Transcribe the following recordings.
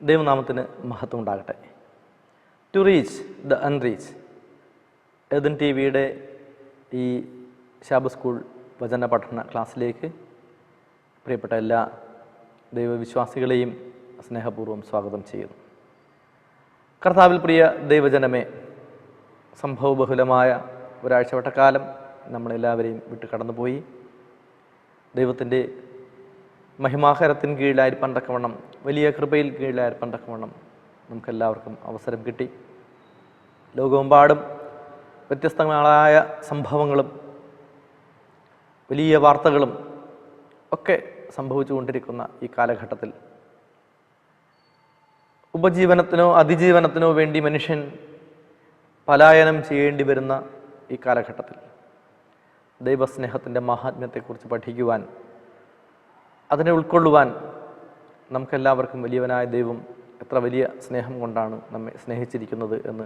ദൈവനാമത്തിന് മഹത്വം ഉണ്ടാകട്ടെ. To reach the unreach Ethan T വിയുടെ ഈ ശാബ സ്കൂൾ വചന പഠന ക്ലാസ്സിലേക്ക് പ്രിയപ്പെട്ട എല്ലാ ദൈവവിശ്വാസികളെയും സ്നേഹപൂർവ്വം സ്വാഗതം ചെയ്യുന്നു. കർത്താവിൽ പ്രിയ ദൈവജനമേ, സംഭവബഹുലമായ ഒരാഴ്ചവട്ടക്കാലം നമ്മളെല്ലാവരെയും വിട്ട് കടന്നുപോയി. ദൈവത്തിൻ്റെ മഹിമാഹരത്തിന് കീഴിലായിരിക്കാൻ തക്കവണ്ണം, വലിയ കൃപയിൽ കീഴിലായിരിക്കാൻ തക്കവണ്ണം നമുക്കെല്ലാവർക്കും അവസരം കിട്ടി. ലോകമെമ്പാടും വ്യത്യസ്തങ്ങളായ സംഭവങ്ങളും വലിയ വാർത്തകളും ഒക്കെ സംഭവിച്ചുകൊണ്ടിരിക്കുന്ന ഈ കാലഘട്ടത്തിൽ ഉപജീവനത്തിനോ അതിജീവനത്തിനോ വേണ്ടി മനുഷ്യൻ പലായനം ചെയ്യേണ്ടി വരുന്ന ഈ കാലഘട്ടത്തിൽ ദൈവസ്നേഹത്തിൻ്റെ മഹാത്മ്യത്തെക്കുറിച്ച് പഠിക്കുവാൻ, അതിനെ ഉൾക്കൊള്ളുവാൻ നമുക്കെല്ലാവർക്കും വലിയവനായ ദൈവം എത്ര വലിയ സ്നേഹം കൊണ്ടാണ് നമ്മെ സ്നേഹിച്ചിരിക്കുന്നത് എന്ന്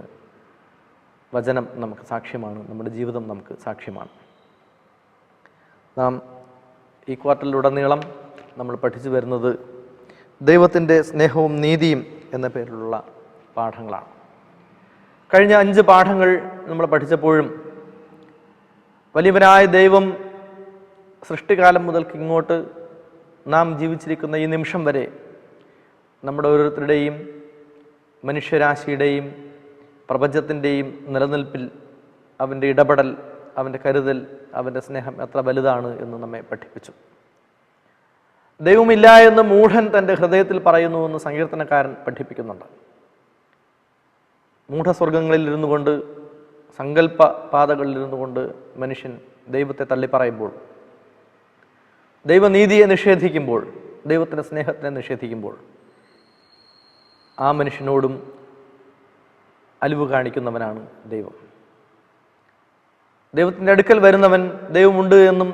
വചനം നമുക്ക് സാക്ഷ്യമാണ്, നമ്മുടെ ജീവിതം നമുക്ക് സാക്ഷ്യമാണ്. നാം ഈ ക്വാർട്ടറിലുടനീളം നമ്മൾ പഠിച്ചു വരുന്നത് ദൈവത്തിൻ്റെ സ്നേഹവും നീതിയും എന്ന പേരിലുള്ള പാഠങ്ങളാണ്. കഴിഞ്ഞ 5 പാഠങ്ങൾ നമ്മൾ പഠിച്ചപ്പോഴും വലിയവനായ ദൈവം സൃഷ്ടികാലം മുതൽക്ക് ഇങ്ങോട്ട് നാം ജീവിച്ചിരിക്കുന്ന ഈ നിമിഷം വരെ നമ്മുടെ ഓരോരുത്തരുടെയും മനുഷ്യരാശിയുടെയും പ്രപഞ്ചത്തിൻ്റെയും നിലനിൽപ്പിൽ അവൻ്റെ ഇടപെടൽ, അവൻ്റെ കരുതൽ, അവൻ്റെ സ്നേഹം എത്ര വലുതാണ് എന്ന് നമ്മെ പഠിപ്പിച്ചു. ദൈവമില്ല എന്ന് മൂഢൻ തൻ്റെ ഹൃദയത്തിൽ പറയുന്നുവെന്ന് സങ്കീർത്തനക്കാരൻ പഠിപ്പിക്കുന്നുണ്ട്. മൂഢസ്വർഗങ്ങളിലിരുന്നു കൊണ്ട്, സങ്കല്പ പാതകളിലിരുന്നു കൊണ്ട് മനുഷ്യൻ ദൈവത്തെ തള്ളിപ്പറയുമ്പോൾ, ദൈവനീതിയെ നിഷേധിക്കുമ്പോൾ, ദൈവത്തിൻ്റെ സ്നേഹത്തിനെ നിഷേധിക്കുമ്പോൾ ആ മനുഷ്യനോടും അലിവ് കാണിക്കുന്നവനാണ് ദൈവം. ദൈവത്തിൻ്റെ അടുക്കൽ വരുന്നവൻ ദൈവമുണ്ട് എന്നും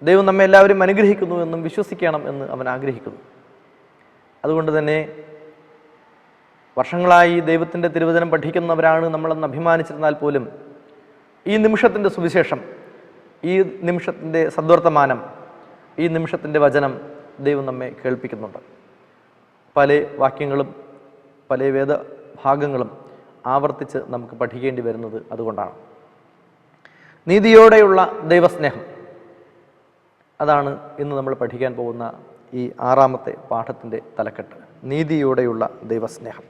ദൈവം നമ്മെ എല്ലാവരും അനുഗ്രഹിക്കുന്നു എന്നും വിശ്വസിക്കണം എന്ന് അവൻ ആഗ്രഹിക്കുന്നു. അതുകൊണ്ട് തന്നെ വർഷങ്ങളായി ദൈവത്തിൻ്റെ തിരുവചനം പഠിക്കുന്നവരാണ് നമ്മളെന്ന് അഭിമാനിച്ചിരുന്നാൽ പോലും ഈ നിമിഷത്തിൻ്റെ സുവിശേഷം, ഈ നിമിഷത്തിൻ്റെ സദ്വർത്തമാനം, ഈ നിമിഷത്തിൻ്റെ വചനം ദൈവം നമ്മെ കേൾപ്പിക്കുന്നുണ്ട്. പല വാക്യങ്ങളും പല വേദഭാഗങ്ങളും ആവർത്തിച്ച് നമുക്ക് പഠിക്കേണ്ടി വരുന്നത് അതുകൊണ്ടാണ്. നീതിയോടെയുള്ള ദൈവസ്നേഹം, അതാണ് ഇന്ന് നമ്മൾ പഠിക്കാൻ പോകുന്ന ഈ 6ാമത്തെ പാഠത്തിൻ്റെ തലക്കെട്ട്. നീതിയോടെയുള്ള ദൈവസ്നേഹം.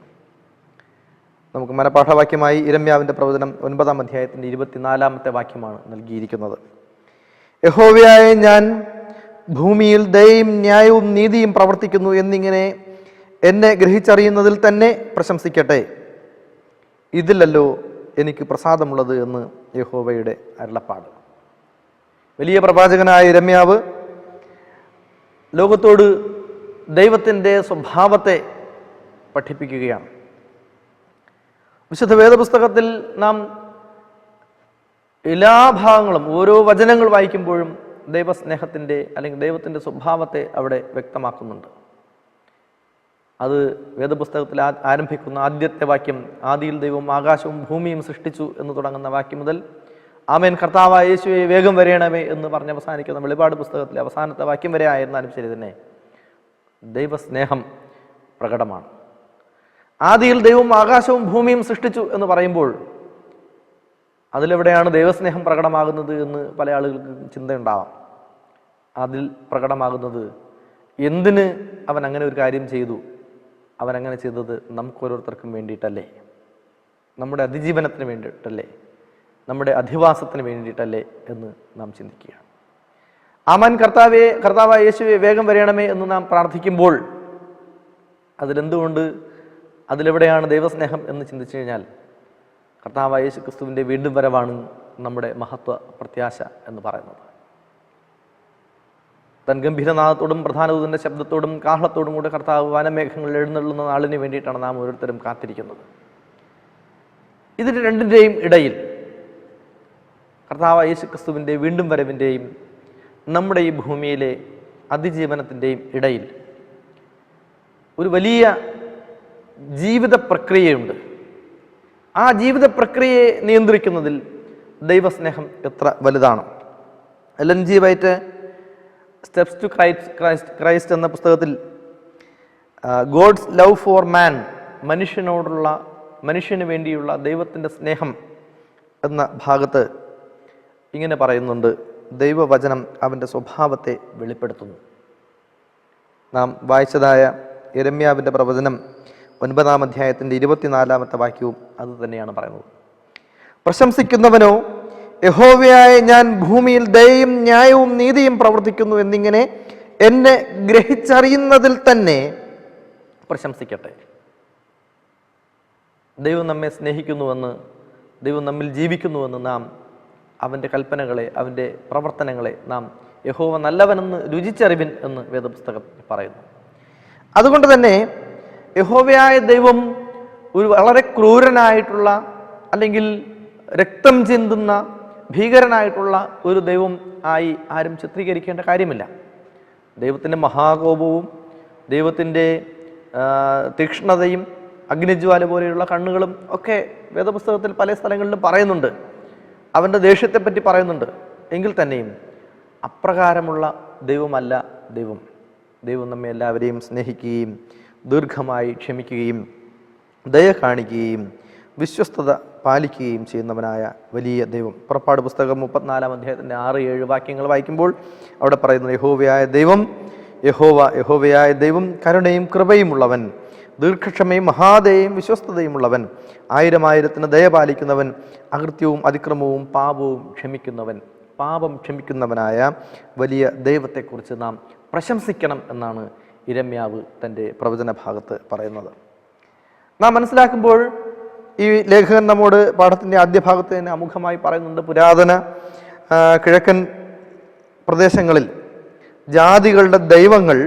നമുക്ക് മനപാഠവാക്യമായി ഇരമ്യാവിൻ്റെ പ്രവചനം 9-ാം അധ്യായത്തിൻ്റെ 24-ാമത്തെ വാക്യമാണ് നൽകിയിരിക്കുന്നത്. യഹോവയായ ഞാൻ ഭൂമിയിൽ ദയയും ന്യായവും നീതിയും പ്രവർത്തിക്കുന്നു എന്നിങ്ങനെ എന്നെ ഗ്രഹിച്ചറിയുന്നതിൽ തന്നെ പ്രശംസിക്കട്ടെ. ഇതിലല്ലോ എനിക്ക് പ്രസാദമുള്ളത് എന്ന് യഹോവയുടെ അരുളപ്പാട്. വലിയ പ്രവാചകനായ ഇരമ്യാവ് ലോകത്തോട് ദൈവത്തിൻ്റെ സ്വഭാവത്തെ പഠിപ്പിക്കുകയാണ്. വിശുദ്ധ വേദപുസ്തകത്തിൽ നാം എല്ലാ ഭാഗങ്ങളും, ഓരോ വചനങ്ങൾ വായിക്കുമ്പോഴും ദൈവസ്നേഹത്തിൻ്റെ അല്ലെങ്കിൽ ദൈവത്തിൻ്റെ സ്വഭാവത്തെ അവിടെ വ്യക്തമാക്കുന്നുണ്ട്. അത് വേദപുസ്തകത്തിൽ ആരംഭിക്കുന്ന ആദ്യത്തെ വാക്യം, ആദിയിൽ ദൈവം ആകാശവും ഭൂമിയും സൃഷ്ടിച്ചു എന്ന് തുടങ്ങുന്ന വാക്യം മുതൽ ആമേൻ കർത്താവായ യേശുവേ വേഗം വരേണമേ എന്ന് പറഞ്ഞ് അവസാനിക്കുന്ന വെളിപാട് പുസ്തകത്തിലെ അവസാനത്തെ വാക്യം വരെ ആയിരുന്നാലും ശരി തന്നെ ദൈവസ്നേഹം പ്രകടമാണ്. ആദിയിൽ ദൈവം ആകാശവും ഭൂമിയും സൃഷ്ടിച്ചു എന്ന് പറയുമ്പോൾ അതിലെവിടെയാണ് ദൈവസ്നേഹം പ്രകടമാകുന്നത് എന്ന് പല ആളുകൾക്ക് ചിന്തയുണ്ടാവാം. അതിൽ പ്രകടമാകുന്നത് എന്തിന് അവൻ അങ്ങനെ ഒരു കാര്യം ചെയ്തു, അവൻ അങ്ങനെ ചെയ്തത് നമുക്കോരോരുത്തർക്കും വേണ്ടിയിട്ടല്ലേ, നമ്മുടെ അതിജീവനത്തിന് വേണ്ടിയിട്ടല്ലേ, നമ്മുടെ അധിവാസത്തിന് വേണ്ടിയിട്ടല്ലേ എന്ന് നാം ചിന്തിക്കുകയാണ്. ആമൻ കർത്താവായ യേശുവേ വേഗം വരയണമേ എന്ന് നാം പ്രാർത്ഥിക്കുമ്പോൾ അതിലെന്തുകൊണ്ട്, അതിലെവിടെയാണ് ദൈവസ്നേഹം എന്ന് ചിന്തിച്ചു കഴിഞ്ഞാൽ കർത്താവായ യേശു ക്രിസ്തുവിൻ്റെ വീണ്ടും വരവാണ് നമ്മുടെ മഹത്വ പ്രത്യാശ എന്ന് പറയുന്നത്. തൻ ഗംഭീരനാദത്തോടും പ്രധാനദൂതൻ്റെ ശബ്ദത്തോടും കാഹളത്തോടും കൂടെ കർത്താവ് വനമേഘങ്ങളിൽ എഴുന്നള്ളുന്ന നാളിന് വേണ്ടിയിട്ടാണ് നാം ഓരോരുത്തരും കാത്തിരിക്കുന്നത്. ഇതിന് രണ്ടിൻ്റെയും ഇടയിൽ, കർത്താവ് യേശു ക്രിസ്തുവിൻ്റെ വീണ്ടും വരവിൻ്റെയും നമ്മുടെ ഈ ഭൂമിയിലെ അതിജീവനത്തിൻ്റെയും ഇടയിൽ ഒരു വലിയ ജീവിത പ്രക്രിയയുണ്ട്. ആ ജീവിത പ്രക്രിയയെ നിയന്ത്രിക്കുന്നതിൽ ദൈവസ്നേഹം എത്ര വലുതാണ്. LNG White steps to Christ എന്ന പുസ്തകത്തിൽ ഗോഡ്സ് ലവ് ഫോർ മാൻ, മനുഷ്യന് വേണ്ടിയുള്ള ദൈവത്തിൻ്റെ സ്നേഹം എന്ന ഭാഗത്ത് ഇങ്ങനെ പറയുന്നുണ്ട്, ദൈവവചനം അവൻ്റെ സ്വഭാവത്തെ വെളിപ്പെടുത്തുന്നു. നാം വായിച്ചതായ യെരമ്യാവിൻ്റെ പ്രവചനം 9-ാം അധ്യായത്തിൻ്റെ 24-ാമത്തെ വാക്യവും അത് തന്നെയാണ് പറയുന്നത്. പ്രശംസിക്കുന്നവനോ യഹോവയായ ഞാൻ ഭൂമിയിൽ ദയയും ന്യായവും നീതിയും പ്രവർത്തിക്കുന്നു എന്നിങ്ങനെ എന്നെ ഗ്രഹിച്ചറിയുന്നതിൽ തന്നെ പ്രശംസിക്കട്ടെ. ദൈവം നമ്മെ സ്നേഹിക്കുന്നുവെന്ന്, ദൈവം നമ്മിൽ ജീവിക്കുന്നുവെന്ന് നാം അവൻ്റെ കൽപ്പനകളെ, അവൻ്റെ പ്രവർത്തനങ്ങളെ നാം യഹോവ നല്ലവനെന്ന് രുചിച്ചറിവിൻ എന്ന് വേദപുസ്തകം പറയുന്നു. അതുകൊണ്ട് തന്നെ യഹോവയായ ദൈവം ഒരു വളരെ ക്രൂരനായിട്ടുള്ള, അല്ലെങ്കിൽ രക്തം ചിന്തുന്ന ഭീകരനായിട്ടുള്ള ഒരു ദൈവം ആയി ആരും ചിത്രീകരിക്കേണ്ട കാര്യമില്ല. ദൈവത്തിൻ്റെ മഹാകോപവും ദൈവത്തിൻ്റെ തീക്ഷ്ണതയും അഗ്നിജ്വാല പോലെയുള്ള കണ്ണുകളും ഒക്കെ വേദപുസ്തകത്തിൽ പല സ്ഥലങ്ങളിലും പറയുന്നുണ്ട്. അവൻ്റെ ദേഷ്യത്തെപ്പറ്റി പറയുന്നുണ്ട്. എങ്കിൽ തന്നെയും അപ്രകാരമുള്ള ദൈവമല്ല ദൈവം. ദൈവം നമ്മെ എല്ലാവരെയും സ്നേഹിക്കുകയും ദീർഘമായി ക്ഷമിക്കുകയും ദയ കാണിക്കുകയും വിശ്വസ്തത പാലിക്കുകയും ചെയ്യുന്നവനായ വലിയ ദൈവം. പുറപ്പാട് പുസ്തകം 34-ാം അധ്യായത്തിൻ്റെ 6-7 വാക്യങ്ങൾ വായിക്കുമ്പോൾ അവിടെ പറയുന്നത്, യഹോവയായ ദൈവം കരുണയും കൃപയും ഉള്ളവൻ, ദീർഘക്ഷമയും മഹാദയയും വിശ്വസ്തതയും ഉള്ളവൻ, 1000-1000 ദയ പാലിക്കുന്നവൻ, അകൃത്യവും അതിക്രമവും പാപവും ക്ഷമിക്കുന്നവൻ. പാപം ക്ഷമിക്കുന്നവനായ വലിയ ദൈവത്തെക്കുറിച്ച് നാം പ്രശംസിക്കണം എന്നാണ് യിരെമ്യാവ് തൻ്റെ പ്രവചന ഭാഗത്ത് പറയുന്നത്. നാം മനസ്സിലാക്കുമ്പോൾ ഈ ലേഖകൻ നമ്മോട് പാഠത്തിൻ്റെ ആദ്യ ഭാഗത്ത് തന്നെ അമുഖമായി പറയുന്നുണ്ട്, പുരാതന കിഴക്കൻ പ്രദേശങ്ങളിൽ ജാതികളുടെ ദൈവങ്ങൾ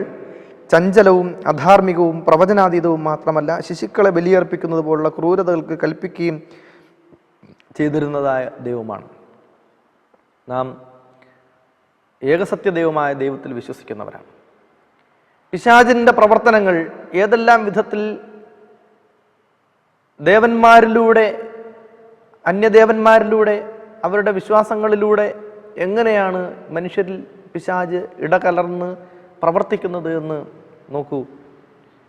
ചഞ്ചലവും അധാർമികവും പ്രവചനാതീതവും മാത്രമല്ല, ശിശുക്കളെ ബലിയർപ്പിക്കുന്നത് പോലുള്ള ക്രൂരതകൾക്ക് കൽപ്പിക്കുകയും ചെയ്തിരുന്നതായ ദൈവമാണ്. നാം ഏകസത്യ ദൈവമായ ദൈവത്തിൽ വിശ്വസിക്കുന്നവരാണ്. പിശാചിൻ്റെ പ്രവർത്തനങ്ങൾ ഏതെല്ലാം വിധത്തിൽ ദേവന്മാരിലൂടെ, അന്യദേവന്മാരിലൂടെ, അവരുടെ വിശ്വാസങ്ങളിലൂടെ എങ്ങനെയാണ് മനുഷ്യരിൽ പിശാച് ഇടകലർന്ന് പ്രവർത്തിക്കുന്നത് എന്ന് നോക്കൂ.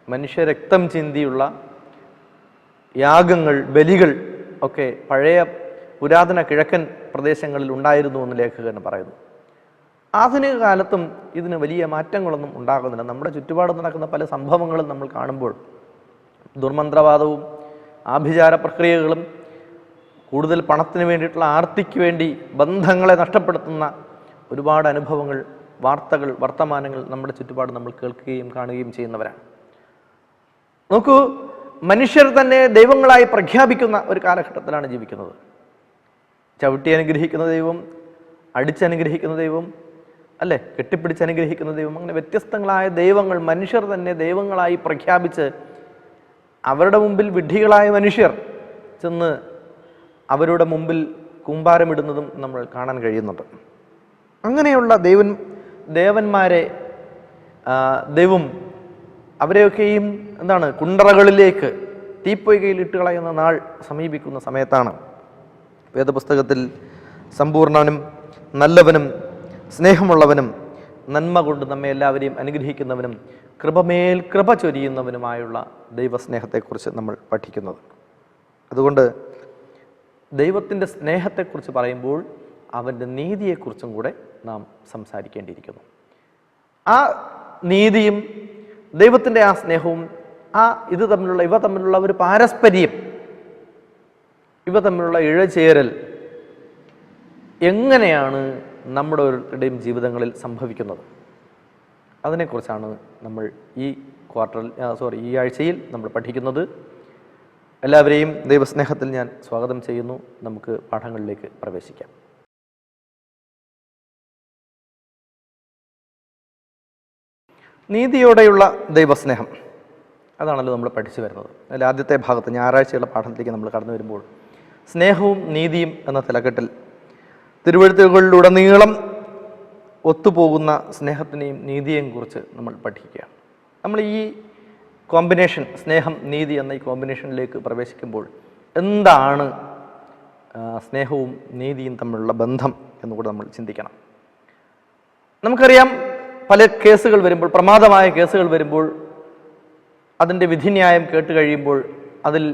മനുഷ്യരക്തം ചിന്തിയുള്ള യാഗങ്ങൾ, ബലികൾ ഒക്കെ പഴയ പുരാതന കിഴക്കൻ പ്രദേശങ്ങളിൽ ഉണ്ടായിരുന്നു എന്ന് ലേഖകൻ പറയുന്നു. ആധുനിക കാലത്തും ഇതിന് വലിയ മാറ്റങ്ങളൊന്നും ഉണ്ടാകുന്നില്ല. നമ്മുടെ ചുറ്റുപാട് നടക്കുന്ന പല സംഭവങ്ങളും നമ്മൾ കാണുമ്പോൾ ദുർമന്ത്രവാദവും ആഭിചാര പ്രക്രിയകളും, കൂടുതൽ പണത്തിന് വേണ്ടിയിട്ടുള്ള ആർത്തിക്ക് വേണ്ടി ബന്ധങ്ങളെ നഷ്ടപ്പെടുത്തുന്ന ഒരുപാട് അനുഭവങ്ങൾ, വാർത്തകൾ, വർത്തമാനങ്ങൾ നമ്മുടെ ചുറ്റുപാട് നമ്മൾ കേൾക്കുകയും കാണുകയും ചെയ്യുന്നവരാണ്. നോക്കൂ, മനുഷ്യർ തന്നെ ദൈവങ്ങളായി പ്രഖ്യാപിക്കുന്ന ഒരു കാലഘട്ടത്തിലാണ് ജീവിക്കുന്നത്. ചവിട്ടി അനുഗ്രഹിക്കുന്ന ദൈവം, അടിച്ചനുഗ്രഹിക്കുന്ന ദൈവം, അല്ലേ, കെട്ടിപ്പിടിച്ച് അനുഗ്രഹിക്കുന്ന ദൈവം, അങ്ങനെ വ്യത്യസ്തങ്ങളായ ദൈവങ്ങൾ മനുഷ്യർ തന്നെ ദൈവങ്ങളായി പ്രഖ്യാപിച്ച് അവരുടെ മുമ്പിൽ വിഡ്ഢികളായ മനുഷ്യർ ചെന്ന് അവരുടെ മുമ്പിൽ കൂമ്പാരമിടുന്നതും നമ്മൾ കാണാൻ കഴിയുന്നുണ്ട്. അങ്ങനെയുള്ള ദേവന്മാരെ ദൈവം അവരെയൊക്കെയും കുണ്ടറകളിലേക്ക്, തീപ്പൊയ്കയിൽ ഇട്ട് കളയുന്ന നാൾ സമീപിക്കുന്ന സമയത്താണ് വേദപുസ്തകത്തിൽ സമ്പൂർണനും നല്ലവനും സ്നേഹമുള്ളവനും നന്മ കൊണ്ട് നമ്മെ എല്ലാവരെയും അനുഗ്രഹിക്കുന്നവനും കൃപമേൽ കൃപ ചൊരിയുന്നവനുമായുള്ള ദൈവസ്നേഹത്തെക്കുറിച്ച് നമ്മൾ പഠിക്കുന്നത്. അതുകൊണ്ട് ദൈവത്തിൻ്റെ സ്നേഹത്തെക്കുറിച്ച് പറയുമ്പോൾ അവൻ്റെ നീതിയെക്കുറിച്ചും കൂടെ നാം സംസാരിക്കേണ്ടിയിരിക്കുന്നു. ആ നീതിയും ദൈവത്തിൻ്റെ ആ സ്നേഹവും ഇവ തമ്മിലുള്ള ഒരു പാരസ്പര്യം, ഇവ തമ്മിലുള്ള ഇഴചേരൽ എങ്ങനെയാണ് നമ്മുടെ ഓരോരുത്തരുടെയും ജീവിതങ്ങളിൽ സംഭവിക്കുന്നത്? അതിനെക്കുറിച്ചാണ് നമ്മൾ ഈ ആഴ്ചയിൽ നമ്മൾ പഠിക്കുന്നത്. എല്ലാവരെയും ദൈവസ്നേഹത്തിൽ ഞാൻ സ്വാഗതം ചെയ്യുന്നു. നമുക്ക് പാഠങ്ങളിലേക്ക് പ്രവേശിക്കാം. നീതിയോടെയുള്ള ദൈവസ്നേഹം, അതാണല്ലോ നമ്മൾ പഠിച്ചു വരുന്നത്. അതിൽ ആദ്യത്തെ ഭാഗത്ത് ഞായറാഴ്ചയുള്ള പാഠത്തിലേക്ക് നമ്മൾ കടന്നു വരുമ്പോൾ സ്നേഹവും നീതിയും എന്ന തലക്കെട്ടിൽ തിരുവെഴുത്തുകളിലുടനീളം ഒത്തുപോകുന്ന സ്നേഹത്തിനെയും നീതിയെയും കുറിച്ച് നമ്മൾ പഠിക്കുകയാണ്. നമ്മൾ ഈ കോമ്പിനേഷൻ, സ്നേഹം നീതി എന്ന ഈ കോമ്പിനേഷനിലേക്ക് പ്രവേശിക്കുമ്പോൾ എന്താണ് സ്നേഹവും നീതിയും തമ്മിലുള്ള ബന്ധം എന്നുകൂടെ നമ്മൾ ചിന്തിക്കണം. നമുക്കറിയാം, പല കേസുകൾ വരുമ്പോൾ, പ്രമാദമായ കേസുകൾ വരുമ്പോൾ അതിൻ്റെ വിധിന്യായം കേട്ട് കഴിയുമ്പോൾ അതിൽ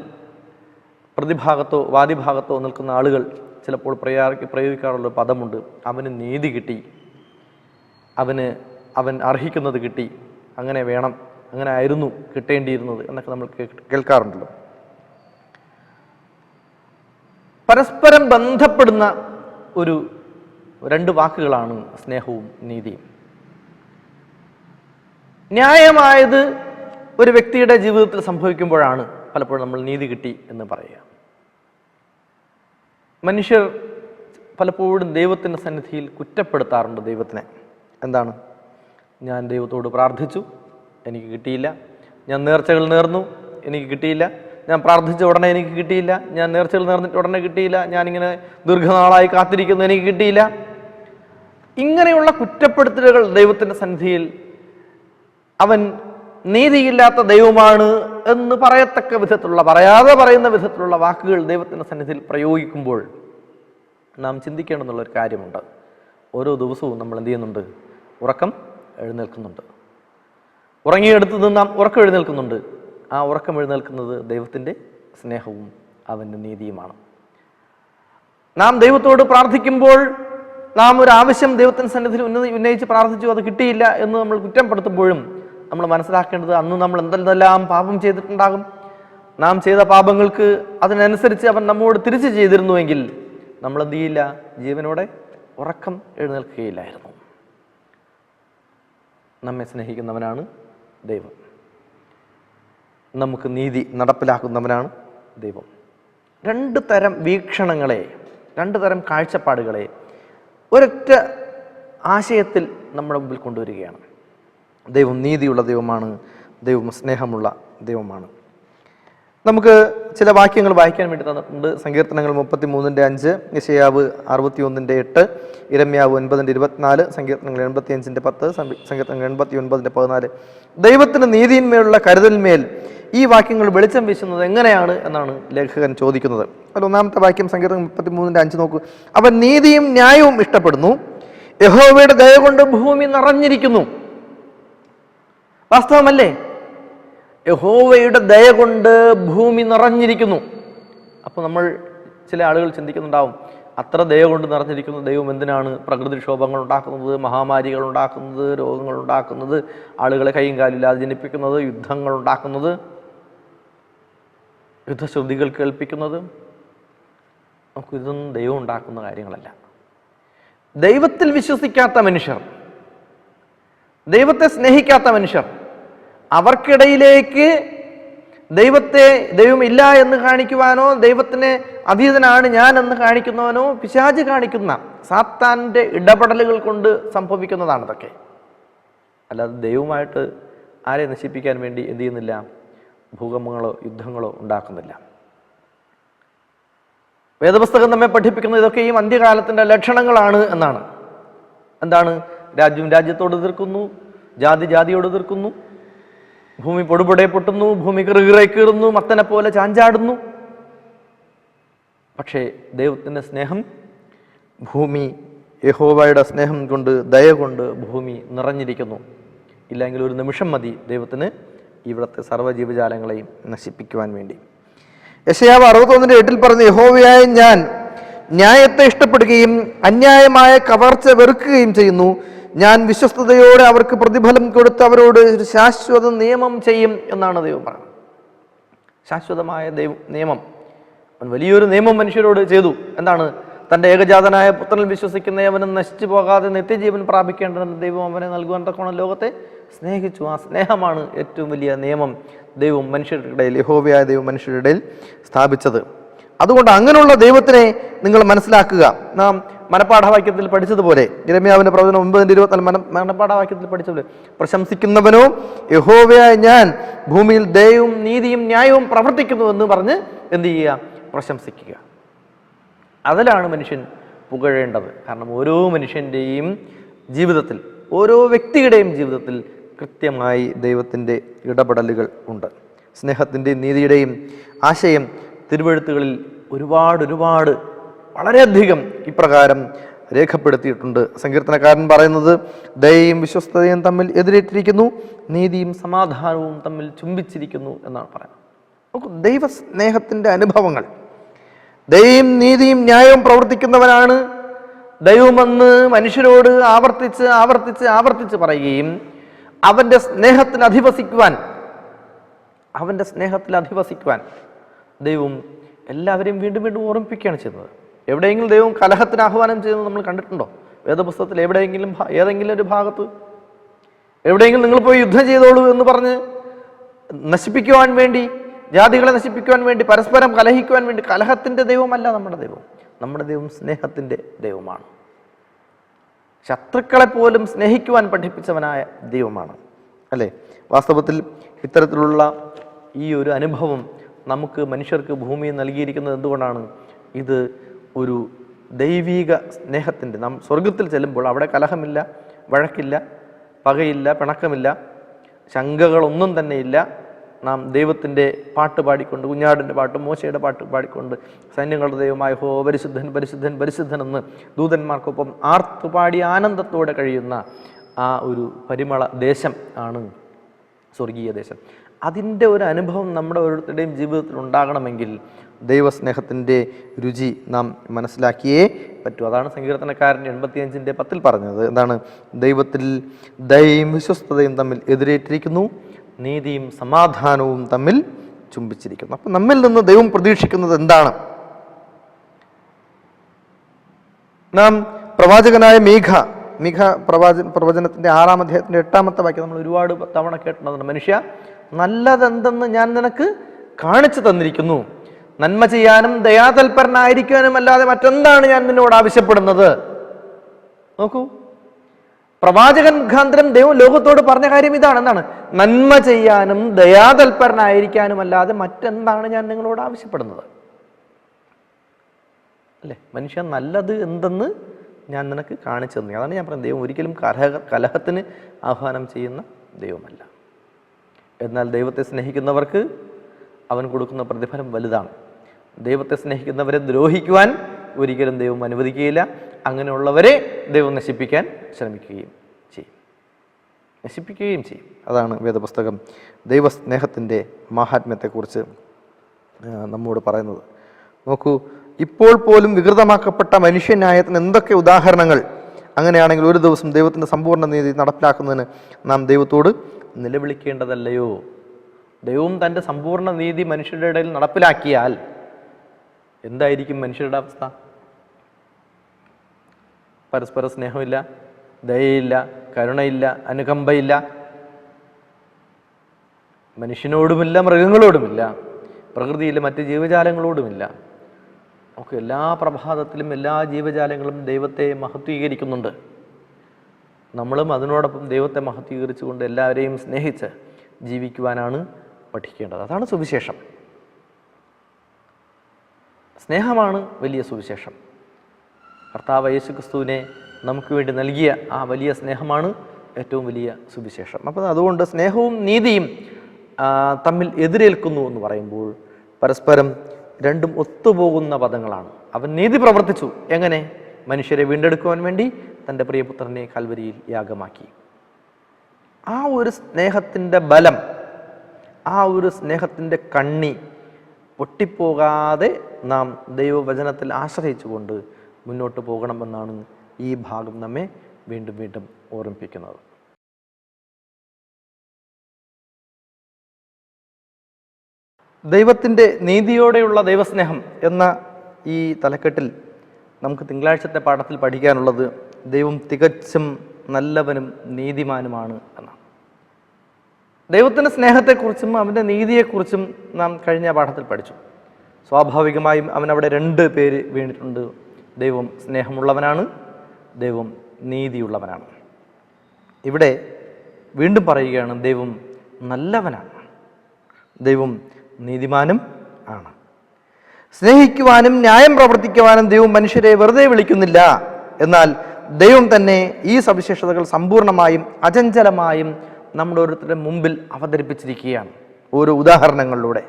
പ്രതിഭാഗത്തോ വാദിഭാഗത്തോ നിൽക്കുന്ന ആളുകൾ ചിലപ്പോൾ പ്രയോഗിക്കാറുള്ള പദമുണ്ട്, അവന് നീതി കിട്ടി, അവൻ അർഹിക്കുന്നത് കിട്ടി, അങ്ങനെ വേണം, അങ്ങനെ ആയിരുന്നു കിട്ടേണ്ടിയിരുന്നത് എന്നൊക്കെ നമ്മൾ കേൾക്കാറുണ്ടല്ലോ. പരസ്പരം ബന്ധപ്പെടുന്ന രണ്ട് വാക്കുകളാണ് സ്നേഹവും നീതിയും. ന്യായമായത് ഒരു വ്യക്തിയുടെ ജീവിതത്തിൽ സംഭവിക്കുമ്പോഴാണ് പലപ്പോഴും നമ്മൾ നീതി കിട്ടി എന്ന് പറയുക. മനുഷ്യർ പലപ്പോഴും ദൈവത്തിൻ്റെ സന്നിധിയിൽ കുറ്റപ്പെടുത്താറുണ്ട് ദൈവത്തിനെ. എന്താണ്? ഞാൻ ദൈവത്തോട് പ്രാർത്ഥിച്ചു, എനിക്ക് കിട്ടിയില്ല. ഞാൻ നേർച്ചകൾ നേർന്നു, എനിക്ക് കിട്ടിയില്ല. ഞാൻ പ്രാർത്ഥിച്ച ഉടനെ എനിക്ക് കിട്ടിയില്ല. ഞാൻ നേർച്ചകൾ നേർന്നിട്ട് ഉടനെ കിട്ടിയില്ല. ഞാനിങ്ങനെ ദീർഘനാളായി കാത്തിരിക്കുന്നു, എനിക്ക് കിട്ടിയില്ല. ഇങ്ങനെയുള്ള കുറ്റപ്പെടുത്തലുകൾ ദൈവത്തിൻ്റെ സന്നിധിയിൽ അവൻ നീതിയില്ലാത്ത ദൈവമാണ് എന്ന് പറയാതെ പറയുന്ന വിധത്തിലുള്ള വാക്കുകൾ ദൈവത്തിൻ്റെ സന്നിധിയിൽ പ്രയോഗിക്കുമ്പോൾ നാം ചിന്തിക്കേണ്ടെന്നുള്ളൊരു കാര്യമുണ്ട്. ഓരോ ദിവസവും നമ്മൾ എന്ത് ചെയ്യുന്നുണ്ട്? ഉറക്കം എഴുന്നേൽക്കുന്നുണ്ട്. ഉറങ്ങിയെടുത്ത് നാം ഉറക്കം എഴുന്നേൽക്കുന്നുണ്ട്. ആ ഉറക്കം എഴുന്നേൽക്കുന്നത് ദൈവത്തിൻ്റെ സ്നേഹവും അവൻ്റെ നീതിയുമാണ്. നാം ദൈവത്തോട് പ്രാർത്ഥിക്കുമ്പോൾ നാം ഒരു ആവശ്യം ദൈവത്തിൻ്റെ സന്നിധിയിൽ ഉന്നയിച്ച് പ്രാർത്ഥിച്ചു, അത് കിട്ടിയില്ല എന്ന് നമ്മൾ കുറ്റപ്പെടുത്തുമ്പോഴും നമ്മൾ മനസ്സിലാക്കേണ്ടത് അന്ന് നമ്മൾ എന്തെല്ലാം പാപം ചെയ്തിട്ടുണ്ടാകും. നാം ചെയ്ത പാപങ്ങൾക്ക് അതിനനുസരിച്ച് അവൻ നമ്മോട് തിരിച്ചു ചെയ്തിരുന്നുവെങ്കിൽ നമ്മൾ എന്ത് ചെയ്യില്ല? ജീവനോടെ ഉറക്കം എഴുന്നേൽക്കുകയില്ലായിരുന്നു. നമ്മെ സ്നേഹിക്കുന്നവനാണ് ദൈവം. നമുക്ക് നീതി നടപ്പിലാക്കുന്നവനാണ് ദൈവം. രണ്ട് തരം വീക്ഷണങ്ങളെ, രണ്ട് തരം കാഴ്ചപ്പാടുകളെ ഒരൊറ്റ ആശയത്തിൽ നമ്മുടെ മുമ്പിൽ കൊണ്ടുവരികയാണ്. ദൈവം നീതിയുള്ള ദൈവമാണ്, ദൈവം സ്നേഹമുള്ള ദൈവമാണ്. നമുക്ക് ചില വാക്യങ്ങൾ വായിക്കാൻ വേണ്ടി തന്നിട്ടുണ്ട്. സങ്കീർത്തനങ്ങൾ 33:5, യെശയ്യാവ് 61:8, ഇരമ്യാവ് 9:24, സങ്കീർത്തനങ്ങൾ 85:10, സങ്കീർത്തനങ്ങൾ 89:14. ദൈവത്തിന് നീതിയിന്മേലുള്ള കരുതലിന്മേൽ ഈ വാക്യങ്ങൾ വെളിച്ചം വീശുന്നത് എങ്ങനെയാണ് എന്നാണ് ലേഖകൻ ചോദിക്കുന്നത്. അതിൽ ഒന്നാമത്തെ വാക്യം സങ്കീർത്തനം 33:5 നോക്കൂ. അവൻ നീതിയും ന്യായവും ഇഷ്ടപ്പെടുന്നു, യഹോവയുടെ ദയ കൊണ്ട് ഭൂമി നിറഞ്ഞിരിക്കുന്നു. വാസ്തവമല്ലേ? യഹോവയുടെ ദയ കൊണ്ട് ഭൂമി നിറഞ്ഞിരിക്കുന്നു. അപ്പോൾ നമ്മൾ ചില ആളുകൾ ചിന്തിക്കുന്നുണ്ടാവും, അത്ര ദയ കൊണ്ട് നിറഞ്ഞിരിക്കുന്ന ദൈവം എന്തിനാണ് പ്രകൃതിക്ഷോഭങ്ങൾ ഉണ്ടാക്കുന്നത്, മഹാമാരികൾ ഉണ്ടാക്കുന്നത്, രോഗങ്ങൾ ഉണ്ടാക്കുന്നത്, ആളുകളെ കൈയും കാലില്ലാതെ ജനിപ്പിക്കുന്നത്, യുദ്ധങ്ങൾ ഉണ്ടാക്കുന്നത്, യുദ്ധശ്രുതികൾ കേൾപ്പിക്കുന്നത്? നമുക്കിതൊന്നും ദൈവം ഉണ്ടാക്കുന്ന കാര്യങ്ങളല്ല. ദൈവത്തിൽ വിശ്വസിക്കാത്ത മനുഷ്യർ, ദൈവത്തെ സ്നേഹിക്കാത്ത മനുഷ്യർ, അവർക്കിടയിലേക്ക് ദൈവം ഇല്ല എന്ന് കാണിക്കുവാനോ, ദൈവത്തിന് അതീതനാണ് ഞാൻ എന്ന് കാണിക്കുന്നവനോ പിശാച് കാണിക്കുന്ന സാത്താൻ്റെ ഇടപെടലുകൾ കൊണ്ട് സംഭവിക്കുന്നതാണ് ഇതൊക്കെ. അല്ലാതെ ദൈവമായിട്ട് ആരെ നശിപ്പിക്കാൻ വേണ്ടി എന്ത് ചെയ്യുന്നില്ല? ഭൂകമ്പങ്ങളോ യുദ്ധങ്ങളോ ഉണ്ടാക്കുന്നില്ല. വേദപുസ്തകം നമ്മെ പഠിപ്പിക്കുന്നത് ഇതൊക്കെയും അന്ത്യകാലത്തിൻ്റെ ലക്ഷണങ്ങളാണ് എന്നാണ്. എന്താണ്? രാജ്യം രാജ്യത്തോട് എതിർക്കുന്നു, ജാതി ജാതിയോട് എതിർക്കുന്നു, ഭൂമി പൊടുപൊടെ പൊട്ടുന്നു, ഭൂമി കിറുകിറെ കീറുന്നു, മത്തനെ പോലെ ചാഞ്ചാടുന്നു. പക്ഷേ ദൈവത്തിൻ്റെ സ്നേഹം, ഭൂമി യഹോവയുടെ സ്നേഹം കൊണ്ട്, ദയ കൊണ്ട് ഭൂമി നിറഞ്ഞിരിക്കുന്നു. ഇല്ലെങ്കിൽ ഒരു നിമിഷം മതി ദൈവത്തിന് ഇവിടുത്തെ സർവ്വജീവജാലങ്ങളെയും നശിപ്പിക്കുവാൻ വേണ്ടി. യെശയ്യാവ് 61:8 പറഞ്ഞു, യഹോവയായ ഞാൻ ന്യായത്തെ ഇഷ്ടപ്പെടുകയും അന്യായമായ കവർച്ച വെറുക്കുകയും ചെയ്യുന്നു. ഞാൻ വിശ്വസ്തയോടെ അവർക്ക് പ്രതിഫലം കൊടുത്ത് അവരോട് ഒരു ശാശ്വത നിയമം ചെയ്യും എന്നാണ് ദൈവം പറയുന്നത്. ശാശ്വതമായ നിയമം. അവൻ വലിയൊരു നിയമം മനുഷ്യരോട് ചെയ്തു. എന്താണ്? തൻ്റെ ഏകജാതനായ പുത്രനിൽ വിശ്വസിക്കുന്ന അവനും നശിച്ചു പോകാതെ നിത്യജീവൻ പ്രാപിക്കേണ്ടതെന്ന് ദൈവം അവനെ നൽകുവാൻ തക്കോണം ലോകത്തെ സ്നേഹിച്ചു. ആ സ്നേഹമാണ് ഏറ്റവും വലിയ നിയമം ദൈവം മനുഷ്യരുടെ ഇടയിൽ, യഹോവയായ ദൈവം മനുഷ്യരുടെ ഇടയിൽ സ്ഥാപിച്ചത്. അതുകൊണ്ട് അങ്ങനെയുള്ള ദൈവത്തിനെ നിങ്ങൾ മനസ്സിലാക്കുക. നാം മനപ്പാഠവാക്യത്തിൽ പഠിച്ചതുപോലെ, ഇരമ്യാവിൻ്റെ പ്രവചനം 9:24 മനപ്പാഠവാക്യത്തിൽ പഠിച്ചതുപോലെ, പ്രശംസിക്കുന്നവനോ യഹോവയായ ഞാൻ ഭൂമിയിൽ ദയയും നീതിയും ന്യായവും പ്രവർത്തിക്കുന്നു എന്ന് പറഞ്ഞ് എന്ത് ചെയ്യുക? പ്രശംസിക്കുക. അതിലാണ് മനുഷ്യൻ പുകഴേണ്ടത്. കാരണം ഓരോ മനുഷ്യൻ്റെയും ജീവിതത്തിൽ, ഓരോ വ്യക്തിയുടെയും ജീവിതത്തിൽ കൃത്യമായി ദൈവത്തിൻ്റെ ഇടപെടലുകൾ ഉണ്ട്. സ്നേഹത്തിൻ്റെയും നീതിയുടെയും ആശയം തിരുവെഴുത്തുകളിൽ ഒരുപാട് വളരെയധികം ഇപ്രകാരം രേഖപ്പെടുത്തിയിട്ടുണ്ട്. സങ്കീർത്തനക്കാരൻ പറയുന്നത്, ദയയും വിശ്വസ്തതയും തമ്മിൽ എതിരേറ്റിരിക്കുന്നു, നീതിയും സമാധാനവും തമ്മിൽ ചുംബിച്ചിരിക്കുന്നു എന്നാണ് പറയുന്നത്. നോക്കൂ, ദൈവസ്നേഹത്തിൻ്റെ അനുഭവങ്ങൾ. ദയയും നീതിയും ന്യായവും പ്രവർത്തിക്കുന്നവനാണ് ദൈവമെന്ന് മനുഷ്യരോട് ആവർത്തിച്ച് ആവർത്തിച്ച് ആവർത്തിച്ച് പറയുകയും അവൻ്റെ സ്നേഹത്തിൽ അധിവസിക്കുവാൻ ദൈവം എല്ലാവരെയും വീണ്ടും വീണ്ടും ഓർമ്മിപ്പിക്കുകയാണ് ചെയ്യുന്നത്. എവിടെയെങ്കിലും ദൈവം കലഹത്തിന് ആഹ്വാനം ചെയ്യുന്നത് നമ്മൾ കണ്ടിട്ടുണ്ടോ? വേദപുസ്തകത്തിൽ ഏതെങ്കിലും ഒരു ഭാഗത്ത് എവിടെയെങ്കിലും നിങ്ങൾ പോയി യുദ്ധം ചെയ്തോളൂ എന്ന് പറഞ്ഞ് നശിപ്പിക്കുവാൻ വേണ്ടി, ജാതികളെ നശിപ്പിക്കുവാൻ വേണ്ടി, പരസ്പരം കലഹിക്കുവാൻ വേണ്ടി? കലഹത്തിൻ്റെ ദൈവമല്ല നമ്മുടെ ദൈവം. നമ്മുടെ ദൈവം സ്നേഹത്തിൻ്റെ ദൈവമാണ്. ശത്രുക്കളെ പോലും സ്നേഹിക്കുവാൻ പഠിപ്പിച്ചവനായ ദൈവമാണ്, അല്ലേ? വാസ്തവത്തിൽ ഇത്തരത്തിലുള്ള ഈ ഒരു അനുഭവം നമുക്ക് മനുഷ്യർക്ക് ഭൂമിയിൽ നൽകിയിരിക്കുന്നത് എന്തുകൊണ്ടാണ്? ഇത് ഒരു ദൈവീക സ്നേഹത്തിൻ്റെ, നാം സ്വർഗത്തിൽ ചെല്ലുമ്പോൾ അവിടെ കലഹമില്ല, വഴക്കില്ല, പകയില്ല, പിണക്കമില്ല, ശങ്കകളൊന്നും തന്നെയില്ല. നാം ദൈവത്തിൻ്റെ പാട്ട് പാടിക്കൊണ്ട്, കുഞ്ഞാടിൻ്റെ പാട്ട്, മോശയുടെ പാട്ട് പാടിക്കൊണ്ട്, സൈന്യങ്ങളുടെ ദൈവമായ ഹോ പരിശുദ്ധൻ പരിശുദ്ധൻ പരിശുദ്ധൻ എന്ന് ദൂതന്മാർക്കൊപ്പം ആർത്തുപാടി ആനന്ദത്തോടെ കഴിയുന്ന ആ ഒരു പരിമള ദേശം ആണ് സ്വർഗീയ ദേശം. അതിൻ്റെ ഒരു അനുഭവം നമ്മുടെ ഓരോരുത്തരുടെയും ജീവിതത്തിൽ ഉണ്ടാകണമെങ്കിൽ ദൈവസ്നേഹത്തിൻ്റെ രുചി നാം മനസ്സിലാക്കിയേ പറ്റൂ. അതാണ് സങ്കീർത്തനക്കാരൻ 85:10 പറഞ്ഞത്. എന്താണ്? ദൈവത്തിൽ ദയയും വിശ്വസ്തതയും തമ്മിൽ എതിരേറ്റിരിക്കുന്നു, നീതിയും സമാധാനവും തമ്മിൽ ചുംബിച്ചിരിക്കുന്നു. അപ്പം നമ്മിൽ നിന്ന് ദൈവം പ്രതീക്ഷിക്കുന്നത് എന്താണ്? നാം പ്രവാചകനായ മീഖ പ്രവചനത്തിൻ്റെ 6-ാം അധ്യായത്തിൻ്റെ 8-ാമത്തെ വാക്യം നമ്മൾ ഒരുപാട് തവണ കേട്ടിട്ടുണ്ട്. മനുഷ്യ, നല്ലതെന്തെന്ന് ഞാൻ നിനക്ക് കാണിച്ചു തന്നിരിക്കുന്നു, നന്മ ചെയ്യാനും ദയാതൽപരനായിരിക്കാനും അല്ലാതെ മറ്റെന്താണ് ഞാൻ നിന്നോട് ആവശ്യപ്പെടുന്നത്? നോക്കൂ, പ്രവാചകൻ മുഖാന്തരം ദൈവം ലോകത്തോട് പറഞ്ഞ കാര്യം ഇതാണ്. എന്താണ്? നന്മ ചെയ്യാനും ദയാതൽപരനായിരിക്കാനും അല്ലാതെ മറ്റെന്താണ് ഞാൻ നിങ്ങളോട് ആവശ്യപ്പെടുന്നത്? അല്ലേ? മനുഷ്യ, നല്ലത് എന്തെന്ന് ഞാൻ നിനക്ക് കാണിച്ചു തന്നെ. അതാണ് ഞാൻ പറയുന്നത്, ദൈവം ഒരിക്കലും കലഹത്തിന് ആഹ്വാനം ചെയ്യുന്ന ദൈവമല്ല. എന്നാൽ ദൈവത്തെ സ്നേഹിക്കുന്നവർക്ക് അവൻ കൊടുക്കുന്ന പ്രതിഫലം വലുതാണ്. ദൈവത്തെ സ്നേഹിക്കുന്നവരെ ദ്രോഹിക്കുവാൻ ഒരിക്കലും ദൈവം അനുവദിക്കുകയില്ല. അങ്ങനെയുള്ളവരെ ദൈവം നശിപ്പിക്കാൻ ശ്രമിക്കുകയും ചെയ്യും. അതാണ് വേദപുസ്തകം ദൈവസ്നേഹത്തിൻ്റെ മാഹാത്മ്യത്തെക്കുറിച്ച് നമ്മോട് പറയുന്നത്. നോക്കൂ, ഇപ്പോൾ പോലും വികൃതമാക്കപ്പെട്ട മനുഷ്യന്യായത്തിന് എന്തൊക്കെ ഉദാഹരണങ്ങൾ! അങ്ങനെയാണെങ്കിൽ ഒരു ദിവസം ദൈവത്തിൻ്റെ സമ്പൂർണ്ണ നീതി നടപ്പിലാക്കുന്നതിന് നാം ദൈവത്തോട് നിലവിളിക്കേണ്ടതല്ലയോ? ദൈവം തൻ്റെ സമ്പൂർണ്ണ നീതി മനുഷ്യരുടെ ഇടയിൽ നടപ്പിലാക്കിയാൽ എന്തായിരിക്കും മനുഷ്യരുടെ അവസ്ഥ? പരസ്പര സ്നേഹമില്ല, ദയയില്ല, കരുണയില്ല, അനുകമ്പയില്ല, മനുഷ്യനോടുമില്ല, മൃഗങ്ങളോടുമില്ല, പ്രകൃതിയിലെ മറ്റ് ജീവജാലങ്ങളോടുമില്ല. നമുക്ക് എല്ലാ പ്രഭാതത്തിലും എല്ലാ ജീവജാലങ്ങളും ദൈവത്തെ മഹത്വീകരിക്കുന്നുണ്ട്. നമ്മളും അതിനോടൊപ്പം ദൈവത്തെ മഹത്വീകരിച്ചുകൊണ്ട് എല്ലാവരെയും സ്നേഹിച്ച് ജീവിക്കുവാനാണ് പഠിക്കേണ്ടത്. അതാണ് സുവിശേഷം. സ്നേഹമാണ് വലിയ സുവിശേഷം. കർത്താവ് യേശുക്രിസ്തുവിനെ നമുക്ക് വേണ്ടി നൽകിയ ആ വലിയ സ്നേഹമാണ് ഏറ്റവും വലിയ സുവിശേഷം. അപ്പം അതുകൊണ്ട് സ്നേഹവും നീതിയും തമ്മിൽ എതിരേൽക്കുന്നു എന്ന് പറയുമ്പോൾ പരസ്പരം രണ്ടും ഒത്തുപോകുന്ന പദങ്ങളാണ്. അവൻ നീതി പ്രവർത്തിച്ചു. എങ്ങനെ? മനുഷ്യരെ വീണ്ടെടുക്കുവാൻ വേണ്ടി തൻ്റെ പ്രിയപുത്രനെ കാൽവരിയിൽ യാഗമാക്കി. ആ ഒരു സ്നേഹത്തിൻ്റെ ബലം, ആ ഒരു സ്നേഹത്തിൻ്റെ കണ്ണി പൊട്ടിപ്പോകാതെ നാം ദൈവവചനത്തിൽ ആശ്രയിച്ചുകൊണ്ട് മുന്നോട്ട് പോകണമെന്നാണ് ഈ ഭാഗം നമ്മെ വീണ്ടും വീണ്ടും ഓർമ്മിപ്പിക്കുന്നത്. ദൈവത്തിൻ്റെ നീതിയോടെയുള്ള ദൈവസ്നേഹം എന്ന ഈ തലക്കെട്ടിൽ നമുക്ക് തിങ്കളാഴ്ചത്തെ പാഠത്തിൽ പഠിക്കാനുള്ളത് ദൈവം തികച്ചും നല്ലവനും നീതിമാനുമാണ് എന്നാണ്. ദൈവത്തിൻ്റെ സ്നേഹത്തെക്കുറിച്ചും അവൻ്റെ നീതിയെക്കുറിച്ചും നാം കഴിഞ്ഞ പാഠത്തിൽ പഠിച്ചു. സ്വാഭാവികമായും അവനവിടെ 2 പേര് വീണിട്ടുണ്ട്. ദൈവം സ്നേഹമുള്ളവനാണ്, ദൈവം നീതിയുള്ളവനാണ്. ഇവിടെ വീണ്ടും പറയുകയാണ്, ദൈവം നല്ലവനാണ്, ദൈവം നീതിമാനും ആണ്. സ്നേഹിക്കുവാനും ന്യായം പ്രവർത്തിക്കുവാനും ദൈവം മനുഷ്യരെ വെറുതെ വിളിക്കുന്നില്ല. എന്നാൽ ദൈവം തന്നെ ഈ സവിശേഷതകൾ സമ്പൂർണമായും അചഞ്ചലമായും നമ്മുടെ ഓരോരുത്തരുടെ മുമ്പിൽ അവതരിപ്പിച്ചിരിക്കുകയാണ് ഓരോ ഉദാഹരണങ്ങളിലൂടെ.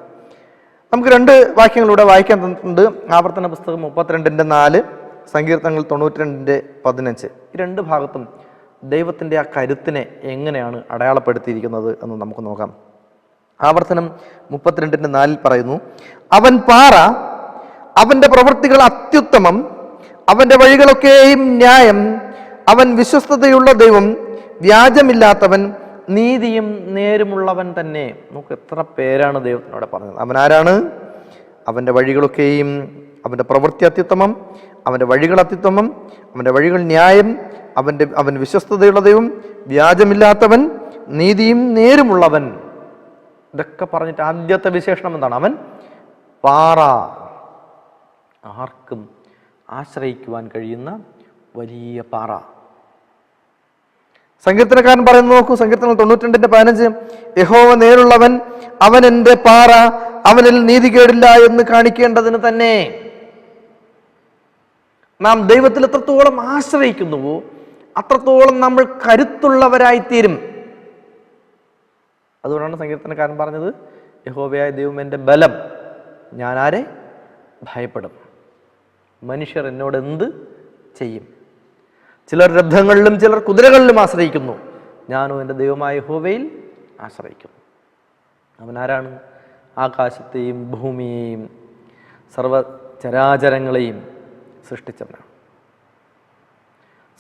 നമുക്ക് 2 വാക്യങ്ങളിലൂടെ വായിക്കാൻ തന്നിട്ടുണ്ട്. ആവർത്തന പുസ്തകം 32:4, സങ്കീർത്തനങ്ങൾ 92:15. ഈ രണ്ട് ഭാഗത്തും ദൈവത്തിൻ്റെ ആ കരുത്തിനെ എങ്ങനെയാണ് അടയാളപ്പെടുത്തിയിരിക്കുന്നത് എന്ന് നമുക്ക് നോക്കാം. ആവർത്തനം 32:4 പറയുന്നു, അവൻ പാറ, അവൻ്റെ പ്രവൃത്തികൾ അത്യുത്തമം, അവൻ്റെ വഴികളൊക്കെയും ന്യായം, അവൻ വിശ്വസ്തതയുള്ള ദൈവം, വ്യാജമില്ലാത്തവൻ, നീതിയും നേരുമുള്ളവൻ തന്നെ. നമുക്ക് എത്ര പേരാണ് ദൈവത്തിനോട് പറഞ്ഞത്. അവൻ ആരാണ്? അവൻ്റെ വഴികളൊക്കെയും, അവൻ്റെ പ്രവൃത്തി അത്യുത്തമം, അവൻ്റെ വഴികൾ അത്യുത്തമം, അവൻ്റെ വഴികൾ ന്യായം, അവൻ വിശ്വസ്തതയുള്ള ദൈവം, വ്യാജമില്ലാത്തവൻ, നീതിയും നേരുമുള്ളവൻ. ഇതൊക്കെ പറഞ്ഞിട്ട് ആദ്യത്തെ വിശേഷണം എന്താണ്? അവൻ പാറ, ആർക്കും ആശ്രയിക്കുവാൻ കഴിയുന്ന വലിയ പാറ. സങ്കീർത്തനക്കാരൻ പറയുന്നത് നോക്കൂ, സങ്കീർത്തനം 92:15, യഹോവ നേരുള്ളവൻ, അവൻ എൻ്റെ പാറ, അവനിൽ നീതികേടില്ല എന്ന് കാണിക്കേണ്ടതിന് തന്നെ. നാം ദൈവത്തിൽ എത്രത്തോളം ആശ്രയിക്കുന്നുവോ അത്രത്തോളം നമ്മൾ കരുത്തുള്ളവരായിത്തീരും. അതുകൊണ്ടാണ് സങ്കീർത്തനക്കാരൻ പറഞ്ഞത്, യഹോവയായ ദൈവം എൻ്റെ ബലം, ഞാൻ ആരെ ഭയപ്പെടും? മനുഷ്യർ എന്നോട് എന്ത് ചെയ്യും? ചിലർ രഥങ്ങളിലും ചിലർ കുതിരകളിലും ആശ്രയിക്കുന്നു, ഞാനോ എൻ്റെ ദൈവമായ യഹോവയിൽ ആശ്രയിക്കുന്നു. അവൻ ആരാണ്? ആകാശത്തെയും ഭൂമിയെയും സർവചരാചരങ്ങളെയും സൃഷ്ടിച്ചവനാണ്.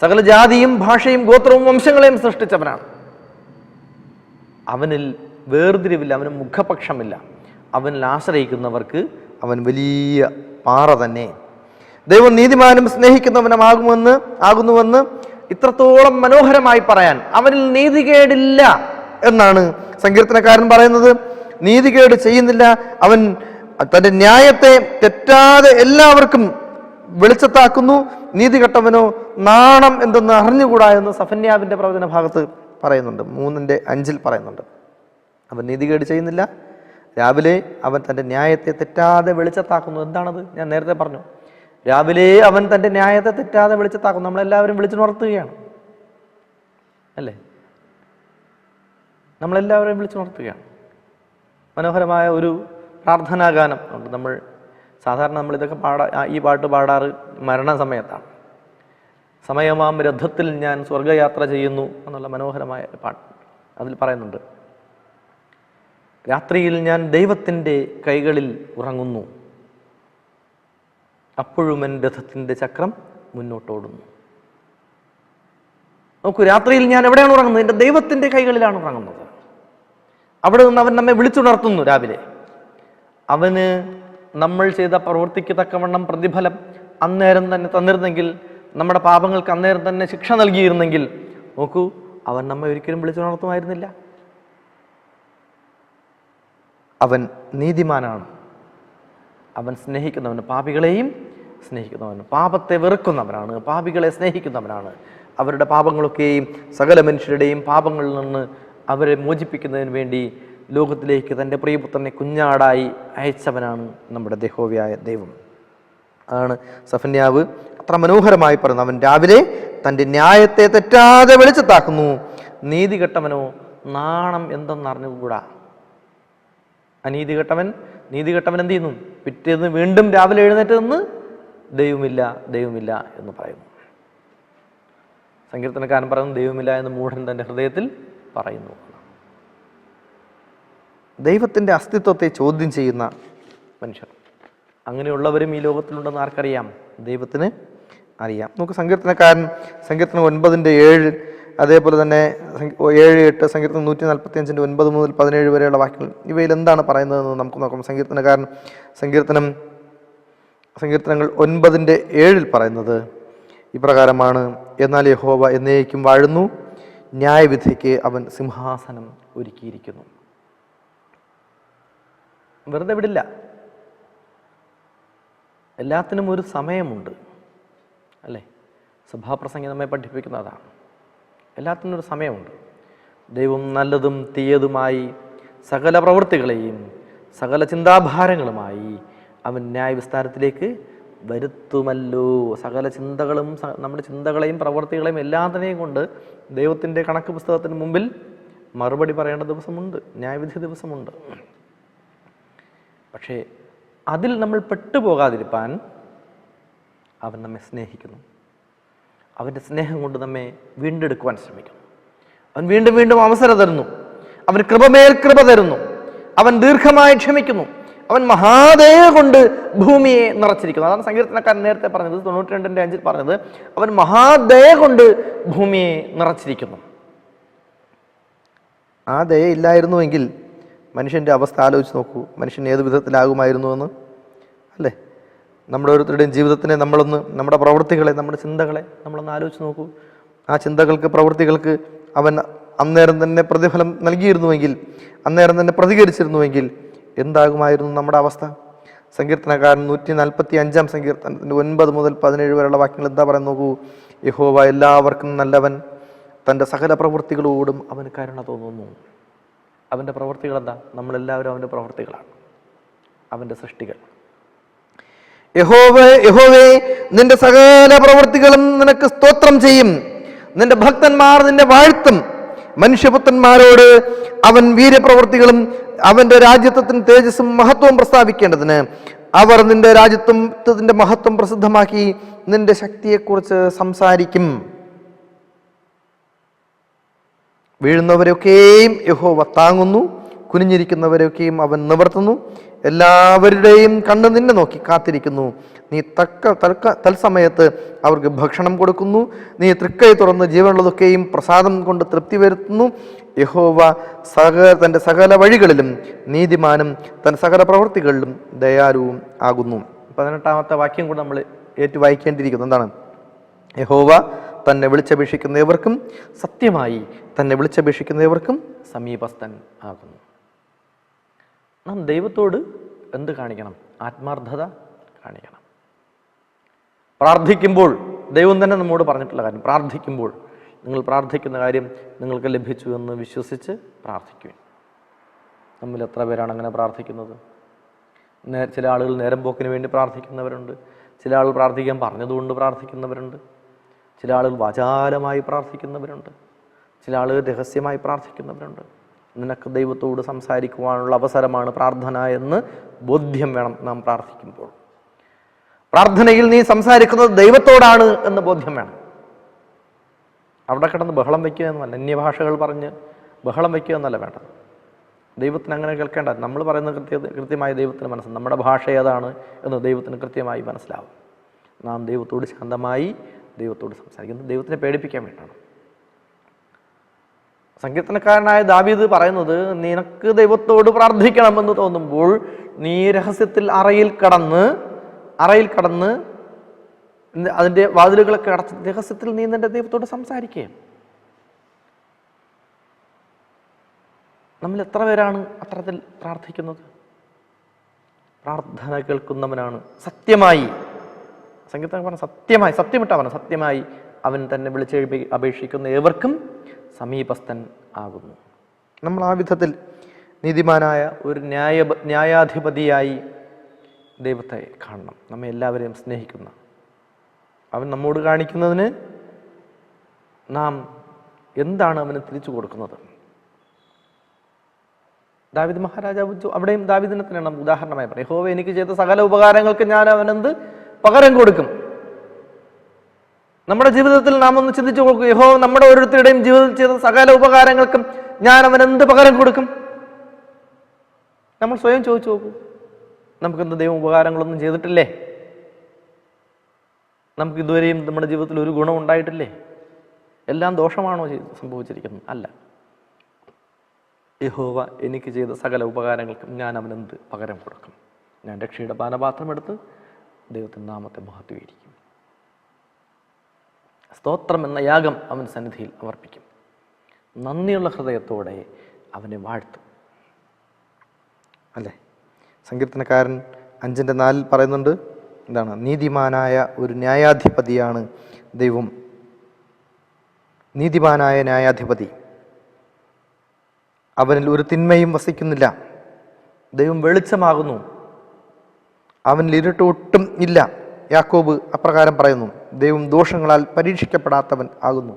സകല ജാതിയും ഭാഷയും ഗോത്രവും വംശങ്ങളെയും സൃഷ്ടിച്ചവനാണ്. അവനിൽ വേർതിരിവില്ല, അവന് മുഖപക്ഷമില്ല. അവനിൽ ആശ്രയിക്കുന്നവർക്ക് അവൻ വലിയ പാറ തന്നെ. ദൈവം നീതിമാനും സ്നേഹിക്കുന്നവനുമാകുന്നുവെന്ന് ഇത്രത്തോളം മനോഹരമായി പറയാൻ അവനിൽ നീതികേടില്ല എന്നാണ് സങ്കീർത്തനക്കാരൻ പറയുന്നത്. നീതികേട് ചെയ്യുന്നില്ല, അവൻ തൻ്റെ ന്യായത്തെ തെറ്റാതെ എല്ലാവർക്കും വെളിച്ചത്താക്കുന്നു. നീതി കെട്ടവനോ നാണം എന്തെന്ന് അറിഞ്ഞുകൂടാ എന്ന് സഫന്യാവിൻ്റെ പ്രവചന ഭാഗത്ത് പറയുന്നുണ്ട്, 3:5 പറയുന്നുണ്ട്. അവൻ നീതികേട് ചെയ്യുന്നില്ല, രാവിലെ അവൻ തൻ്റെ ന്യായത്തെ തെറ്റാതെ വെളിച്ചത്താക്കുന്നു. എന്താണത്? ഞാൻ നേരത്തെ പറഞ്ഞു, രാവിലെ അവൻ തൻ്റെ ന്യായത്തെ തെറ്റാതെ വെളിച്ചത്താക്കുന്നു. നമ്മളെല്ലാവരും വിളിച്ചുണർത്തുകയാണ് അല്ലേ? നമ്മളെല്ലാവരെയും വിളിച്ചുണർത്തുകയാണ്. മനോഹരമായ ഒരു പ്രാർത്ഥനാഗാനം ഉണ്ട്. നമ്മളിതൊക്കെ ഈ പാട്ട് പാടാറ് മരണസമയത്താണ്. സമയമാം രഥത്തിൽ ഞാൻ സ്വർഗയാത്ര ചെയ്യുന്നു എന്നുള്ള മനോഹരമായ പാട്ട്. അതിൽ പറയുന്നുണ്ട്, രാത്രിയിൽ ഞാൻ ദൈവത്തിൻ്റെ കൈകളിൽ ഉറങ്ങുന്നു, അപ്പോഴും എൻ രഥത്തിൻ്റെ ചക്രം മുന്നോട്ടോടുന്നു. നോക്കൂ, രാത്രിയിൽ ഞാൻ എവിടെയാണ് ഉറങ്ങുന്നത്? എൻ്റെ ദൈവത്തിൻ്റെ കൈകളിലാണ് ഉറങ്ങുന്നത്. അവിടെ നിന്ന് അവൻ നമ്മെ വിളിച്ചുണർത്തുന്നു. രാവിലെ അവന് നമ്മൾ ചെയ്ത പ്രവൃത്തിക്ക് തക്കവണ്ണം പ്രതിഫലം അന്നേരം തന്നെ തന്നിരുന്നെങ്കിൽ, നമ്മുടെ പാപങ്ങൾക്ക് അന്നേരം തന്നെ ശിക്ഷ നൽകിയിരുന്നെങ്കിൽ, നോക്കൂ, അവൻ നമ്മെ ഒരിക്കലും വിളിച്ചുണർത്തുമായിരുന്നില്ല. അവൻ നീതിമാനാണ്, അവൻ സ്നേഹിക്കുന്നവന്, പാപികളെയും സ്നേഹിക്കുന്നവന്, പാപത്തെ വെറുക്കുന്നവനാണ്, പാപികളെ സ്നേഹിക്കുന്നവനാണ്. അവരുടെ പാപങ്ങളൊക്കെയും സകല മനുഷ്യരുടെയും പാപങ്ങളിൽ നിന്ന് അവരെ മോചിപ്പിക്കുന്നതിന് വേണ്ടി ലോകത്തിലേക്ക് തൻ്റെ പ്രിയപുത്രനെ കുഞ്ഞാടായി അയച്ചവനാണ് നമ്മുടെ യഹോവയായ ദൈവം. അതാണ് സഫന്യാവ് അത്ര മനോഹരമായി പറയുന്നത്. അവൻ രാവിലെ തൻ്റെ ന്യായത്തെ തെറ്റാതെ വെളിച്ചത്താക്കുന്നു, നീതി കെട്ടവനോ നാണം എന്തെന്നറിഞ്ഞുകൂടാ. നീതി കെട്ടവൻ എന്ത് ചെയ്യുന്നു? പിറ്റേന്ന് വീണ്ടും രാവിലെ എഴുന്നേറ്റ് നിന്ന് ദൈവമില്ല എന്ന് പറയുന്നു. സങ്കീർത്തനക്കാരൻ പറയുന്നു, ദൈവമില്ല എന്ന് മൂഢൻ തൻ്റെ ഹൃദയത്തിൽ പറയുന്നു. ദൈവത്തിൻ്റെ അസ്തിത്വത്തെ ചോദ്യം ചെയ്യുന്ന മനുഷ്യർ, അങ്ങനെയുള്ളവരും ഈ ലോകത്തിലുണ്ടെന്ന് ആർക്കറിയാം? ദൈവത്തിന് അറിയാം. നമുക്ക് സങ്കീർത്തനം 9:7, അതേപോലെ തന്നെ 7-8, സങ്കീർത്തനം 145 9 മുതൽ 17 വരെയുള്ള വാക്യങ്ങൾ, ഇവയിൽ എന്താണ് പറയുന്നതെന്ന് നമുക്ക് നോക്കാം. സങ്കീർത്തനങ്ങൾ 9:7 പറയുന്നത് ഇപ്രകാരമാണ്, എന്നാൽ യഹോവ എന്നേക്കും വാഴുന്നു, ന്യായവിധിക്ക് അവൻ സിംഹാസനം ഒരുക്കിയിരിക്കുന്നു. വെറുതെ വിടില്ല. എല്ലാത്തിനും ഒരു സമയമുണ്ട് അല്ലേ? സഭാപ്രസംഗി നമ്മെ പഠിപ്പിക്കുന്ന അതാണ്. എല്ലാത്തിനും ഒരു സമയമുണ്ട്. ദൈവം നല്ലതും തീയതുമായി സകല പ്രവൃത്തികളെയും സകല ചിന്താഭാരങ്ങളുമായി അവൻ ന്യായവിസ്താരത്തിലേക്ക് വരുത്തുമല്ലോ. സകല ചിന്തകളും നമ്മുടെ ചിന്തകളെയും പ്രവൃത്തികളെയും എല്ലാത്തിനെയും കൊണ്ട് ദൈവത്തിൻ്റെ കണക്ക് പുസ്തകത്തിന് മുമ്പിൽ മറുപടി പറയേണ്ട ദിവസമുണ്ട്, ന്യായവിധി ദിവസമുണ്ട്. പക്ഷേ അതിൽ നമ്മൾ പെട്ടുപോകാതിരിക്കാൻ അവൻ നമ്മെ സ്നേഹിക്കുന്നു. അവൻ്റെ സ്നേഹം കൊണ്ട് നമ്മെ വീണ്ടെടുക്കുവാൻ ശ്രമിക്കുന്നു. അവൻ വീണ്ടും വീണ്ടും അവസരം തരുന്നു. അവൻ കൃപമേൽ കൃപ തരുന്നു. അവൻ ദീർഘമായി ക്ഷമിക്കുന്നു. അവൻ മഹാദയ കൊണ്ട് ഭൂമിയെ നിറച്ചിരിക്കുന്നു. അതാണ് സങ്കീർത്തനക്കാരൻ നേരത്തെ പറഞ്ഞത്, 92:5 പറഞ്ഞത്. അവൻ മഹാദയ കൊണ്ട് ഭൂമിയെ നിറച്ചിരിക്കുന്നു. ആ ദയ ഇല്ലായിരുന്നുവെങ്കിൽ മനുഷ്യൻ്റെ അവസ്ഥ ആലോചിച്ച് നോക്കൂ. മനുഷ്യൻ ഏത് വിധത്തിലാകുമായിരുന്നുവെന്ന് അല്ലേ? നമ്മുടെ ഓരോരുത്തരുടെയും ജീവിതത്തിനെ നമ്മളൊന്ന്, നമ്മുടെ പ്രവൃത്തികളെ, നമ്മുടെ ചിന്തകളെ നമ്മളൊന്ന് ആലോചിച്ച് നോക്കൂ. ആ ചിന്തകൾക്ക്, പ്രവൃത്തികൾക്ക് അവൻ അന്നേരം തന്നെ പ്രതിഫലം നൽകിയിരുന്നുവെങ്കിൽ, അന്നേരം തന്നെ പ്രതികരിച്ചിരുന്നുവെങ്കിൽ എന്താകുമായിരുന്നു നമ്മുടെ അവസ്ഥ? സങ്കീർത്തനക്കാരൻ 145 സങ്കീർത്തനത്തിൻ്റെ 9 മുതൽ 17 വരെയുള്ള വാക്യങ്ങൾ എന്താ പറയുന്നത് നോക്കൂ. യഹോവ എല്ലാവർക്കും നല്ലവൻ, തൻ്റെ സകല പ്രവൃത്തികളോടും അവന് കരുണ തോന്നുന്നു. അവൻ്റെ പ്രവൃത്തികൾ എന്താ? നമ്മളെല്ലാവരും അവൻ്റെ പ്രവൃത്തികളാണ്, അവൻ്റെ സൃഷ്ടികൾ. യഹോവേ, നിന്റെ സകല പ്രവൃത്തികളും നിനക്ക് സ്തോത്രം ചെയ്യും. നിന്റെ ഭക്തന്മാർ നിന്നെ വാഴ്ത്തും. മനുഷ്യപുത്രന്മാരോട് അവൻ വീര്യപ്രവൃത്തികളും അവന്റെ രാജ്യത്വത്തിന് തേജസ്സും മഹത്വവും പ്രസ്താവിക്കേണ്ടതിന് അവർ നിന്റെ രാജ്യത്വത്തിന്റെ മഹത്വം പ്രസിദ്ധമാക്കി നിന്റെ ശക്തിയെക്കുറിച്ച് സംസാരിക്കും. വീഴുന്നവരെയൊക്കെയും യഹോവ താങ്ങുന്നു, കുനിഞ്ഞിരിക്കുന്നവരെയൊക്കെയും അവൻ നിവർത്തുന്നു. എല്ലാവരുടെയും കണ്ണ് നിന്നെ നോക്കി കാത്തിരിക്കുന്നു. നീ തത്സമയത്ത് അവർക്ക് ഭക്ഷണം കൊടുക്കുന്നു. നീ തൃക്കൈ തുറന്ന് ജീവനുള്ളതൊക്കെയും പ്രസാദം കൊണ്ട് തൃപ്തി വരുത്തുന്നു. യഹോവ തൻ്റെ സകല വഴികളിലും നീതിമാനും തൻ്റെ സകല പ്രവൃത്തികളിലും ദയാലുവും ആകുന്നു. 18-ാമത്തെ വാക്യം കൂടെ നമ്മൾ വായിക്കേണ്ടിയിരിക്കുന്നു. എന്താണ്? യഹോവ തന്നെ വിളിച്ചപേക്ഷിക്കുന്നവർക്കും സത്യമായി തന്നെ വിളിച്ചപേക്ഷിക്കുന്നവർക്കും സമീപസ്ഥൻ ആകുന്നു. നാം ദൈവത്തോട് എന്ത് കാണിക്കണം? ആത്മാർത്ഥത കാണിക്കണം. പ്രാർത്ഥിക്കുമ്പോൾ ദൈവം തന്നെ നമ്മോട് പറഞ്ഞിട്ടുള്ള കാര്യം, പ്രാർത്ഥിക്കുമ്പോൾ നിങ്ങൾ പ്രാർത്ഥിക്കുന്ന കാര്യം നിങ്ങൾക്ക് ലഭിച്ചു എന്ന് വിശ്വസിച്ച് പ്രാർത്ഥിക്കുവിൻ. നമ്മിൽ എത്ര പേരാണ് അങ്ങനെ പ്രാർത്ഥിക്കുന്നത്? ചില ആളുകൾ നേരം പോക്കിന് വേണ്ടി പ്രാർത്ഥിക്കുന്നവരുണ്ട്. ചില ആളുകൾ പ്രാർത്ഥിക്കാൻ പറഞ്ഞതുകൊണ്ട് പ്രാർത്ഥിക്കുന്നവരുണ്ട്. ചില ആളുകൾ വാചാലമായി പ്രാർത്ഥിക്കുന്നവരുണ്ട്. ചില ആളുകൾ രഹസ്യമായി പ്രാർത്ഥിക്കുന്നവരുണ്ട്. നിനക്ക് ദൈവത്തോട് സംസാരിക്കുവാനുള്ള അവസരമാണ് പ്രാർത്ഥന എന്ന് ബോധ്യം വേണം നാം പ്രാർത്ഥിക്കുമ്പോൾ. പ്രാർത്ഥനയിൽ നീ സംസാരിക്കുന്നത് ദൈവത്തോടാണ് എന്ന് ബോധ്യം വേണം. അവിടെ കിടന്ന് ബഹളം വയ്ക്കുക എന്നല്ല, അന്യഭാഷകൾ പറഞ്ഞ് ബഹളം വയ്ക്കുക എന്നല്ല വേണ്ടത്. ദൈവത്തിന് അങ്ങനെ കേൾക്കേണ്ട. നമ്മൾ പറയുന്നത് കൃത്യമായി ദൈവത്തിന് മനസ്സിലാവും. നമ്മുടെ ഭാഷ ഏതാണ് എന്ന് ദൈവത്തിന് കൃത്യമായി മനസ്സിലാവും. നാം ദൈവത്തോട് ശാന്തമായി ദൈവത്തോട് സംസാരിക്കുന്നത് ദൈവത്തിനെ പേടിപ്പിക്കാൻ വേണ്ടിയാണ്. സങ്കീർത്തനക്കാരനായ ദാവീദ് പറയുന്നത്, നിനക്ക് ദൈവത്തോട് പ്രാർത്ഥിക്കണമെന്ന് തോന്നുമ്പോൾ നീ രഹസ്യത്തിൽ അറയിൽ കടന്ന് അതിൻ്റെ വാതിലുകളൊക്കെ അടച്ച് രഹസ്യത്തിൽ നീ നിന്റെ ദൈവത്തോട് സംസാരിക്കുക. നമ്മൾ എത്ര പേരാണ് അത്തരത്തിൽ പ്രാർത്ഥിക്കുന്നത്? പ്രാർത്ഥന കേൾക്കുന്നവനാണ് സത്യമായി, സങ്കീർത്തനൻ പറഞ്ഞ സത്യമായി, സത്യമിട്ടവനാണ് സത്യമായി അവൻ തന്നെ വിളിച്ച് അപേക്ഷിക്കുന്ന ഏവർക്കും സമീപസ്ഥൻ ആകുന്നു. നമ്മൾ ആ വിധത്തിൽ നീതിമാനായ ഒരു ന്യായാധിപതിയായി ദൈവത്തെ കാണണം. നമ്മെ എല്ലാവരെയും സ്നേഹിക്കുന്ന അവൻ നമ്മോട് കാണിക്കുന്നതിന് നാം എന്താണ് അവന് തിരിച്ചു കൊടുക്കുന്നത്? ദാവീദ് മഹാരാജാവ് അവിടെയും ദാവീദിനെ തന്നെയാണ് നമുക്ക് ഉദാഹരണമായി പറയും. യഹോവ എനിക്ക് ചെയ്ത സകല ഉപകാരങ്ങൾക്ക് ഞാൻ അവനെന്ത് പകരം കൊടുക്കും. നമ്മുടെ ജീവിതത്തിൽ നാം ഒന്ന് ചിന്തിച്ചു നോക്കൂ. യഹോവ നമ്മുടെ ഓരോരുത്തരുടെയും ജീവിതത്തിൽ ചെയ്ത സകല ഉപകാരങ്ങൾക്കും ഞാൻ അവനെന്ത് പകരം കൊടുക്കും? നമ്മൾ സ്വയം ചോദിച്ചു നോക്കൂ. നമുക്കെന്ത് ദൈവം ഉപകാരങ്ങളൊന്നും ചെയ്തിട്ടില്ലേ? നമുക്ക് ഇതുവരെയും നമ്മുടെ ജീവിതത്തിൽ ഒരു ഗുണം ഉണ്ടായിട്ടില്ലേ? എല്ലാം ദോഷമാണോ സംഭവിച്ചിരിക്കുന്നത്? അല്ല. യഹോവ എനിക്ക് ചെയ്ത സകല ഉപകാരങ്ങൾക്കും ഞാൻ അവനെന്ത് പകരം കൊടുക്കും? ഞാൻ രക്ഷയുടെ പാനപാത്രം എടുത്ത് ദൈവത്തിൻ്റെ നാമത്തെ മഹത്വീകരിക്കും. സ്തോത്രം എന്ന യാഗം അവൻ സന്നിധിയിൽ അർപ്പിക്കും. നന്ദിയുള്ള ഹൃദയത്തോടെ അവനെ വാഴ്ത്തും. അല്ലേ? സങ്കീർത്തനക്കാരൻ 5:4 പറയുന്നുണ്ട്, എന്താണ്? നീതിമാനായ ഒരു ന്യായാധിപതിയാണ് ദൈവം. നീതിമാനായ ന്യായാധിപതി, അവനിൽ ഒരു തിന്മയും വസിക്കുന്നില്ല. ദൈവം വെളിച്ചമാകുന്നു, അവനിൽ ഇരുട്ട് ഒട്ടും ഇല്ല. യാക്കോബ് അപ്രകാരം പറയുന്നു. ദൈവം ദോഷങ്ങളാൽ പരീക്ഷിക്കപ്പെടാത്തവൻ ആകുന്നു.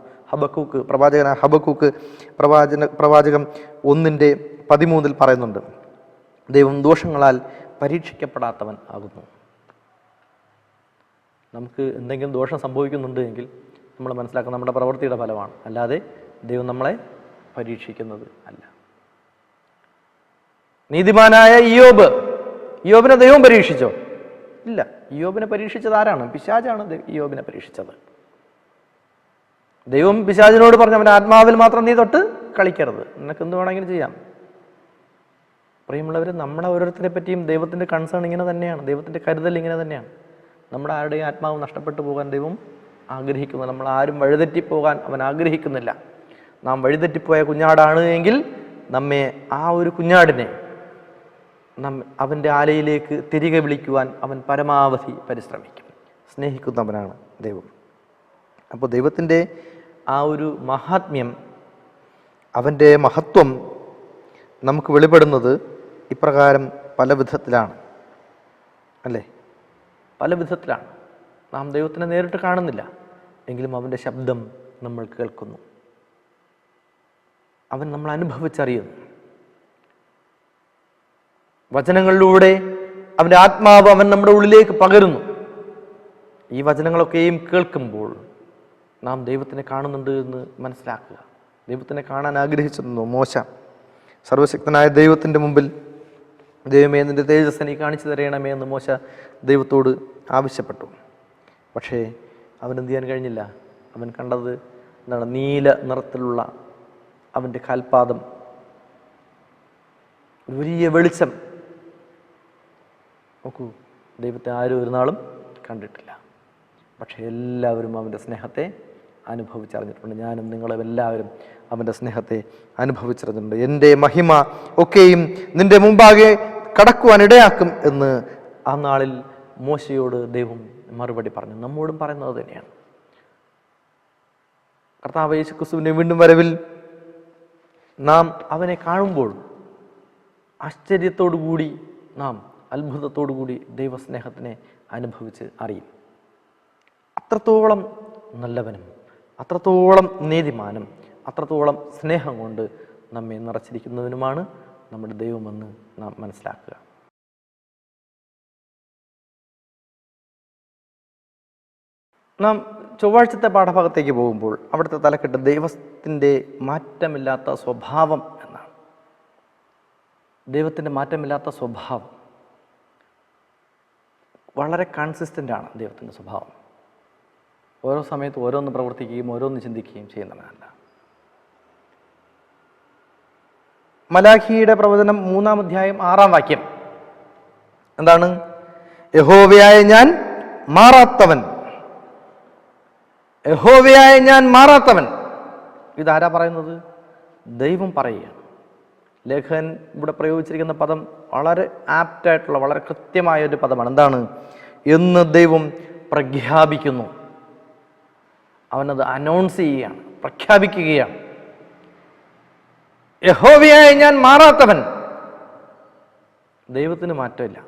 പ്രവാചകൻ പ്രവാചകം 1:13 പറയുന്നുണ്ട്, ദൈവം ദോഷങ്ങളാൽ പരീക്ഷിക്കപ്പെടാത്തവൻ ആകുന്നു. നമുക്ക് എന്തെങ്കിലും ദോഷം സംഭവിക്കുന്നുണ്ട് എങ്കിൽ നമ്മൾ മനസ്സിലാക്കുന്ന നമ്മുടെ പ്രവൃത്തിയുടെ ഫലമാണ്, അല്ലാതെ ദൈവം നമ്മളെ പരീക്ഷിക്കുന്നത് അല്ല. നീതിമാനായ ഇയ്യോബിനെ ദൈവം പരീക്ഷിച്ചോ? ഇല്ല. ഇയ്യോബിനെ പരീക്ഷിച്ചത് ആരാണ്? പിശാചാണ് ഇയ്യോബിനെ പരീക്ഷിച്ചത്. ദൈവം പിശാചിനോട് പറഞ്ഞു, അവൻ്റെ ആത്മാവിൽ മാത്രം നീ തൊട്ട് കളിക്കരുത്, നിനക്ക് എന്ത് വേണമെങ്കിലും ചെയ്യാം. പ്രിയമുള്ളവർ, നമ്മളെ ഓരോരുത്തരെ പറ്റിയും ദൈവത്തിൻ്റെ കൺസേൺ ഇങ്ങനെ തന്നെയാണ്, ദൈവത്തിൻ്റെ കരുതൽ ഇങ്ങനെ തന്നെയാണ്. നമ്മുടെ ആരുടെയും ആത്മാവ് നഷ്ടപ്പെട്ടു പോകാൻ ദൈവം ആഗ്രഹിക്കുന്നു. നമ്മൾ ആരും വഴിതെറ്റിപ്പോകാൻ അവൻ ആഗ്രഹിക്കുന്നില്ല. നാം വഴിതെറ്റിപ്പോയ കുഞ്ഞാടാണ് എങ്കിൽ നമ്മെ, ആ ഒരു കുഞ്ഞാടിനെ അവൻ്റെ ആലയിലേക്ക് തിരികെ വിളിക്കുവാൻ അവൻ പരമാവധി പരിശ്രമിക്കും. സ്നേഹിക്കുന്നവനാണ് ദൈവം. അപ്പോൾ ദൈവത്തിൻ്റെ ആ ഒരു മഹാത്മ്യം, അവൻ്റെ മഹത്വം നമുക്ക് വെളിപ്പെടുന്നത് ഇപ്രകാരം പല വിധത്തിലാണ്, അല്ലേ? പല വിധത്തിലാണ്. നാം ദൈവത്തിനെ നേരിട്ട് കാണുന്നില്ല, എങ്കിലും അവൻ്റെ ശബ്ദം നമ്മൾ കേൾക്കുന്നു, അവൻ നമ്മൾ അനുഭവിച്ചറിയുന്നു. വചനങ്ങളിലൂടെ അവൻ്റെ ആത്മാവ് അവൻ നമ്മുടെ ഉള്ളിലേക്ക് പകരുന്നു. ഈ വചനങ്ങളൊക്കെയും കേൾക്കുമ്പോൾ നാം ദൈവത്തിനെ കാണുന്നുണ്ട് എന്ന് മനസ്സിലാക്കുക. ദൈവത്തിനെ കാണാൻ ആഗ്രഹിച്ചിരുന്നു മോശ. സർവശക്തനായ ദൈവത്തിൻ്റെ മുമ്പിൽ, ദൈവമേ നിൻ്റെ തേജസ് എനിക്ക് കാണിച്ചു തരണമേ എന്ന് മോശ ദൈവത്തോട് ആവശ്യപ്പെട്ടു. പക്ഷേ അവൻ എന്ത് ചെയ്യാൻ കഴിഞ്ഞില്ല. അവൻ കണ്ടത് എന്താണ്? നീല നിറത്തിലുള്ള അവൻ്റെ കാൽപാദം, ഒരു വലിയ വെളിച്ചം. നോക്കൂ, ദൈവത്തെ ആരും ഒരു നാളും കണ്ടിട്ടില്ല, പക്ഷേ എല്ലാവരും അവൻ്റെ സ്നേഹത്തെ അനുഭവിച്ചറിഞ്ഞിട്ടുണ്ട്. ഞാനും നിങ്ങളും എല്ലാവരും അവൻ്റെ സ്നേഹത്തെ അനുഭവിച്ചറിഞ്ഞിട്ടുണ്ട്. എൻ്റെ മഹിമ ഒക്കെയും നിൻ്റെ മുമ്പാകെ കടക്കുവാൻ ഇടയാക്കും എന്ന് ആ നാളിൽ മോശയോട് ദൈവം മറുപടി പറഞ്ഞു. നമ്മോടും പറയുന്നത് തന്നെയാണ്. കർത്താവ് യേശു ക്രിസ്തുവിൻ്റെ വീണ്ടും വരവിൽ നാം അവനെ കാണുമ്പോൾ ആശ്ചര്യത്തോടു കൂടി, നാം അത്ഭുതത്തോടു കൂടി ദൈവസ്നേഹത്തിനെ അനുഭവിച്ച് അറിയും. അത്രത്തോളം നല്ലവനും, അത്രത്തോളം നീതിമാനും, അത്രത്തോളം സ്നേഹം കൊണ്ട് നമ്മെ നിറച്ചിരിക്കുന്നവനുമാണ് നമ്മുടെ ദൈവമെന്ന് നാം മനസ്സിലാക്കുക. നാം ചൊവ്വാഴ്ചത്തെ പാഠഭാഗത്തേക്ക് പോകുമ്പോൾ അവിടുത്തെ തലക്കെട്ട് ദൈവത്തിൻ്റെ മാറ്റമില്ലാത്ത സ്വഭാവം എന്നാണ്. ദൈവത്തിൻ്റെ മാറ്റമില്ലാത്ത സ്വഭാവം വളരെ കൺസിസ്റ്റൻ്റാണ്. ദൈവത്തിൻ്റെ സ്വഭാവം ഓരോ സമയത്ത് ഓരോന്ന് പ്രവർത്തിക്കുകയും ഓരോന്ന് ചിന്തിക്കുകയും ചെയ്യുന്നവനല്ല. മലാഖിയുടെ പ്രവചനം 3-ാം അധ്യായം 6-ാം വാക്യം എന്താണ്? യഹോവയായ ഞാൻ മാറാത്തവൻ, യഹോവയായ ഞാൻ മാറാത്തവൻ. ഇതാരാ പറയുന്നത്? ദൈവം പറയുകയാണ്. ലേഖകൻ ഇവിടെ പ്രയോഗിച്ചിരിക്കുന്ന പദം വളരെ ആപ്റ്റായിട്ടുള്ള, വളരെ കൃത്യമായ ഒരു പദമാണ്. എന്താണ്? എന്ന് ദൈവം പ്രഖ്യാപിക്കുന്നു. അവനത് അനൗൺസ് ചെയ്യുകയാണ്, പ്രഖ്യാപിക്കുകയാണ്. യഹോവയായ ഞാൻ മാറാത്തവൻ. ദൈവത്തിന് മാറ്റമില്ല.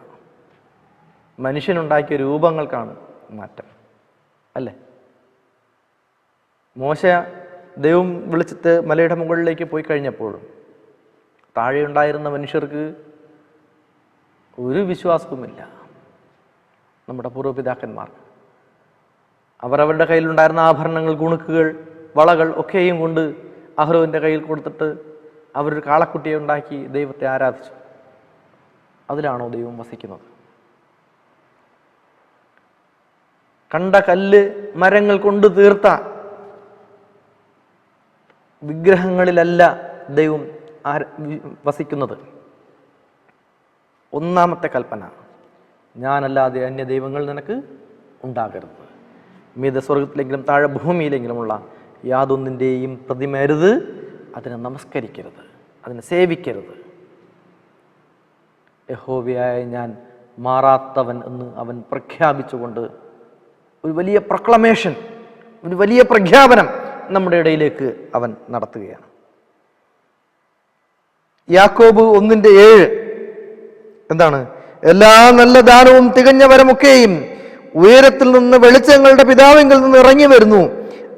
മനുഷ്യനുണ്ടാക്കിയ രൂപങ്ങൾക്കാണ് മാറ്റം, അല്ലേ? മോശ ദൈവം വിളിച്ചിട്ട് മലയുടെ മുകളിലേക്ക് പോയി കഴിഞ്ഞപ്പോഴും താഴെയുണ്ടായിരുന്ന മനുഷ്യർക്ക് ഒരു വിശ്വാസവുമില്ല. നമ്മുടെ പൂർവ്വപിതാക്കന്മാർ അവരവരുടെ കയ്യിലുണ്ടായിരുന്ന ആഭരണങ്ങൾ, കുണുക്കുകൾ, വളകൾ ഒക്കെയും കൊണ്ട് അഹ്റോന്റെ കയ്യിൽ കൊടുത്തിട്ട് അവരൊരു കാളക്കുട്ടിയെ ഉണ്ടാക്കി ദൈവത്തെ ആരാധിച്ചു. അതിലാണോ ദൈവം വസിക്കുന്നത്? കണ്ട കല്ല്, മരങ്ങൾ കൊണ്ട് തീർത്ത വിഗ്രഹങ്ങളിലല്ല ദൈവം വസിക്കുന്നത്. 1-ാമത്തെ കൽപ്പന, ഞാനല്ലാതെ അന്യ ദൈവങ്ങൾ നിനക്ക് ഉണ്ടാകരുത്. മീത സ്വർഗത്തിലെങ്കിലും താഴെ ഭൂമിയിലെങ്കിലുമുള്ള യാതൊന്നിൻ്റെയും പ്രതിമരുത്, അതിനെ നമസ്കരിക്കരുത്, അതിനെ സേവിക്കരുത്. യഹോവയായ ഞാൻ മാറാത്തവൻ എന്ന് അവൻ പ്രഖ്യാപിച്ചുകൊണ്ട് ഒരു വലിയ പ്രൊക്ലമേഷൻ, ഒരു വലിയ പ്രഖ്യാപനം നമ്മുടെ ഇടയിലേക്ക് അവൻ നടത്തുകയാണ്. യാക്കോബ് 1:7 എന്താണ്? എല്ലാ നല്ല ദാനവും തികഞ്ഞ വരമൊക്കെയും ഉയരത്തിൽ നിന്ന് വെളിച്ചങ്ങളുടെ പിതാവിങ്കിൽ നിന്ന് ഇറങ്ങി വരുന്നു.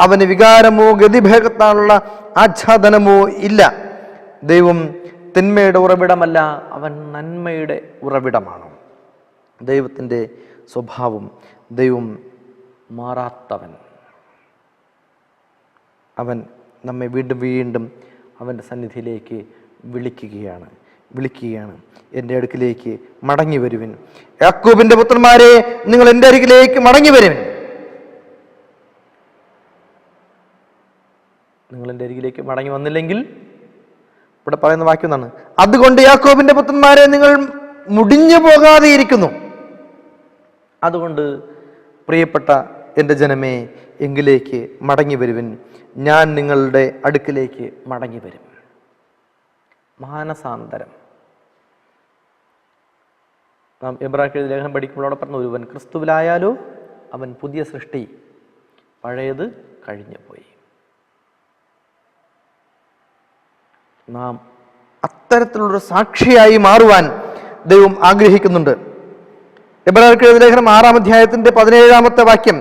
അവന് വികാരമോ ഗതിഭേദത്താനുള്ള ആച്ഛാദനമോ ഇല്ല. ദൈവം തിന്മയുടെ ഉറവിടമല്ല, അവൻ നന്മയുടെ ഉറവിടമാണ്. ദൈവത്തിൻ്റെ സ്വഭാവം, ദൈവം മാറാത്തവൻ. അവൻ നമ്മെ വീണ്ടും വീണ്ടും അവൻ്റെ സന്നിധിയിലേക്ക് വിളിക്കുകയാണ്. എൻ്റെ അടുക്കിലേക്ക് മടങ്ങി വരുവിൻ. യാക്കോബിൻ്റെ പുത്രന്മാരെ, നിങ്ങൾ എൻ്റെ അരികിലേക്ക് മടങ്ങി വരുവിൻ. നിങ്ങൾ എൻ്റെ അരികിലേക്ക് മടങ്ങി വന്നില്ലെങ്കിൽ ഇവിടെ പറയുന്ന വാക്യം എന്താണ്? അതുകൊണ്ട് യാക്കോബിൻ്റെ പുത്രന്മാരെ, നിങ്ങൾ മുടിഞ്ഞു പോകാതെ ഇരിക്കുന്നു. അതുകൊണ്ട് പ്രിയപ്പെട്ട എൻ്റെ ജനമേ, എങ്കിലേക്ക് മടങ്ങി വരുവിൻ, ഞാൻ നിങ്ങളുടെ അടുക്കിലേക്ക് മടങ്ങി വരും. മാനസാന്തരം. നാം എബ്രായർക്കെഴുതിയ ലേഖനം പഠിക്കുമ്പോൾ അവിടെ പറഞ്ഞ, ഒരുവൻ ക്രിസ്തുവിലായാലോ അവൻ പുതിയ സൃഷ്ടി, പഴയത് കഴിഞ്ഞു പോയി. നാം അത്തരത്തിലുള്ളൊരു സാക്ഷിയായി മാറുവാൻ ദൈവം ആഗ്രഹിക്കുന്നുണ്ട്. എബ്രായർക്കെഴുതിയ ലേഖനം 6-ാം അധ്യായത്തിന്റെ 17-ാമത്തെ വാക്യം,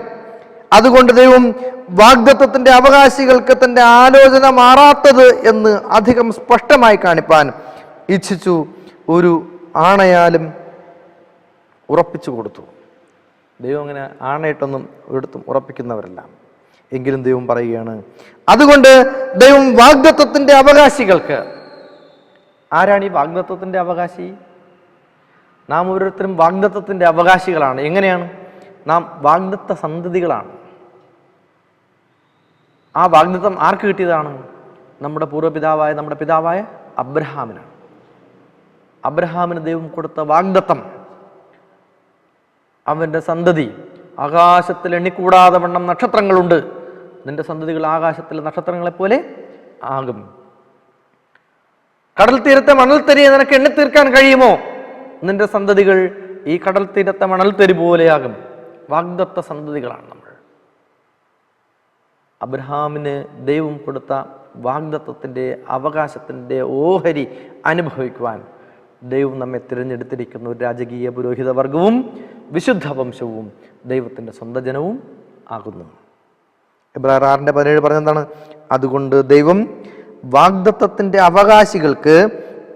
അതുകൊണ്ട് ദൈവം വാഗ്ദത്തത്തിന്റെ അവകാശികൾക്ക് തന്റെ ആലോചന മാറാത്തത് എന്ന് അധികം സ്പഷ്ടമായി കാണിപ്പാൻ ഇച്ഛിച്ചു, ഒരു ആണയാലും ഉറപ്പിച്ചു കൊടുത്തു. ദൈവം അങ്ങനെ ആണയിട്ടൊന്നും ഒരിടത്തും ഉറപ്പിക്കുന്നവരല്ല. എങ്കിലും ദൈവം പറയുകയാണ്, അതുകൊണ്ട് ദൈവം വാഗ്ദത്തത്തിന്റെ അവകാശികൾക്ക്. ആരാണ് ഈ വാഗ്ദത്തത്തിന്റെ അവകാശി? നാം ഓരോരുത്തരും വാഗ്ദത്തത്തിന്റെ അവകാശികളാണ്. എങ്ങനെയാണ്? നാം വാഗ്ദത്ത സന്തതികളാണ്. ആ വാഗ്ദത്തം ആർക്ക് കിട്ടിയതാണ്? നമ്മുടെ പൂർവ്വപിതാവായ നമ്മുടെ പിതാവായ അബ്രഹാമിനാണ്. അബ്രഹാമിന് ദൈവം കൊടുത്ത വാഗ്ദത്തം, അവൻ്റെ സന്തതി ആകാശത്തിൽ എണ്ണിക്കൂടാതെ വണ്ണം നക്ഷത്രങ്ങളുണ്ട്, നിന്റെ സന്തതികൾ ആകാശത്തിലെ നക്ഷത്രങ്ങളെപ്പോലെ ആകും. കടൽ തീരത്തെ മണൽത്തരിയെ നിനക്ക് എണ്ണിത്തീർക്കാൻ കഴിയുമോ? നിന്റെ സന്തതികൾ ഈ കടൽ തീരത്തെ മണൽത്തരി പോലെയാകും. വാഗ്ദത്ത സന്തതികളാണ് നമ്മൾ. അബ്രഹാമിന് ദൈവം കൊടുത്ത വാഗ്ദത്തത്തിൻ്റെ അവകാശത്തിൻ്റെ ഓഹരി അനുഭവിക്കുവാൻ ദൈവം നമ്മെ തിരഞ്ഞെടുത്തിരിക്കുന്ന ഒരു രാജകീയ പുരോഹിത വർഗവും വിശുദ്ധ വംശവും ദൈവത്തിൻ്റെ സ്വന്തം ജനവും ആകുന്നു. എബ്രായർ 6:17 പറഞ്ഞെന്താണ്? അതുകൊണ്ട് ദൈവം വാഗ്ദത്തത്തിൻ്റെ അവകാശികൾക്ക്